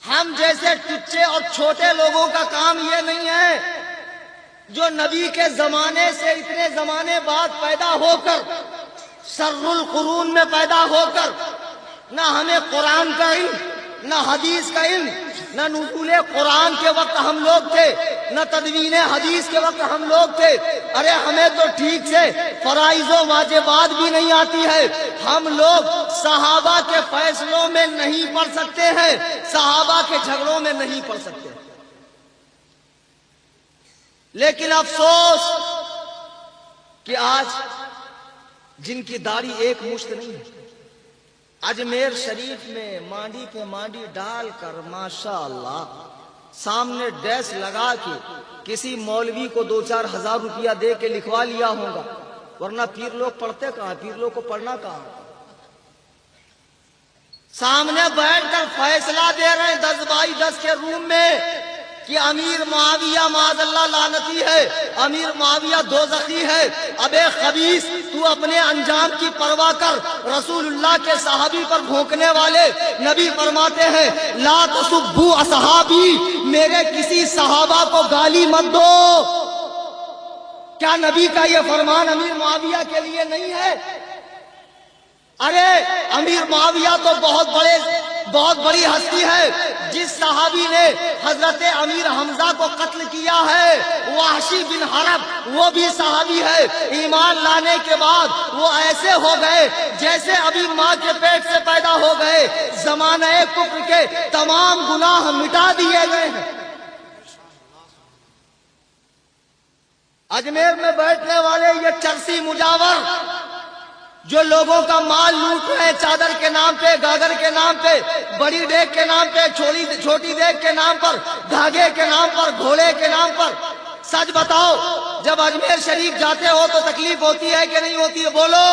ہم جیسے ٹچے اور چھوٹے لوگوں کا کام یہ نہیں ہے جو نبی کے زمانے سے اتنے زمانے بعد پیدا ہو کر، سر القرون میں پیدا ہو کر، نہ ہمیں قرآن کا علم، نہ حدیث کا علم، نہ نزول قرآن کے وقت ہم لوگ تھے، نہ تدوین حدیث کے وقت ہم لوگ تھے۔ ارے ہمیں تو ٹھیک سے فرائض و واجبات بھی نہیں آتی ہے۔ ہم لوگ صحابہ کے فیصلوں میں نہیں پڑھ سکتے ہیں، صحابہ کے جھگڑوں میں نہیں پڑھ سکتے۔ لیکن افسوس کہ آج جن کی داڑھی ایک مشت نہیں ہے، اجمیر شریف میں مانڈی کے مانڈی ڈال کر ماشاءاللہ سامنے ڈیسک لگا کے کسی مولوی کو 2-4 ہزار روپیہ دے کے لکھوا لیا ہوگا، ورنہ پیر لوگ پڑھتے کہاں؟ پیر لوگ کو پڑھنا کہاں؟ سامنے بیٹھ کر فیصلہ دے رہے ہیں 10x10 کے روم میں کہ امیر معاویہ معاذ اللہ لعنتی ہے، امیر معاویہ دوزخی ہے۔ ابے خبیث، تو اپنے انجام کی پرواہ کر، رسول اللہ کے صحابی پر بھونکنے والے نبی فرماتے ہیں لا تسبوا اصحابی، میرے کسی صحابہ کو گالی مت دو۔ کیا نبی کا یہ فرمان امیر معاویہ کے لیے نہیں ہے؟ ارے امیر معاویہ تو بہت بڑی ہستی ہے۔ جس صحابی نے حضرت امیر حمزہ کو قتل کیا ہے وحشی بن حرب، وہ بھی صحابی ہے۔ ایمان لانے کے بعد وہ ایسے ہو گئے جیسے ابھی ماں کے پیٹ سے پیدا ہو گئے۔ زمانہ کفر کے تمام گناہ مٹا دیے گئے ہیں۔ اجمیر میں بیٹھنے والے یہ چرسی مجاور جو لوگوں کا مال لوٹ رہے ہیں، چادر کے نام پہ، گاگر کے نام پہ، بڑی دیگ کے نام پہ، چھوٹی دیگ کے نام پر، دھاگے کے نام پر، گھوڑے کے نام پر، سچ بتاؤ جب اجمیر شریف جاتے ہو تو تکلیف ہوتی ہے کہ نہیں ہوتی ہے؟ بولو۔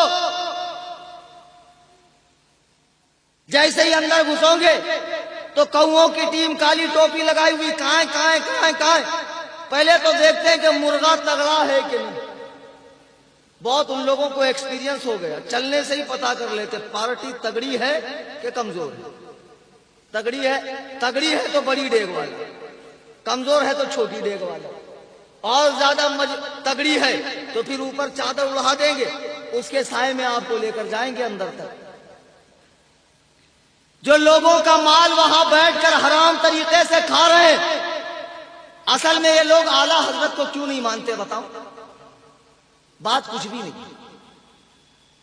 جیسے ہی اندر گھسو گے تو کوؤں کی ٹیم کالی ٹوپی لگائی ہوئی کہاں پہلے تو دیکھتے ہیں کہ مرغا تگڑا ہے کہ نہیں، بہت ان لوگوں کو ایکسپیرینس ہو گیا، چلنے سے ہی پتا کر لیتے پارٹی تگڑی ہے کہ کمزور ہے۔ تگڑی ہے تو بڑی ڈیگ والا، کمزور ہے تو چھوٹی ڈیگ والا، اور زیادہ تگڑی ہے تو پھر اوپر چادر اڑا دیں گے، اس کے سائے میں آپ کو لے کر جائیں گے اندر تک۔ جو لوگوں کا مال وہاں بیٹھ کر حرام طریقے سے کھا رہے ہیں، اصل میں یہ لوگ اعلیٰ حضرت کو کیوں نہیں مانتے بتاؤ؟ بات کچھ بھی نہیں،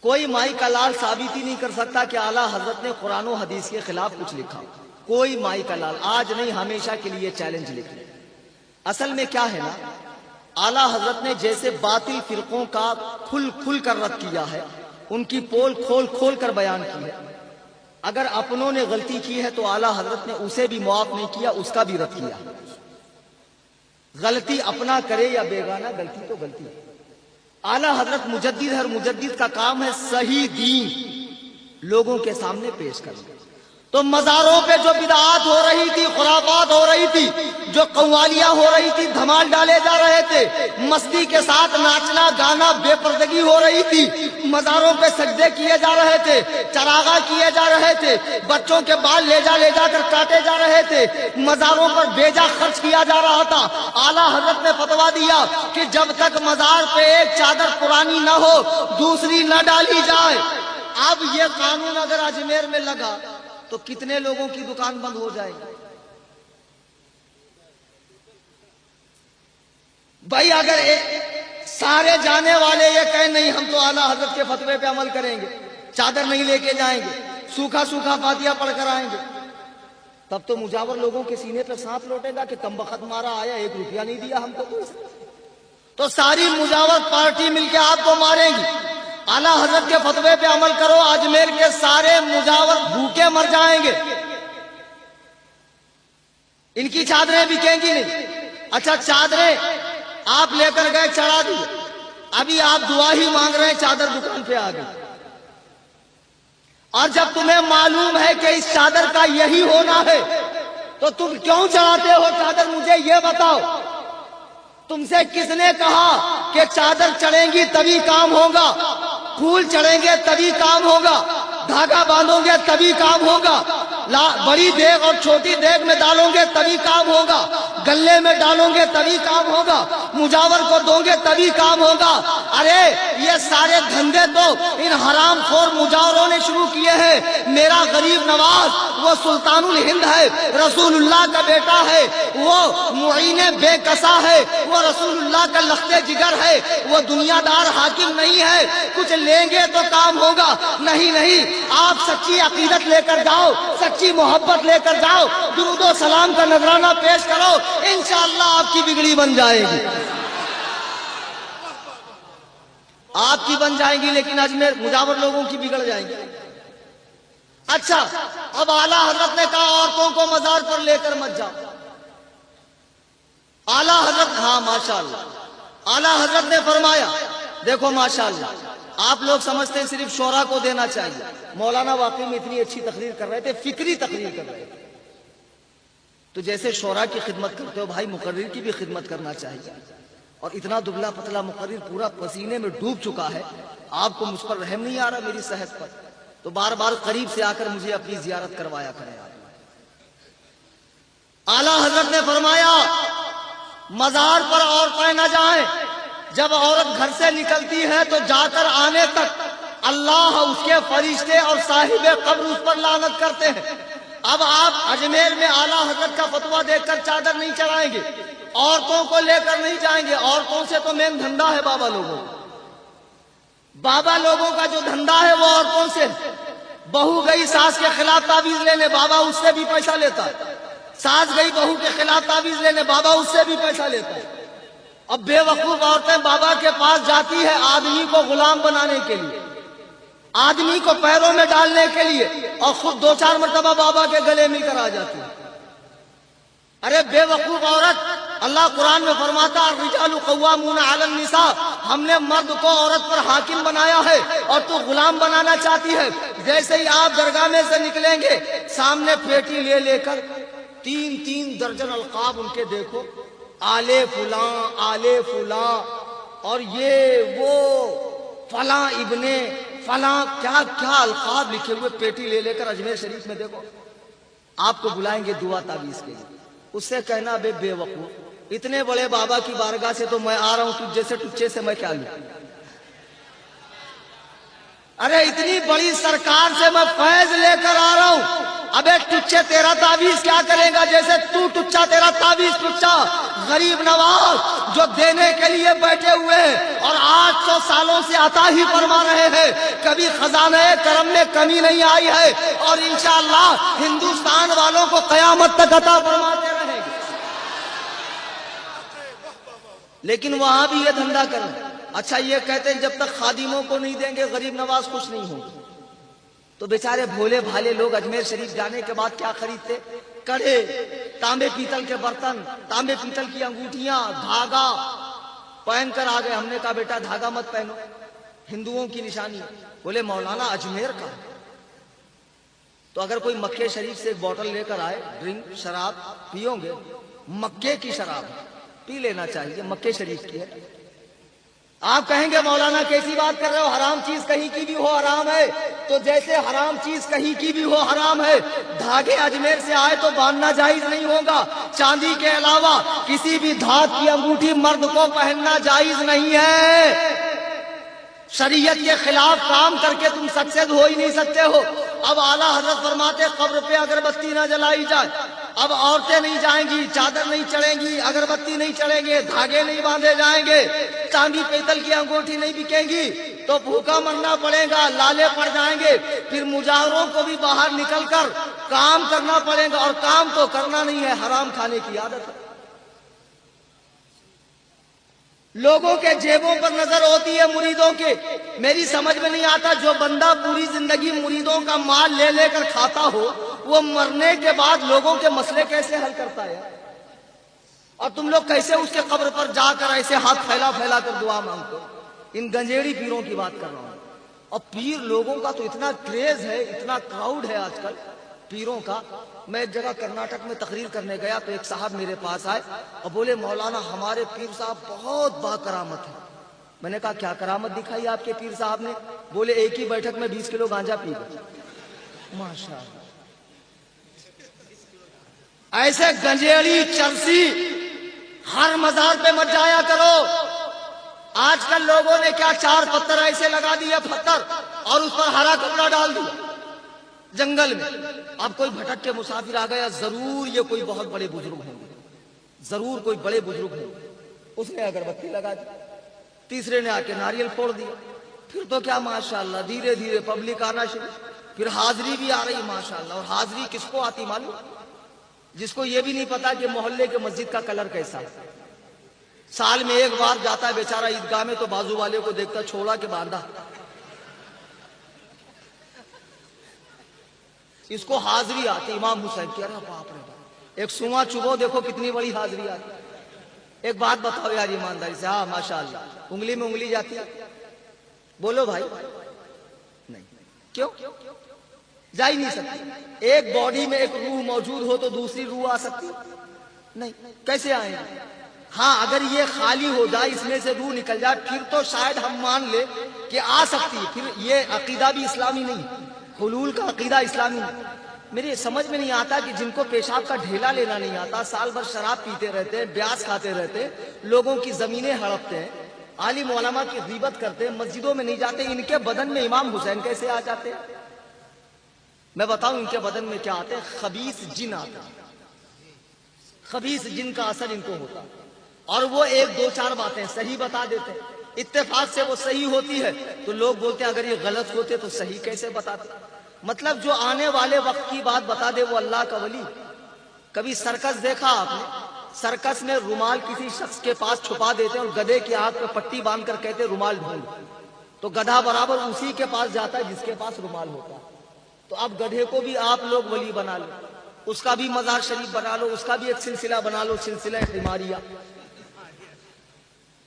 کوئی مائی کا لال ثابت ہی نہیں کر سکتا کہ اعلیٰ حضرت نے قرآن و حدیث کے خلاف کچھ لکھا۔ کوئی مائی کا لال آج نہیں، ہمیشہ کے لیے چیلنج لکھ لے۔ اصل میں کیا ہے نا، اعلیٰ حضرت نے جیسے باطل فرقوں کا کھل کر رد کیا ہے، ان کی پول کھول کر بیان کی ہے۔ اگر اپنوں نے غلطی کی ہے تو اعلیٰ حضرت نے اسے بھی معاف نہیں کیا، اس کا بھی رد کیا۔ غلطی اپنا کرے یا بیگانہ، غلطی تو غلطی ہے۔ اعلیٰ حضرت مجدد ہے، اور مجدد کا کام ہے صحیح دین لوگوں کے سامنے پیش کرنا۔ تو مزاروں پہ جو بدعات ہو رہی تھی، خرافات ہو رہی تھی، جو قوالیاں ہو رہی تھی، دھمال ڈالے جا رہے تھے، مستی کے ساتھ ناچنا گانا، بے پردگی ہو رہی تھی، مزاروں پہ سجدے کیے جا رہے تھے، چراغاں کیے جا رہے تھے، بچوں کے بال لے جا کر کاٹے جا رہے تھے، مزاروں پر بیجا خرچ کیا جا رہا تھا۔ اعلیٰ حضرت نے فتویٰ دیا کہ جب تک مزار پہ ایک چادر پرانی نہ ہو، دوسری نہ ڈالی جائے۔ اب یہ قانون اگر اجمیر میں لگا تو کتنے لوگوں کی دکان بند ہو جائے گی؟ بھائی اگر سارے جانے والے یہ کہیں نہیں ہم تو اعلیٰ حضرت کے فتوے پہ عمل کریں گے، چادر نہیں لے کے جائیں گے، سوکھا فاتحہ پڑھ کر آئیں گے، تب تو مجاور لوگوں کے سینے پہ سانپ لوٹے گا کہ کم بخت مارا آیا، 1 روپیہ نہیں دیا ہم کو۔ تو ساری مجاور پارٹی مل کے آپ کو مارے گی۔ اعلیٰ حضرت کے فتوے پہ عمل کرو، اجمیر کے سارے مجاور بھوکے مر جائیں گے، ان کی چادریں بکیں گی نہیں۔ اچھا چادریں آپ لے کر گئے، چڑھا دی، ابھی آپ دعا ہی مانگ رہے ہیں، چادر دکان پہ آ گئی، اور جب تمہیں معلوم ہے کہ اس چادر کا یہی ہونا ہے تو تم کیوں چڑھاتے ہو چادر؟ مجھے یہ بتاؤ، تم سے کس نے کہا کہ چادر چڑھیں گی تبھی کام ہوگا، پھول چڑھیں گے تبھی کام ہوگا، دھاگا باندھو گے تبھی کام ہوگا، بڑی دیگ اور چھوٹی دیگ میں ڈالو گے تبھی کام ہوگا، گلے میں ڈالو گے تبھی کام ہوگا، مجاور کو دو گے تبھی کام ہوگا؟ ارے یہ سارے دھندے تو ان حرام خور مجاوروں نے شروع کیے ہیں۔ میرا غریب نواز وہ سلطان الہند ہے، رسول اللہ کا بیٹا ہے، وہ معین بے کسا ہے، وہ رسول اللہ کا لخت جگر ہے، وہ دنیا دار حاکم نہیں ہے، کچھ لیں گے تو کام ہوگا۔ نہیں، آپ سچی عقیدت لے کر جاؤ، سچی محبت لے کر جاؤ، درود و سلام کا نذرانہ پیش کرو، انشاءاللہ آپ کی بگڑی بن جائے گی، آپ کی بن جائیں گی، لیکن اجمیر مجاور لوگوں کی بگڑ جائیں گی۔ اچھا اب اعلیٰ حضرت نے کہا عورتوں کو مزار پر لے کر مت جاؤ۔ اعلیٰ حضرت، ہاں ماشاءاللہ، اعلیٰ حضرت نے فرمایا، دیکھو ماشاءاللہ، آپ لوگ سمجھتے ہیں صرف شعراء کو دینا چاہیے، مولانا واقعی میں اتنی اچھی تقریر کر رہے تھے، فکری تقریر کر رہے تھے، تو جیسے شعراء کی خدمت کرتے ہو بھائی مقرر کی بھی خدمت کرنا چاہیے۔ اور اتنا دبلا پتلا مقرر پورا پسینے میں ڈوب چکا ہے، آپ کو مجھ پر رحم نہیں آ رہا میری صحت پر، تو بار بار قریب سے آ کر مجھے اپنی زیارت کروایا کریں۔ اعلیٰ حضرت نے فرمایا مزار پر عورتیں نہ جائیں، جب عورت گھر سے نکلتی ہے تو جا کر آنے تک اللہ، اس کے فرشتے اور صاحب قبر اس پر لعنت کرتے ہیں۔ اب آپ اجمیر میں اعلیٰ حضرت کا فتویٰ دیکھ کر چادر نہیں چڑھائیں گے، عورتوں کو لے کر نہیں جائیں گے، عورتوں سے تو مین دھندا ہے بابا لوگوں کا جو دھندا ہے وہ عورتوں سے۔ بہو گئی ساس کے خلاف تعویذ لینے، بابا اس سے بھی پیسہ لیتا ہے، ساس گئی بہو کے خلاف تعویذ لینے، بابا اس سے بھی پیسہ لیتا ہے۔ اب بے وقوف عورتیں بابا کے پاس جاتی ہے آدمی کو غلام بنانے کے لیے، آدمی کو پیروں میں ڈالنے کے لیے، اور خود 2-4 مرتبہ بابا کے گلے مل کر آ جاتی ہے۔ ارے بے وقوف عورت، اللہ قرآن میں فرماتا الرجال قوامون علی النساء، ہم نے مرد کو عورت پر حاکم بنایا ہے اور تو غلام بنانا چاہتی ہے۔ جیسے ہی آپ درگاہ میں سے نکلیں گے، سامنے پیٹی لے کر 3 درجن القاب ان کے دیکھو، آلے فلاں اور یہ وہ فلاں ابن فلاں کیا کیا القاب لکھے ہوئے پیٹی لے لے کر اجمیر شریف میں دیکھو، آپ کو بلائیں گے دعا تعویذ کے لیے. اس سے کہنا بے وقوف، اتنے بڑے بابا کی بارگاہ سے تو میں آ رہا ہوں، تجھ جیسے ٹچے سے میں کیا لوں؟ ارے اتنی بڑی سرکار سے میں فیض لے کر آ رہا ہوں، ابے ٹچے تیرا تعویذ کیا کرے گا؟ جیسے تو ٹچا تیرا تعویذ ٹچا. غریب نواز جو دینے کے لیے بیٹھے ہوئے ہیں اور 800 سالوں سے عطا ہی فرما رہے ہیں، کبھی خزانہ کرم میں کمی نہیں آئی ہے، اور انشاءاللہ ہندوستان والوں کو قیامت تک عطا فرماتے رہیں گے. لیکن وہاں بھی یہ دھندا کریں. اچھا یہ کہتے ہیں جب تک خادموں کو نہیں دیں گے غریب نواز خوش نہیں ہوں گے. تو بیچارے بھولے بھالے لوگ اجمیر شریف جانے کے بعد کیا خریدتے؟ کڑے، تانبے پیتل کے برتن، تانبے پیتل کی انگوٹھیاں، دھاگا پہن کر آ گئے. ہم نے کہا بیٹا دھاگا مت پہنو، ہندوؤں کی نشانی. بولے مولانا اجمیر کا. تو اگر کوئی مکے شریف سے ایک بوتل لے کر آئے، ڈرنک شراب پیو گے، مکے کی شراب پی لینا چاہیے، مکے شریف کی ہے. آپ کہیں گے مولانا کیسی بات کر رہے ہو، حرام چیز کہیں کی بھی ہو حرام ہے. تو جیسے حرام چیز کہیں کی بھی ہو حرام ہے، دھاگے اجمیر سے آئے تو باندھنا جائز نہیں ہوگا. چاندی کے علاوہ کسی بھی دھات کی انگوٹھی مرد کو پہننا جائز نہیں ہے. شریعت کے خلاف کام کر کے تم سکسیس ہو ہی نہیں سکتے ہو. اب اعلیٰ حضرت فرماتے قبر پہ اگربتی نہ جلائی جائے. اب عورتیں نہیں جائیں گی، چادر نہیں چڑھیں گی، اگربتی نہیں چڑھیں گے، دھاگے نہیں باندھے جائیں گے، چاندی پیتل کی انگوٹھی نہیں بکیں گی، تو بھوکا مرنا پڑے گا، لالے پڑ جائیں گے. پھر مجاوروں کو بھی باہر نکل کر کام کرنا پڑے گا، اور کام تو کرنا نہیں ہے، حرام کھانے کی عادت ہے. لوگوں کے جیبوں پر نظر ہوتی ہے مریدوں کے. میری سمجھ میں نہیں آتا جو بندہ پوری زندگی مریدوں کا مال لے لے کر کھاتا ہو، وہ مرنے کے بعد لوگوں کے مسئلے کیسے حل کرتا ہے؟ اور تم لوگ کیسے اس کے قبر پر جا کر ایسے ہاتھ پھیلا پھیلا کر دعا مانگتے ہو؟ ان گنجیڑی پیروں کی بات کر رہا ہوں. اور پیر لوگوں کا تو اتنا کریز ہے، اتنا کراؤڈ ہے آج کل پیروں کا. میں ایک جگہ کرناٹک میں تقریر کرنے گیا تو ایک صاحب میرے پاس آئے اور بولے مولانا ہمارے پیر صاحب بہت با کرامت ہے. میں نے کہا کیا کرامت دکھائی آپ کے پیر صاحب نے؟ بولے ایک ہی بیٹھک میں 20 کلو گانجا پی گئے. ماشاءاللہ. ایسے گنجیڑی چرسی ہر مزار پہ مت جایا کرو. آج کل لوگوں نے کیا 4 پتھر ایسے لگا دیے، پتھر، اور اس پر ہرا کپڑا ڈال دیا جنگل میں. اب کوئی بھٹک کے مسافر آ گیا، ضرور یہ کوئی بہت بڑے بزرگ ہوں گے، ضرور کوئی بڑے بزرگ ہوں گے. اس نے اگربتی لگا دی، تیسرے نے آ کے ناریل پھوڑ دیا. پھر تو کیا ماشاءاللہ دھیرے دھیرے پبلک آنا شروع. پھر حاضری بھی آ رہی ماشاءاللہ. اور حاضری کس کو آتی معلوم؟ جس کو یہ بھی نہیں پتا کہ محلے کے مسجد کا کلر کیسا ہے. سال میں ایک بار جاتا ہے بیچارہ عیدگاہ میں تو بازو والے کو دیکھتا چھوڑا کہ باندھا. اس کو حاضری آتی امام حسین کی. ارے باپ رے باپ، ایک سواں چبو دیکھو کتنی بڑی حاضری آتی. ایک بات بتاؤ یار ایمانداری سے، ہاں ماشاءاللہ انگلی میں انگلی جاتی ہے؟ بولو بھائی. نہیں. کیوں جا ہی نہیں سکتی؟ ایک باڈی میں ایک روح موجود ہو تو دوسری روح آ سکتی نہیں. کیسے آئیں گے؟ ہاں اگر یہ خالی ہو جائے، اس میں سے روح نکل جائے، پھر تو شاید ہم مان لے کہ آ سکتی ہے. پھر یہ عقیدہ بھی اسلامی نہیں، حلول کا عقیدہ اسلامی نہیں. میری سمجھ میں نہیں آتا کہ جن کو پیشاب کا ڈھیلا لینا نہیں آتا، سال بھر شراب پیتے رہتے ہیں، بیاس کھاتے رہتے ہیں، لوگوں کی زمینیں ہڑپتے ہیں، عالم علماء کی غیبت کرتے ہیں، مسجدوں میں نہیں جاتے، ان کے بدن میں امام حسین کیسے آ جاتے ہیں؟ میں بتاؤں ان کے بدن میں کیا آتے ہیں؟ خبیث جن آتا ہے. خبیث جن کا اثر ان کو ہوتا، اور وہ 1-2-4 باتیں صحیح بتا دیتے ہیں. اتفاق سے وہ صحیح ہوتی ہے تو لوگ بولتے ہیں اگر یہ غلط ہوتے تو صحیح کیسے بتاتے؟ مطلب جو آنے والے وقت کی بات بتا دے وہ اللہ کا ولی. کبھی سرکس دیکھا آپ نے؟ سرکس میں رومال کسی شخص کے پاس چھپا دیتے ہیں اور گدھے کی آنکھ پہ پٹی باندھ کر کہتے رومال ڈھونڈ، تو گدھا برابر اسی کے پاس جاتا ہے جس کے پاس رومال ہوتا ہے. تو اب گدھے کو بھی آپ لوگ ولی بنا لو، اس کا بھی مزار شریف بنا لو، اس کا بھی ایک سلسلہ بنا لو، سلسلہ حماریہ.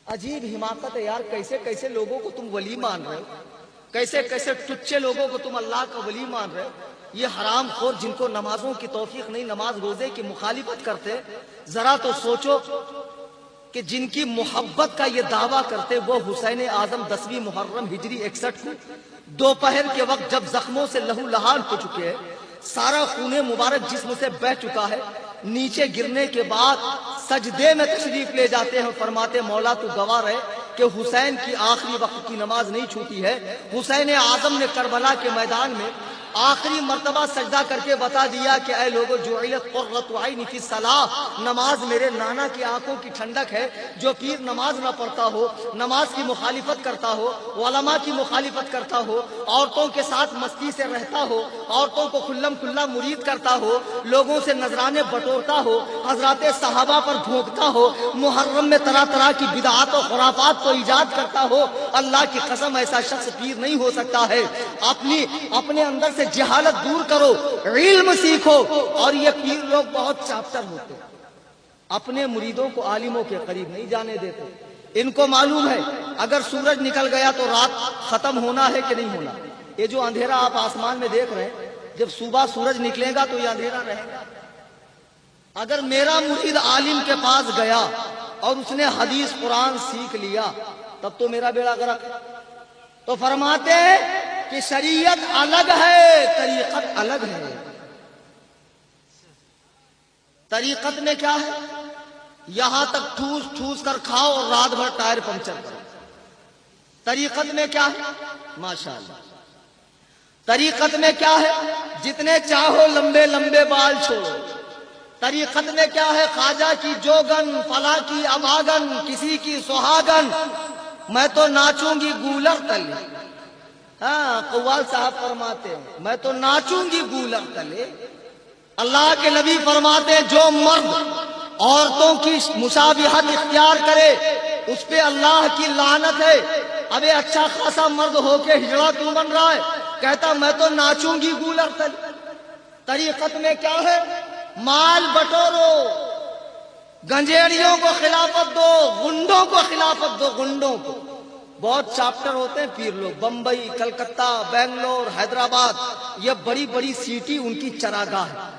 عجیب حماقت ہے یار. کیسے کیسے لوگوں کو تم ولی مان رہے ہو، کیسے کیسے ٹچے لوگوں کو تم اللہ کا ولی مان رہے ہو. یہ حرام خور جن کو نمازوں کی توفیق نہیں، نماز روزے کی مخالفت کرتے، ذرا تو سوچو کہ جن کی محبت کا یہ دعویٰ کرتے وہ حسین اعظم 10ویں محرم ہجری 61 کو دوپہر کے وقت جب زخموں سے لہو لہان ہو چکے ہیں، سارا خون مبارک جسم سے بہہ چکا ہے، نیچے گرنے کے بعد سجدے میں تشریف لے جاتے ہیں اور فرماتے مولا تو گواہ رہے کہ حسین کی آخری وقت کی نماز نہیں چھوٹی ہے۔ حسین اعظم نے کربلا کے میدان میں آخری مرتبہ سجدہ کر کے بتا دیا کہ اے لوگوں جعلت قرۃ عینی فی الصلاۃ، نماز میرے نانا کی آنکھوں کی ٹھنڈک ہے۔ جو پیر نماز نہ پڑھتا ہو، نماز کی مخالفت کرتا ہو، علماء کی مخالفت کرتا ہو، عورتوں کے ساتھ مستی سے رہتا ہو، عورتوں کو کھلم کھلا مرید کرتا ہو، لوگوں سے نذرانے بٹورتا ہو، حضرات صحابہ پر بھونکتا ہو، محرم میں طرح طرح کی بدعات و خرافات کو ایجاد کرتا ہو، اللہ کی قسم ایسا شخص پیر نہیں ہو سکتا ہے۔ اپنے اندر سے جہالت دور کرو، علم سیکھو۔ اور یہ پیر لوگ بہت چاپٹر ہوتے ہیں، اپنے مریدوں کو عالموں کے قریب نہیں جانے دیتے۔ ان کو معلوم ہے اگر سورج نکل گیا تو رات ختم ہونا ہے کہ نہیں ہونا۔ یہ جو اندھیرا آپ آسمان میں دیکھ رہے ہیں، جب صبح سورج نکلے گا تو یہ اندھیرا رہے گا۔ اگر میرا مرید عالم کے پاس گیا اور اس نے حدیث قرآن سیکھ لیا تب تو میرا بیڑا غرق ہے۔ تو فرماتے ہیں کہ شریعت الگ ہے، طریقت الگ ہے۔ طریقت میں کیا ہے؟ یہاں تک ٹھوس ٹھوس کر کھاؤ اور رات بھر ٹائر پنکچر کرو۔ طریقت میں کیا ہے؟ ماشاءاللہ۔ طریقت میں کیا ہے؟ جتنے چاہو لمبے لمبے بال چھوڑو۔ طریقت میں کیا ہے؟ خواجہ کی جوگن، فلاں کی اباگن، کسی کی سہاگن، میں تو ناچوں گی گولر تلے۔ ہاں قوال صاحب فرماتے ہیں میں تو ناچوں گی گولر تلے۔ اللہ کے نبی فرماتے ہیں جو مرد عورتوں کی مشابہت اختیار کرے اس پہ اللہ کی لعنت ہے۔ ابے اچھا خاصا مرد ہو کے ہجڑا کیوں بن رہا ہے؟ کہتا میں تو ناچوں گی گولر تلے۔ طریقت میں کیا ہے؟ مال بٹورو، گنجیڑیوں کو خلافت دو، گنڈوں کو خلافت دو، گنڈوں کو۔ بہت چاپٹر ہوتے ہیں پیر لوگ، بمبئی، کلکتہ، بنگلور، حیدرآباد، یہ بڑی بڑی سٹی ان کی چراگاہ ہے۔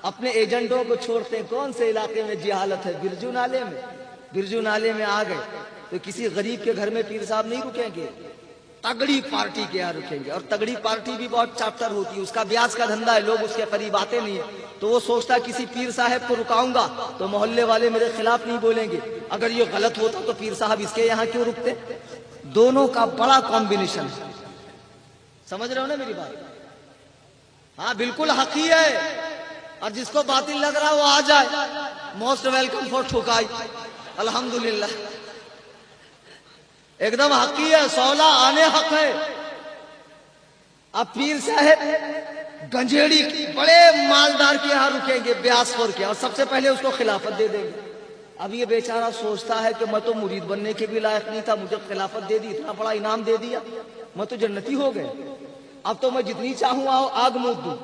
اپنے ایجنٹوں کو چھوڑتے ہیں۔ کون سے علاقے میں جہالت ہے؟ برجو نالے میں۔ برجو نالے میں آ گئے تو کسی غریب کے گھر میں پیر صاحب نہیں رکیں گے، تگڑی پارٹی کے یہاں رکیں گے۔ اور تگڑی پارٹی بھی بہت چاپٹر ہوتی ہے، اس کا بیاج کا دھندا ہے، لوگ اس کے قریب آتے نہیں ہیں۔ تو وہ سوچتا کسی پیر صاحب کو رکاؤں گا تو محلے والے میرے خلاف نہیں بولیں گے، اگر یہ غلط ہوتا تو پیر صاحب اس کے یہاں کیوں رکتے؟ دونوں کا بڑا کمبینیشن ہے۔ سمجھ رہے ہو نا میری بات؟ ہاں بالکل حقی ہے، اور جس کو باطل لگ رہا ہے وہ آ جائے۔ موسٹ ویلکم فور ٹھوکائی، الحمدللہ۔ ایک دم حقی ہے، سولہ آنے حق ہے۔ اب پیر صاحب گنجیڑی بڑے مالدار کے یہاں رکیں گے، بیاس خور کے، اور سب سے پہلے اس کو خلافت دے دیں گے۔ اب یہ بیچارہ سوچتا ہے کہ میں تو مرید بننے کے بھی لائق نہیں تھا، مجھے خلافت دے دی، اتنا بڑا انعام دے دیا، میں تو جنتی ہو گئے۔ اب تو میں جتنی چاہوں آگ مود دوں،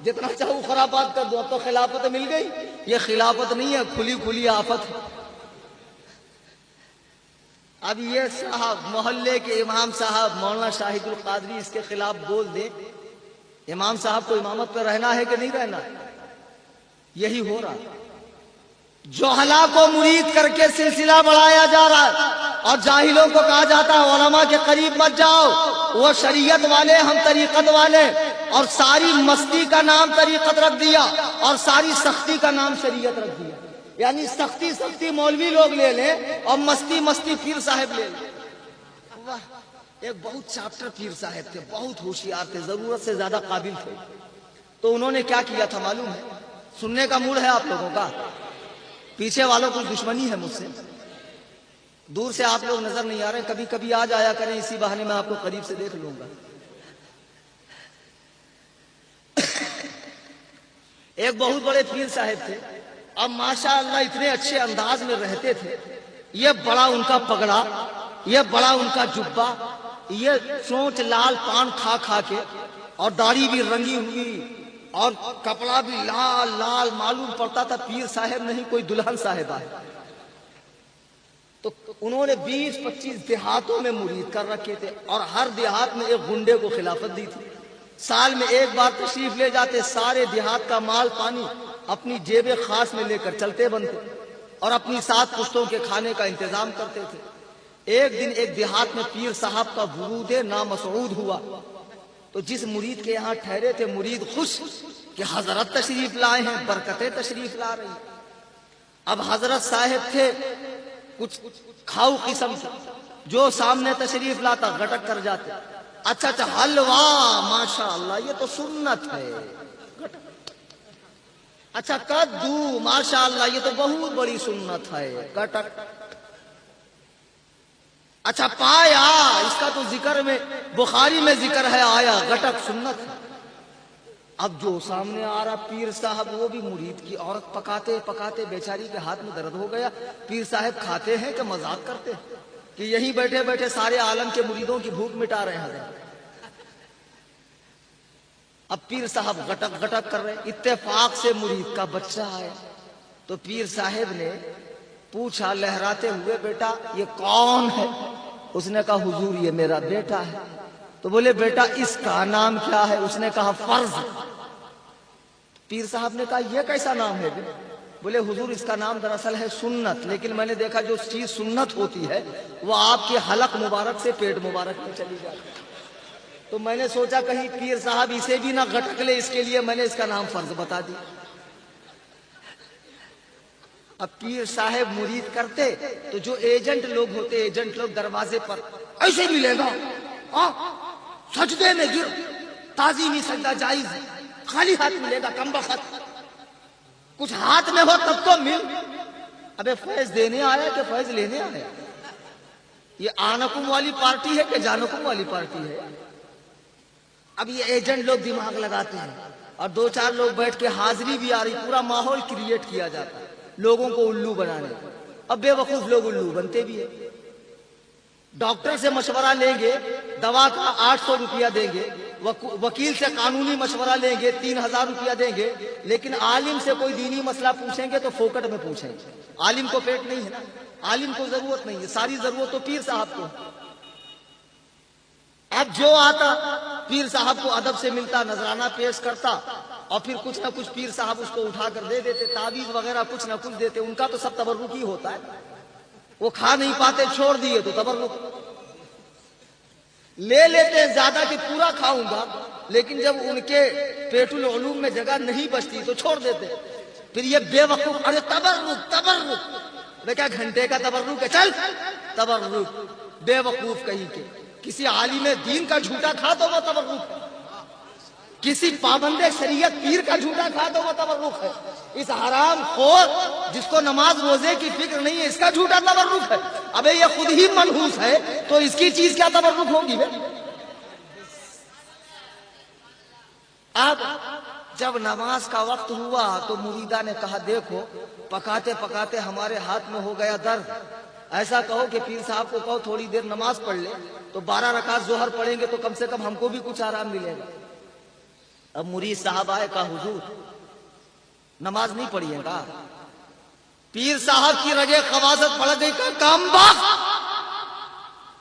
جتنا چاہوں خرابات کر دوں، اب تو خلافت مل گئی۔ یہ خلافت نہیں ہے، کھلی کھلی آفت ہے۔ اب یہ صاحب محلے کے امام صاحب مولانا شاہد القادری اس کے خلاف بول دے، امام صاحب کو امامت پہ رہنا ہے کہ نہیں رہنا؟ یہی ہو رہا ہے۔ جوہلا کو مرید کر کے سلسلہ بڑھایا جا رہا ہے، اور جاہلوں کو کہا جاتا ہے علماء کے قریب مت جاؤ، وہ شریعت والے، ہم طریقت والے، اور ساری مستی کا نام طریقت رکھ دیا اور ساری سختی کا نام شریعت رکھ دیا۔ یعنی سختی سختی مولوی لوگ لے لیں اور مستی مستی پیر صاحب لے لیں۔ واہ، ایک بہت چاپٹر پیر صاحب تھے، بہت ہوشیار تھے، ضرورت سے زیادہ قابل تھے۔ تو انہوں نے کیا کیا تھا معلوم ہے؟ سننے کا موڈ ہے آپ لوگوں کا؟ پیچھے والوں کو دشمنی ہے مجھ سے، دور سے آپ لوگ نظر نہیں آ رہے، کبھی کبھی آ جایا کریں، اسی بہانے میں آپ کو قریب سے دیکھ لوں گا۔ ایک بہت بڑے پیر صاحب تھے، اب ماشاءاللہ اتنے اچھے انداز میں رہتے تھے، یہ بڑا ان کا پگڑا، یہ بڑا ان کا جبہ، یہ چونچ لال پان کھا کھا کے، اور داڑھی بھی رنگی ہوئی، اور کپڑا بھی لال لال، معلوم پڑتا تھا پیر صاحب نہیں کوئی دلہن صاحبہ ہے۔ تو انہوں نے 20-25 دیہاتوں میں مرید کر رکھے تھے، اور ہر دیہات میں ایک گنڈے کو خلافت دی تھی۔ سال میں ایک بار تشریف لے جاتے، سارے دیہات کا مال پانی اپنی جیب خاص میں لے کر چلتے بنتے۔ اور اپنی 7 پشتوں کے کھانے کا انتظام کرتے تھے۔ ایک دن ایک دیہات میں پیر صاحب کا ورود نامسعود ہوا، تو جس مرید کے یہاں ٹھہرے تھے مرید خوش کہ حضرت تشریف لائے ہیں، برکتیں تشریف لا رہی ہیں۔ اب حضرت صاحب تھے کچھ کھاؤ قسم کے، جو سامنے تشریف لاتا گٹک کر جاتے۔ اچھا حلوا، ماشاء اللہ یہ تو سنت ہے۔ اچھا کدو، ماشاء اللہ یہ تو بہت بڑی سنت ہے، گٹک۔ اچھا پایا، اس کا تو ذکر میں بخاری میں ذکر ہے آیا، گٹک سنت ہے۔ اب جو سامنے آ رہا پیر صاحب، وہ بھی مرید کی عورت پکاتے پکاتے بیچاری کے ہاتھ میں درد ہو گیا۔ پیر صاحب کھاتے ہیں کہ مذاق کرتے ہیں کہ یہیں بیٹھے بیٹھے سارے عالم کے مریدوں کی بھوک مٹا رہے ہیں۔ اب پیر صاحب گٹک گٹک کر رہے، اتفاق سے مرید کا بچہ آیا تو پیر صاحب نے پوچھا لہراتے ہوئے، بیٹا یہ کون ہے؟ اس نے کہا حضور یہ میرا بیٹا ہے۔ تو بولے بیٹا اس کا نام کیا ہے؟ اس نے کہا فرض۔ پیر صاحب نے کہا یہ کیسا نام ہے؟ بولے حضور اس کا نام دراصل ہے سنت، لیکن میں نے دیکھا جو چیز سنت ہوتی ہے وہ آپ کے حلق مبارک سے پیٹ مبارک میں چلی جاتی ہے، تو میں نے سوچا کہیں پیر صاحب اسے بھی نہ گھٹک لے، اس کے لیے میں نے اس کا نام فرض بتا دیا۔ اب پیر صاحب مرید کرتے تو جو ایجنٹ لوگ ہوتے، ایجنٹ لوگ دروازے پر ایسے ملے گا، سجدے میں گر، تعظیمی سجدہ جائز، خالی ہاتھ ملے گا کم بخت، کچھ ہاتھ میں ہو تب تو مل۔ ابے فیض دینے آیا کہ فیض لینے آیا؟ یہ آنکم والی پارٹی ہے کہ جانکم والی پارٹی ہے؟ اب یہ ایجنٹ لوگ دماغ لگاتے ہیں اور 2-4 لوگ بیٹھ کے حاضری بھی آ رہی، پورا ماحول کریٹ کیا جاتا ہے لوگوں کو الو بنانے۔ اب بے وقوف لوگ الو بنتے بھی ہیں۔ ڈاکٹر سے مشورہ لیں گے، دوا کا 800 روپیہ دیں گے، وکیل سے قانونی مشورہ لیں گے 3000 روپیہ دیں گے، لیکن عالم سے کوئی دینی مسئلہ پوچھیں گے تو فوکٹ میں پوچھیں گے۔ عالم کو پیٹ نہیں ہے نا، عالم کو ضرورت نہیں ہے، ساری ضرورت تو پیر صاحب کو۔ اب جو آتا پیر صاحب کو ادب سے ملتا، نذرانہ پیش کرتا، اور پھر کچھ نہ کچھ پیر صاحب اس کو اٹھا کر دے دیتے، تعویذ وغیرہ کچھ نہ کچھ دیتے۔ ان کا تو سب تبرک ہی ہوتا ہے، وہ کھا نہیں پاتے چھوڑ دیے تو تبرک لے لیتے ہیں زیادہ کہ پورا کھاؤں گا، لیکن جب ان کے پیٹ العلوم میں جگہ نہیں بچتی تو چھوڑ دیتے۔ پھر یہ بے وقوف، ارے تبرک تبرک، میں کیا گھنٹے کا تبرک ہے، چل تبرک، بے وقوف کہیں کے۔ کسی عالم دین کا جھوٹا کھا تو وہ تبرک ہے، کسی پابند شریعت پیر کا جھوٹا کھا تو وہ تبرک ہے۔ اس حرام خور جس کو نماز روزے کی فکر نہیں ہے، اس کا جھوٹا تبرک ہے۔ ابے یہ خود ہی منحوس ہے تو اس کی چیز کیا تبرک ہوگی؟ اب جب نماز کا وقت ہوا تو مریدہ نے کہا دیکھو پکاتے پکاتے ہمارے ہاتھ میں ہو گیا درد، ایسا کہو کہ پیر صاحب کو کہو تھوڑی دیر نماز پڑھ لے، تو 12 رکعت ظہر پڑھیں گے تو کم سے کم ہم کو بھی کچھ آرام ملے گا۔ اب مرید صاحب آئے، کہا حضور نماز نہیں پڑھی ہے کہا؟ پیر صاحب کی رگے خواصت پڑ گئی کہ کام باخ،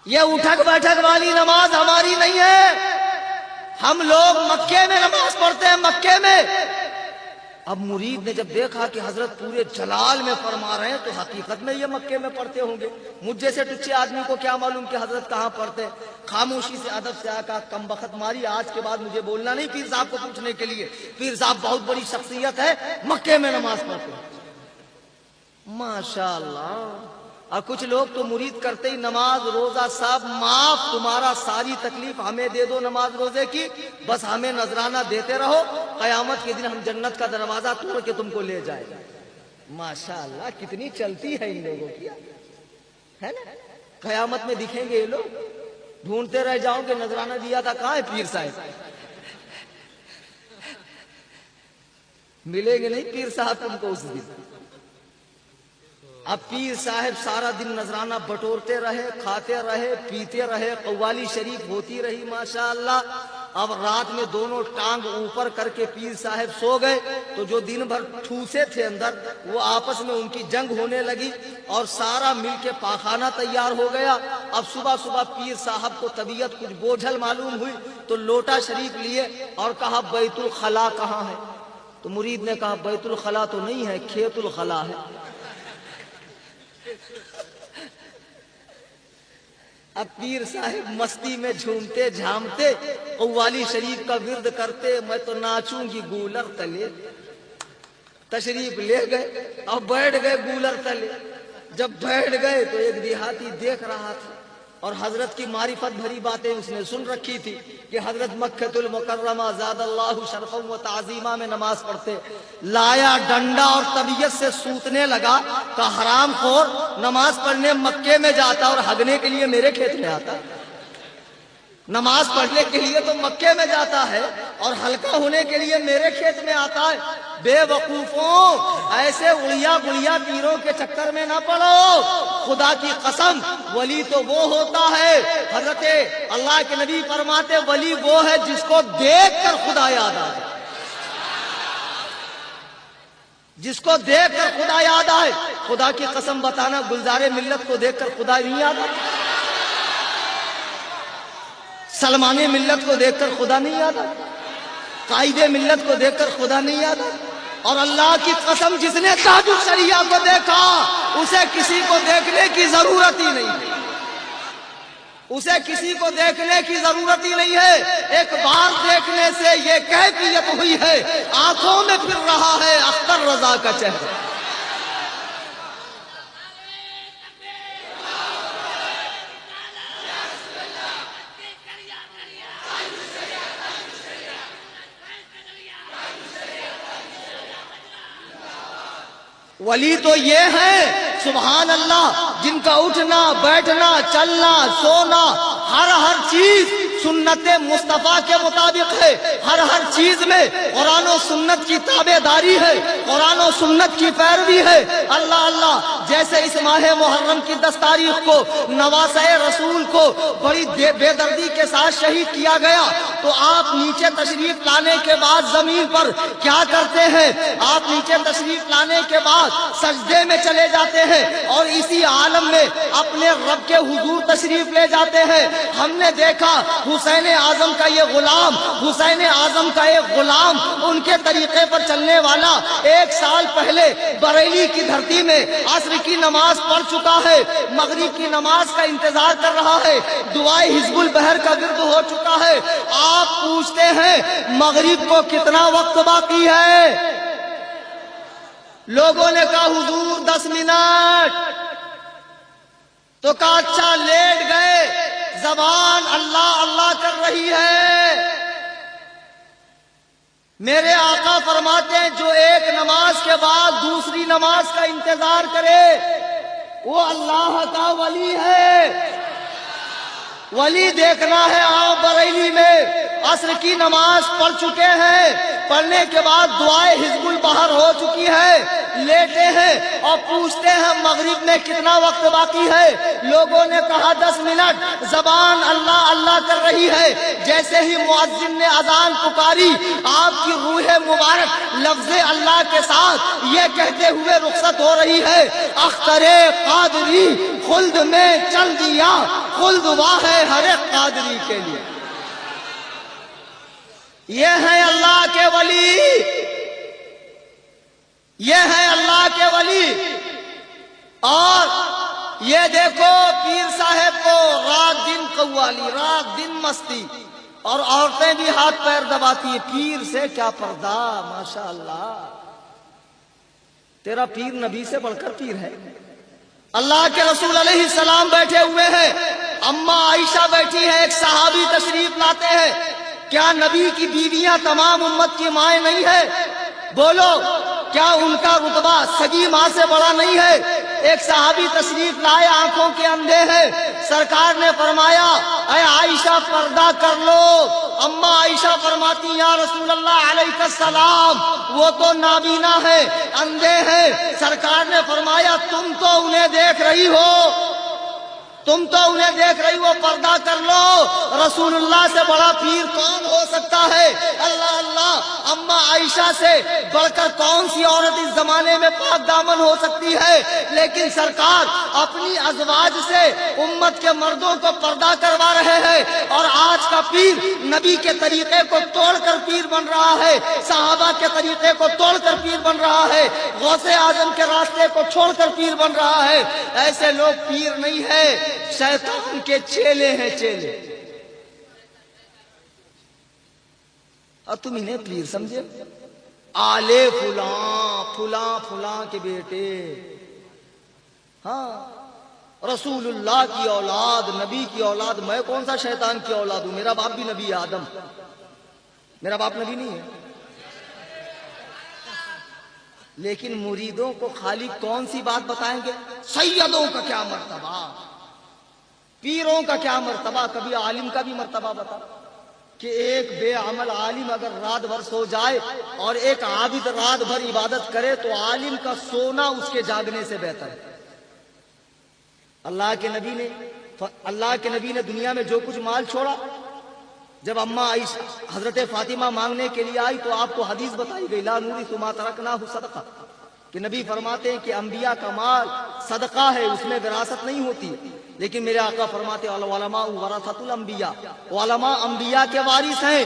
یہ اٹھک بیٹھک والی نماز ہماری نہیں ہے، ہم لوگ مکے میں نماز پڑھتے ہیں، مکے میں۔ اب مرید نے جب دیکھا کہ حضرت پورے جلال میں فرما رہے ہیں تو حقیقت میں یہ مکے میں پڑھتے ہوں گے، مجھ جیسے ٹچے آدمی کو کیا معلوم کہ حضرت کہاں پڑھتے۔ خاموشی سے ادب سے آقا کم بخت ماری، آج کے بعد مجھے بولنا نہیں پیر صاحب کو پوچھنے کے لیے، پیر صاحب بہت بڑی شخصیت ہے، مکے میں نماز پڑھتے ہیں۔ ماشاءاللہ۔ اور کچھ لوگ تو مرید کرتے ہی نماز روزہ سب معاف، تمہارا ساری تکلیف ہمیں دے دو نماز روزے کی، بس ہمیں نذرانہ دیتے رہو، قیامت کے دن ہم جنت کا دروازہ توڑ کے تم کو لے جائے گا۔ ماشاءاللہ کتنی چلتی ہے ان لوگوں کی، ہے نا؟ قیامت میں دکھیں گے یہ لوگ، ڈھونڈتے رہ جاؤ گے نذرانہ دیا تھا کہاں ہے پیر صاحب، ملیں گے نہیں پیر صاحب تم کو اس دن۔ اب پیر صاحب سارا دن نذرانہ بٹورتے رہے، کھاتے رہے، پیتے رہے، قوالی شریف ہوتی رہی ماشاءاللہ۔ اب رات میں دونوں ٹانگ اوپر کر کے پیر صاحب سو گئے تو جو دن بھر ٹھوسے تھے اندر وہ آپس میں ان کی جنگ ہونے لگی اور سارا مل کے پاخانہ تیار ہو گیا۔ اب صبح صبح پیر صاحب کو طبیعت کچھ بوجھل معلوم ہوئی تو لوٹا شریف لیے اور کہا بیت الخلا کہاں ہے؟ تو مرید نے کہا بیت الخلا تو نہیں ہے، کھیت الخلا ہے۔ اب پیر صاحب مستی میں جھومتے جھامتے قوالی شریف کا ورد کرتے، میں تو ناچوں گی گولر تلے، تشریف لے گئے اور بیٹھ گئے گولر تلے۔ جب بیٹھ گئے تو ایک دیہاتی دیکھ رہا تھا اور حضرت کی معرفت بھری باتیں اس نے سن رکھی تھی کہ حضرت مکہ المکرمہ زاد اللہ شرفا و تعظیمہ میں نماز پڑھتے۔ لایا ڈنڈا اور طبیعت سے سوتنے لگا، کہ حرام خور نماز پڑھنے مکے میں جاتا اور ہگنے کے لیے میرے کھیت میں آتا، نماز پڑھنے کے لیے تو مکے میں جاتا ہے اور ہلکا ہونے کے لیے میرے کھیت میں آتا ہے۔ بے وقوفوں، ایسے اڑیا گڑیا پیروں کے چکر میں نہ پڑو، خدا کی قسم ولی تو وہ ہوتا ہے، حضرت اللہ کے نبی فرماتے ولی وہ ہے جس کو دیکھ کر خدا یاد آ جائے، جس کو دیکھ کر خدا یاد آئے۔ خدا کی قسم بتانا، گلزار ملت کو دیکھ کر خدا نہیں یاد آتا، سلمان ملت کو دیکھ کر خدا نہیں یاد آتا، قائد ملت کو دیکھ کر خدا نہیں یاد آتا۔ اور اللہ کی قسم جس نے تاج الشریعہ کو دیکھا اسے کسی کو دیکھنے کی ضرورت ہی نہیں ہے، اسے کسی کو دیکھنے کی ضرورت ہی نہیں ہے۔ ایک بار دیکھنے سے یہ کیفیت ہوئی ہے، آنکھوں میں پھر رہا ہے اختر رضا کا چہرہ۔ ولی تو یہ ہے سبحان اللہ جن کا اٹھنا بیٹھنا چلنا سونا ہر چیز سنت مصطفیٰ کے مطابق ہے، ہر چیز میں قرآن و سنت کی تابع داری ہے، قرآن و سنت کی پیروی ہے۔ اللہ اللہ، جیسے اس ماہ محرم کی 10 تاریخ کو نواسہ رسول کو بڑی بے دردی کے ساتھ شہید کیا گیا، تو آپ نیچے تشریف لانے کے بعد زمین پر کیا کرتے ہیں؟ آپ نیچے تشریف لانے کے بعد سجدے میں چلے جاتے ہیں اور اسی عالم میں اپنے رب کے حضور تشریف لے جاتے ہیں۔ ہم نے دیکھا حسین اعظم کا یہ غلام، حسین اعظم کا ایک غلام ان کے طریقے پر چلنے والا 1 سال پہلے بریلی کی دھرتی میں عصر کی نماز پڑھ چکا ہے، مغرب کی نماز کا انتظار کر رہا ہے، دعائے حزب البحر کا ورد ہو چکا ہے۔ آپ پوچھتے ہیں مغرب کو کتنا وقت باقی ہے؟ لوگوں نے کہا حضور 10 منٹ، تو کہا اچھا لیٹ گئے، زبان اللہ اللہ کر رہی ہے۔ میرے آقا فرماتے ہیں جو ایک نماز کے بعد دوسری نماز کا انتظار کرے وہ اللہ کا ولی ہے۔ ولی دیکھنا ہے آپ بریلی میں عصر کی نماز پڑھ چکے ہیں، پڑھنے کے بعد دعائے حزب البحر ہو چکی ہے، لیٹے ہیں اور پوچھتے ہیں مغرب میں کتنا وقت باقی ہے؟ لوگوں نے کہا 10 منٹ، زبان اللہ اللہ کر رہی ہے۔ جیسے ہی مؤذن نے اذان پکاری، آپ کی روح مبارک لفظ اللہ کے ساتھ یہ کہتے ہوئے رخصت ہو رہی ہے، اختر قادری خلد میں چل دیا، خلد واہ ہے ہر ایک قادری کے لیے۔ یہ ہے اللہ کے ولی، یہ ہے اللہ کے ولی۔ اور یہ دیکھو پیر صاحب کو رات دن قوالی، رات دن مستی، اور عورتیں بھی ہاتھ پیر دباتی ہیں۔ پیر سے کیا پردہ، ماشاءاللہ، تیرا پیر نبی سے بڑھ کر پیر ہے۔ اللہ کے رسول علیہ السلام بیٹھے ہوئے ہیں، اماں عائشہ بیٹھی ہے، ایک صحابی تشریف لاتے ہیں۔ کیا نبی کی بیویاں تمام امت کی مائیں نہیں ہے؟ بولو، کیا ان کا رتبہ سگی ماں سے بڑا نہیں ہے؟ ایک صحابی تشریف لائے، آنکھوں کے اندھے ہیں، سرکار نے فرمایا اے عائشہ پردہ کر لو۔ اماں عائشہ فرماتی یا رسول اللہ علیہ السلام وہ تو نابینا ہے، اندھے ہیں۔ سرکار نے فرمایا تم تو انہیں دیکھ رہی ہو، تم تو انہیں دیکھ رہی ہو، پردہ کر لو۔ رسول اللہ سے بڑا پیر کون ہو سکتا ہے؟ اللہ اللہ، اما عائشہ سے بڑھ کر کون سی عورت اس زمانے میں پاک دامن ہو سکتی ہے؟ لیکن سرکار اپنی ازواج سے امت کے مردوں کو پردہ کروا رہے ہیں، اور آج کا پیر نبی کے طریقے کو توڑ کر پیر بن رہا ہے، صحابہ کے طریقے کو توڑ کر پیر بن رہا ہے، غوث اعظم کے راستے کو چھوڑ کر پیر بن رہا ہے۔ ایسے لوگ پیر نہیں ہے، شیطان کے چیلے ہیں، چیلے۔ اور تم انہیں پیر سمجھے؟ آلے فلاں فلاں فلاں کے بیٹے، ہاں رسول اللہ کی اولاد، نبی کی اولاد۔ میں کون سا شیطان کی اولاد ہوں؟ میرا باپ بھی نبی ہے، آدم۔ میرا باپ نبی نہیں ہے؟ لیکن مریدوں کو خالی کون سی بات بتائیں گے؟ سیدوں کا کیا مرتبہ، پیروں کا کیا مرتبہ۔ کبھی عالم کا بھی مرتبہ بتا کہ ایک بے عمل عالم اگر رات بھر سو جائے اور ایک عابد رات بھر عبادت کرے تو عالم کا سونا اس کے جاگنے سے بہتر ہے۔ اللہ کے نبی نے دنیا میں جو کچھ مال چھوڑا، جب اما عائشہ حضرت فاطمہ مانگنے کے لیے آئی تو آپ کو حدیث بتائی گئی، لا نورث ما ترکناہ صدقہ، کہ نبی فرماتے ہیں کہ انبیاء کا مال صدقہ ہے، اس میں وراثت نہیں ہوتی۔ لیکن میرے آقا فرماتے علماء ورثۃ الانبیاء، علماء انبیاء کے وارث ہیں۔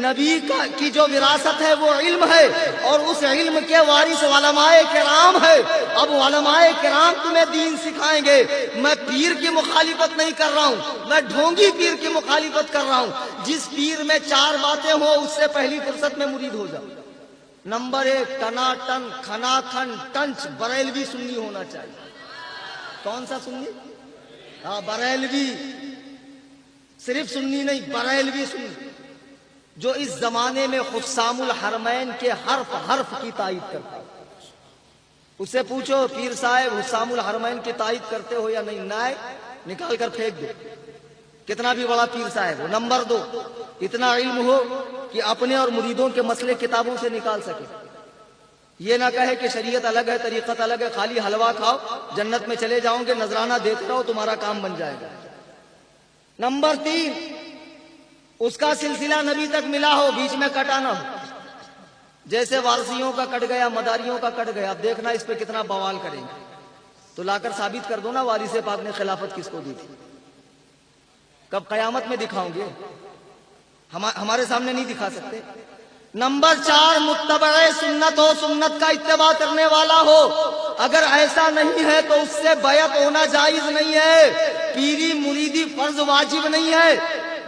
نبی کی جو وراثت ہے وہ علم ہے، اور اس علم کے وارث علماء کرام ہے۔ اب علماء کرام تمہیں دین سکھائیں گے۔ میں پیر کی مخالفت نہیں کر رہا ہوں، میں ڈھونگی پیر کی مخالفت کر رہا ہوں۔ جس پیر میں 4 باتیں ہوں اس سے پہلی فرصت میں مرید ہو جاؤ۔ نمبر 1، ٹنا ٹن کھنا کھن ٹنچ بریلوی سنی ہونا چاہیے۔ کون سا سنی؟ ہاں بریلوی، صرف سنی نہیں، بریلوی سنی، جو اس زمانے میں حسام الحرمین کے حرف حرف کی تائید کرتا ہے۔ اس سے پوچھو پیر صاحب حسام الحرمین کی تائید کرتے ہو یا نہیں؟ نائے نکال کر پھینک دو، کتنا بھی بڑا پیر صاحب ہو۔ نمبر 2، اتنا علم ہو کہ اپنے اور مریدوں کے مسئلے کتابوں سے نکال سکے، یہ نہ کہے کہ شریعت الگ ہے، طریقت الگ ہے، خالی حلوہ کھاؤ جنت میں چلے جاؤ گے، نذرانہ دیتے رہو تمہارا کام بن جائے گا۔ نمبر 3، اس کا سلسلہ نبی تک ملا ہو، بیچ میں کٹا نہ ہو۔ جیسے وارثیوں کا کٹ گیا، مداریوں کا کٹ گیا، اب دیکھنا اس پہ کتنا بوال کریں گے۔ تو لا کر ثابت کر دو نا وارث پاک نے خلافت کس کو دی تھی۔ کب؟ قیامت میں دکھاؤں گے، ہمارے سامنے نہیں دکھا سکتے۔ نمبر 4، متبع سنت ہو، سنت کا اتباع کرنے والا ہو۔ اگر ایسا نہیں ہے تو اس سے بیعت ہونا جائز نہیں ہے۔ پیری مریدی فرض واجب نہیں ہے،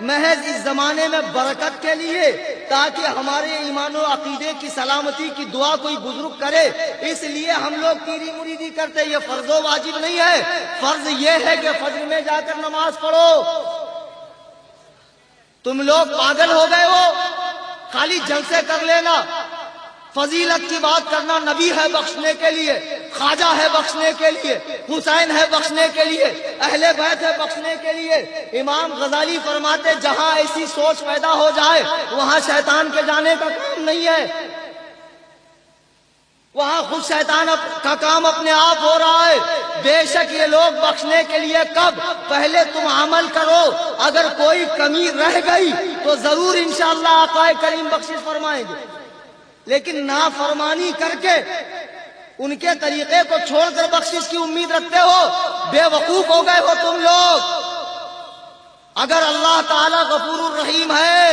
محض اس زمانے میں برکت کے لیے، تاکہ ہمارے ایمان و عقیدے کی سلامتی کی دعا کوئی بزرگ کرے، اس لیے ہم لوگ پیری مریدی کرتے۔ یہ فرض و واجب نہیں ہے۔ فرض یہ ہے کہ فجر میں جا کر نماز پڑھو۔ تم لوگ پاگل ہو گئے ہو، خالی جلسے کر لینا، فضیلت کی بات کرنا۔ نبی ہے بخشنے کے لیے، خواجہ ہے بخشنے کے لیے، حسین ہے بخشنے کے لیے، اہل بیت ہے بخشنے کے لیے۔ امام غزالی فرماتے جہاں ایسی سوچ پیدا ہو جائے وہاں شیطان کے جانے کا کام نہیں ہے، وہاں خود شیطان کا کام اپنے آپ ہو رہا ہے۔ بے شک یہ لوگ بخشنے کے لیے کب؟ پہلے تم عمل کرو، اگر کوئی کمی رہ گئی تو ضرور انشاءاللہ آقا کریم بخشش فرمائیں گے، لیکن نافرمانی کر کے ان کے طریقے کو چھوڑ کر بخشش کی امید رکھتے ہو، بے وقوف ہو گئے ہو تم لوگ۔ اگر اللہ تعالی غفور الرحیم ہے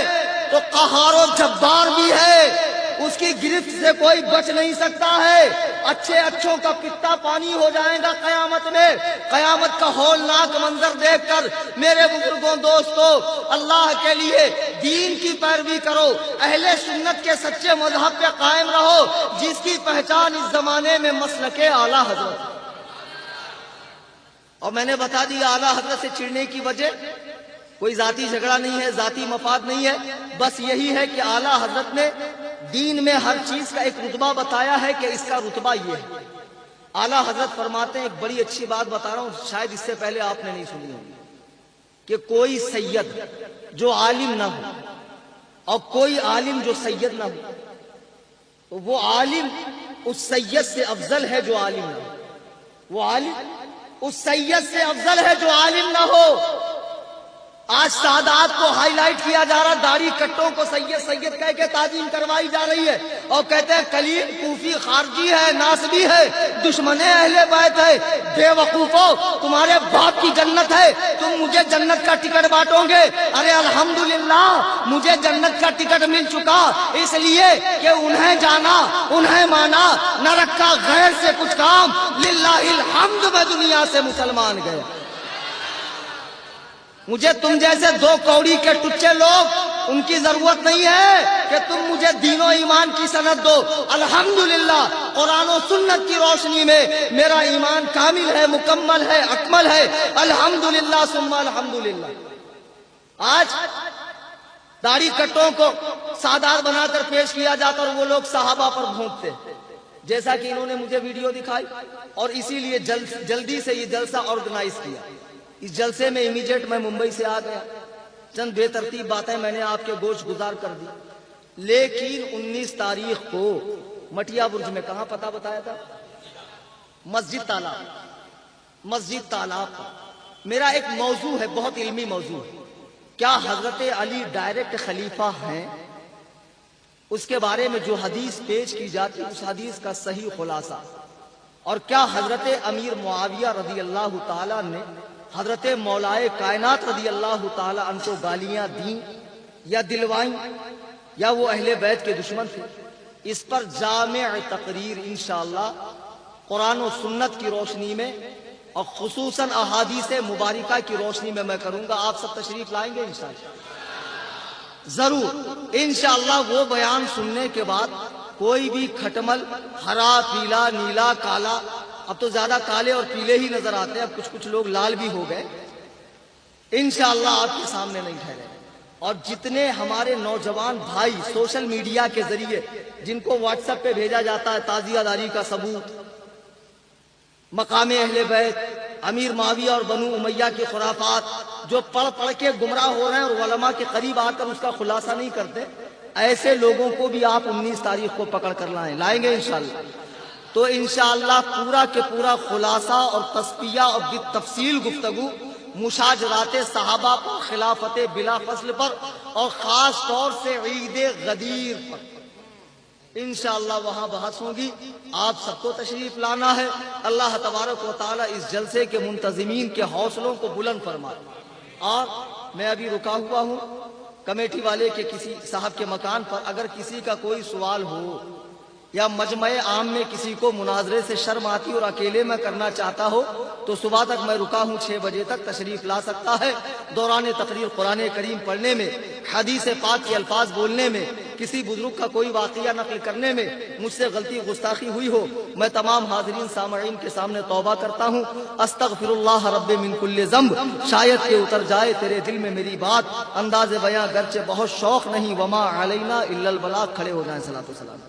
تو قہار و جبار بھی ہے، اس کی گرفت سے کوئی بچ نہیں سکتا ہے۔ اچھے اچھوں کا پتا پانی ہو جائے گا قیامت میں۔ قیامت کا ہولناک منظر دیکھ کر میرے بزرگوں، دوستو، اللہ کے لیے دین کی پیروی کرو، اہل سنت کے سچے مذہب پہ قائم رہو، جس کی پہچان اس زمانے میں مسلک اعلیٰ حضرت۔ اور میں نے بتا دیا اعلیٰ حضرت سے چڑھنے کی وجہ کوئی ذاتی جھگڑا نہیں ہے، ذاتی مفاد نہیں ہے، بس یہی ہے کہ اعلیٰ حضرت نے دین میں ہر چیز کا ایک رتبہ بتایا ہے کہ اس کا رتبہ یہ ہے۔ اعلیٰ حضرت فرماتے ہیں، ایک بڑی اچھی بات بتا رہا ہوں، شاید اس سے پہلے آپ نے نہیں سنی ہوگی، کہ کوئی سید جو عالم نہ ہو اور کوئی عالم جو سید نہ ہو، تو وہ عالم اس سید سے افضل ہے جو عالم نہ ہو۔ وہ عالم اس سید سے افضل ہے جو عالم نہ ہو۔ آج سادات کو ہائی لائٹ کیا جا رہا، داڑھی کٹوں کو سید سید کہہ کے تعظیم کروائی جا رہی ہے، اور کہتے ہیں کلیم کوفی خارجی ہے، ناسبی ہے، دشمن اہل بیت ہے۔ بے وقوفو، تمہارے باپ کی جنت ہے، تم مجھے جنت کا ٹکٹ بانٹو گے؟ ارے الحمدللہ مجھے جنت کا ٹکٹ مل چکا، اس لیے کہ انہیں جانا، انہیں مانا، نہ رکھا غیر سے کچھ کام، للہ الحمد میں دنیا سے مسلمان گیا۔ مجھے تم جیسے دو کوڑی کے ٹچے لوگ ان کی ضرورت نہیں ہے کہ تم مجھے دین و ایمان کی سند دو۔ الحمدللہ قرآن و سنت کی روشنی میں میرا ایمان کامل ہے، مکمل ہے، اکمل ہے۔ الحمدللہ ثم الحمدللہ۔ آج داڑھی کٹوں کو سادار بنا کر پیش کیا جاتا اور وہ لوگ صحابہ پر بھونکتے، جیسا کہ انہوں نے مجھے ویڈیو دکھائی، اور اسی لیے جلدی سے یہ جلسہ آرگنائز کیا۔ اس جلسے میں امیجیٹ میں ممبئی سے آ گیا، چند بے ترتیب باتیں میں نے آپ کے گوش گزار کر دی، لیکن 19 تاریخ کو مٹیا برج میں کہاں پتہ بتایا تھا؟ مسجد تالاب پر میرا ایک موضوع ہے، بہت علمی موضوع ہے، کیا حضرت علی ڈائریکٹ خلیفہ ہیں؟ اس کے بارے میں جو حدیث پیش کی جاتی اس حدیث کا صحیح خلاصہ، اور کیا حضرت امیر معاویہ رضی اللہ تعالیٰ نے حضرت مولائے کائنات رضی اللہ تعالیٰ عنہ کو گالیاں دیں یا دلوائیں، یا وہ اہل بیت کے دشمن تھے؟ اس پر جامع تقریر انشاءاللہ قرآن و سنت کی روشنی میں اور خصوصاً احادیث مبارکہ کی روشنی میں کروں گا۔ آپ سب تشریف لائیں گے انشاءاللہ؟ ضرور انشاءاللہ۔ وہ بیان سننے کے بعد کوئی بھی کھٹمل، ہرا، پیلا، نیلا، کالا، اب تو زیادہ کالے اور پیلے ہی نظر آتے ہیں، اب کچھ لوگ لال بھی ہو گئے، انشاءاللہ آپ کے سامنے نہیں ٹھہرے۔ اور جتنے ہمارے نوجوان بھائی سوشل میڈیا کے ذریعے جن کو واٹس ایپ پہ بھیجا جاتا ہے تعزیہ داری کا ثبوت، مقام اہل بیت، امیر معاویہ اور بنو امیہ کی خرافات، جو پڑھ کے گمراہ ہو رہے ہیں اور علماء کے قریب آ کر اس کا خلاصہ نہیں کرتے، ایسے لوگوں کو بھی آپ 19 تاریخ کو پکڑ کر لائیں گے انشاءاللہ۔ تو انشاءاللہ پورا کے پورا خلاصہ اور تصفیہ اور بالتفصیل گفتگو مشاجرات صحابہ پر، خلافت بلا فصل پر، اور خاص طور سے عید غدیر پر انشاءاللہ وہاں بحث ہوگی۔ آپ سب کو تشریف لانا ہے۔ اللہ تبارک و تعالی اس جلسے کے منتظمین کے حوصلوں کو بلند فرمائے۔ اور میں ابھی رکا ہوا ہوں کمیٹی والے کے کسی صاحب کے مکان پر، اگر کسی کا کوئی سوال ہو یا مجمع عام میں کسی کو مناظرے سے شرم آتی اور اکیلے میں کرنا چاہتا ہو تو صبح تک میں رکا ہوں، 6 بجے تک تشریف لا سکتا ہے۔ دوران تقریر قرآن کریم پڑھنے میں، حدیث پاک کے الفاظ بولنے میں، کسی بزرگ کا کوئی واقعہ نقل کرنے میں مجھ سے غلطی گستاخی ہوئی ہو، میں تمام حاضرین سامعین کے سامنے توبہ کرتا ہوں۔ استغفر اللہ رب من کل ذنب، شاید کہ اتر جائے تیرے دل میں میری بات، انداز بیاں گرچہ بہت شوق نہیں، وما علینا الا البلاغ۔ کھڑے ہو جائیں، صلاۃ و سلام۔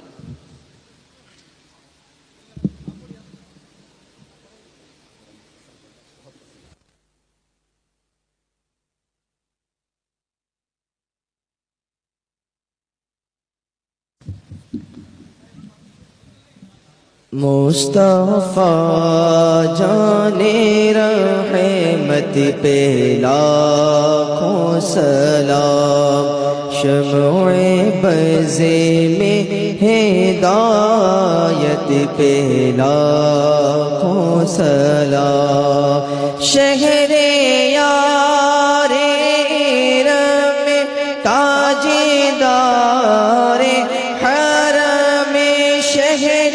مصطفیٰ جانے رحمت پہ لاکھوں سلام، شمع بز میں ہدایت پہ لاکھوں سلام، شہر یار ارم تاجدار حرم، شہر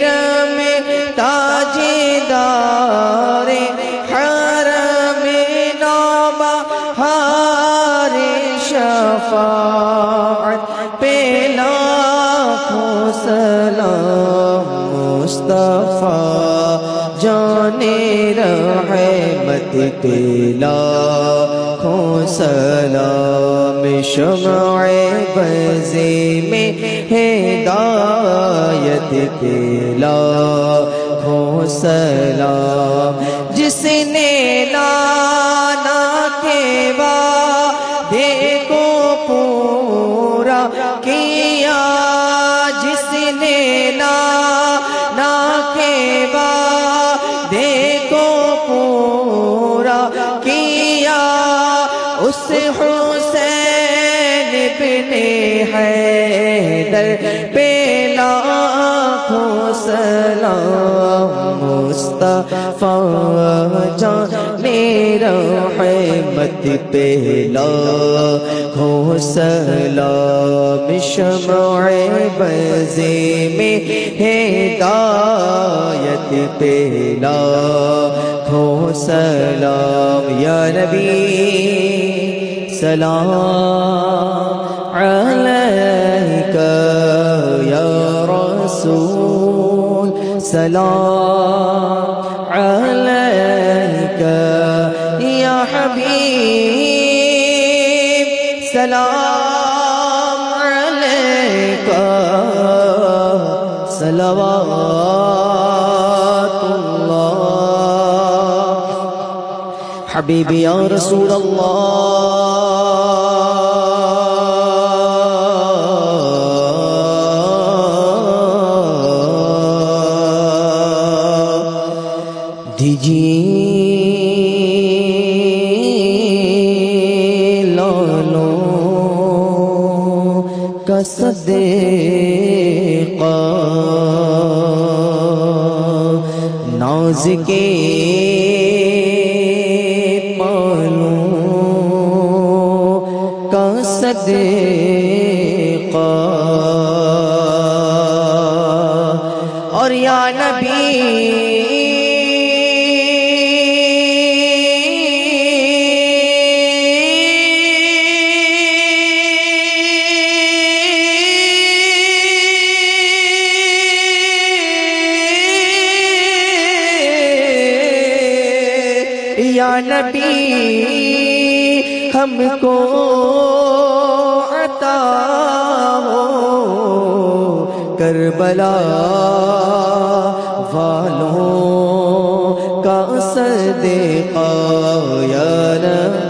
رم تاجدار حرم، نوبہار شفاعت پہ لاکھوں سلام، مصطفیٰ جانے رحمت پہ لاکھوں سلام، شمع بز میں ہدایت پہ لاکھوں سلام، جس نے لانا کے وعدے کو پورا کیا، جس نے لانا کے حسین بن حیدر پہ لاکھوں سلام، مصطفیٰ جان رحمت پہ لاکھوں سلام، شمع بزے میں ہدایت پہ لاکھوں سلام، یا نبی سلام علیکہ، یا رسول سلام علیکہ، یا حبیب سلام علیکہ، صلوات اللہ حبیبی یا رسول اللہ، دیجیے لالوں کا صدقہ، ناز کے پالوں کا صدقہ، اور یا نبی یا نبی ہم کو عطا ہو کربلا والوں کا صدقہ، یا نبی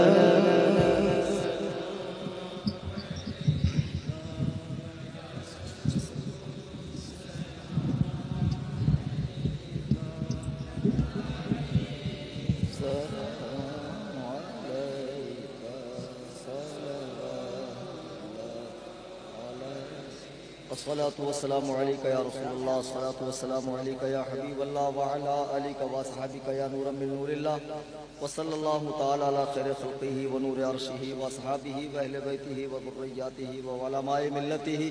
الصلاة والسلام عليك يا رسول الله، الصلاة والسلام عليك يا حبيب الله، وعلى آلك وأصحابك يا نورا من نور الله، وصلى الله تعالى على خير خلقه ونور عرشه وأصحابه وأهل بيته وذرياته وعلماء ملته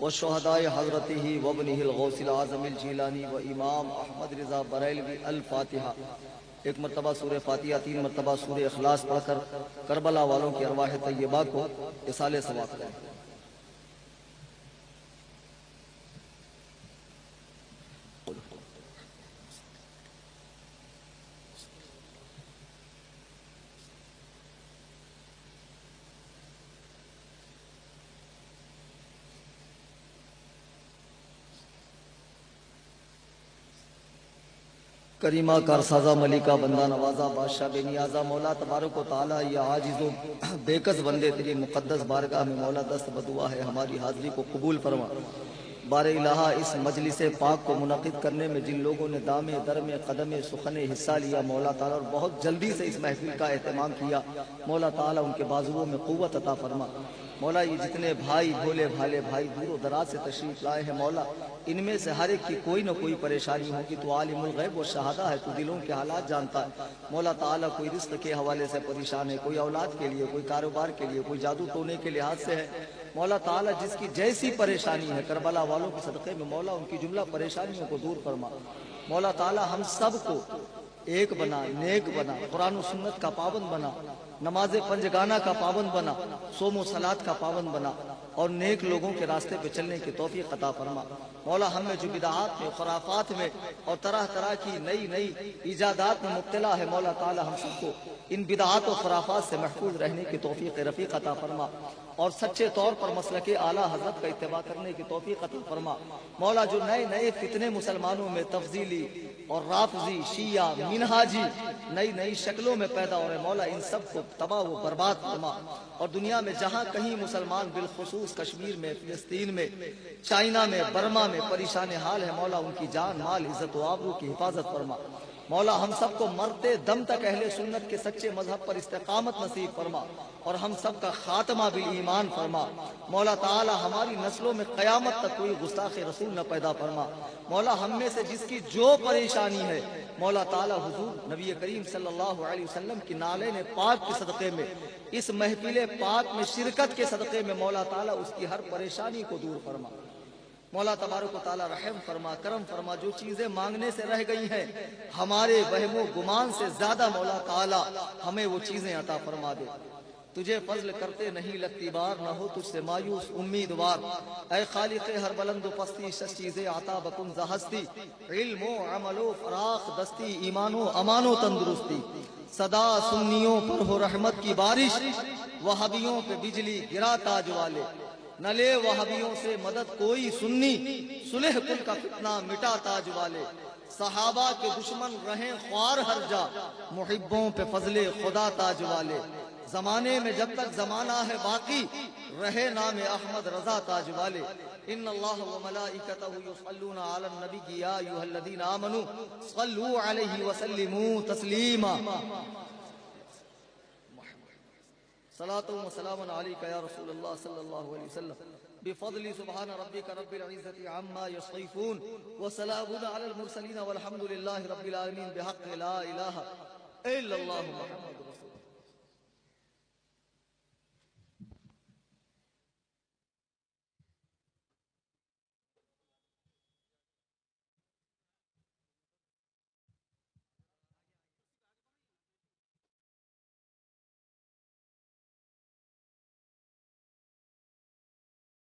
والشهداء حضرته وابنه الغوث العظم الجیلانی وإمام احمد رضا بریلوی۔ الفاتحہ۔ ایک مرتبہ سورہ فاتحہ، 3 مرتبہ سورہ اخلاص پڑھ کر کربلا والوں کی ارواح طیبہ کو اصال ثواب کریں۔ کریمہ کارسازہ ملکہ بندہ نوازہ بادشاہ بے نیازہ مولا تبارک و تعالی، یہ عاجز و بےکس بندے تیری مقدس بارگاہ میں مولا دست بدعا ہے، ہماری حاضری کو قبول فرما۔ بار الہا اس مجلس پاک کو منعقد کرنے میں جن لوگوں نے دامے درمے قدمے سخنے حصہ لیا مولا تعالی، اور بہت جلدی سے اس محفل کا اہتمام کیا مولا تعالی، ان کے بازوؤں میں قوت عطا فرما۔ مولا یہ جتنے بھائی بھولے بھالے بھائی دور و دراز سے تشریف لائے ہیں مولا، ان میں سے ہر ایک کی کوئی نہ کوئی پریشانی ہوگی، تو عالم الغیب و شہادہ ہے، تو دلوں کے حالات جانتا ہے مولا تعالیٰ۔ کوئی رزق کے حوالے سے پریشان ہے، کوئی اولاد کے لیے، کوئی کاروبار کے لیے، کوئی جادو ٹونے کے لحاظ سے ہے مولا تعالیٰ، جس کی جیسی پریشانی ہے کربلا والوں کے صدقے میں مولا ان کی جملہ پریشانیوں کو دور فرما۔ مولا تعالیٰ ہم سب کو ایک بنا، نیک بنا، قرآن و سنت کا پابند بنا، نماز پنجگانہ کا پابند بنا، صوم و صلات کا پابند بنا، اور نیک لوگوں کے راستے پہ چلنے کی توفیق عطا فرما۔ مولا ہم میں جو بدعات میں، خرافات میں اور طرح طرح کی نئی نئی ایجادات میں مبتلا ہے مولا تعالی، ہم سب کو ان بدعات و خرافات سے محفوظ رہنے کی توفیق رفیق عطا فرما۔ اور سچے طور پر مسلک اعلیٰ حضرت کا اتباع کرنے کی توفیق عطا فرما مولا۔ جو نئے نئے فتنے مسلمانوں میں تفضیلی اور رافضی، شیعہ، منہاجی نئی نئی شکلوں میں پیدا ہو رہے مولا، ان سب کو تباہ و برباد فرما، اور دنیا میں جہاں کہیں مسلمان بالخصوص کشمیر میں، فلسطین میں، چائنا میں، برما میں پریشان حال ہے مولا، ان کی جان مال عزت و آبرو کی حفاظت فرما مولا۔ ہم سب کو مرتے دم تک اہل سنت کے سچے مذہب پر استقامت نصیب فرما، اور ہم سب کا خاتمہ بالایمان فرما مولا تعالی۔ ہماری نسلوں میں قیامت تک کوئی گستاخ رسول نہ پیدا فرما مولا۔ ہم میں سے جس کی جو پریشانی ہے مولا تعالی، حضور نبی کریم صلی اللہ علیہ وسلم کی نالین پاک کے صدقے میں، اس محفل پاک میں شرکت کے صدقے میں مولا تعالی اس کی ہر پریشانی کو دور فرما مولا تبارک و تعالی۔ رحم فرما، کرم فرما، جو چیزیں مانگنے سے رہ گئی ہیں ہمارے وہم و گمان سے زیادہ مولا تعالی ہمیں وہ چیزیں عطا فرما دے۔ تجھے فضل کرتے نہیں لگتی بار، نہ ہو تجھ سے مایوس امیدوار، اے خالق ہر بلند و پستی، شش چیزیں عطا بکن ز ہستی، علم و عمل و فراخ دستی، ایمان و امان و تندرستی، صدا سنیوں پر ہو رحمت کی بارش، وہابیوں پہ بجلی گرا تاج والے، نہ لے وہابیوں سے مدد کوئی سنی، صلح کل کا فتنہ مٹا تاج والے، صحابہ کے دشمن رہیں خوار ہر جا، محبوں پہ فضل خدا تاج والے، زمانے میں جب تک زمانہ ہے باقی رہے نام احمد رضا تاج والے۔ ان اللہ و ملائکتہ یصلون علی النبی یا ایھا الذین آمنوا صلوا علیہ وسلموا تسلیما۔ صلاۃ و سلام علیک یا رسول اللہ صلی اللہ علیہ وسلم، بفضل سبحان ربک رب العزۃ عما یصفون وسلام علی المرسلین والحمد للہ رب العالمین، بحق لا الہ الا اللہ محمد رسول اللہ۔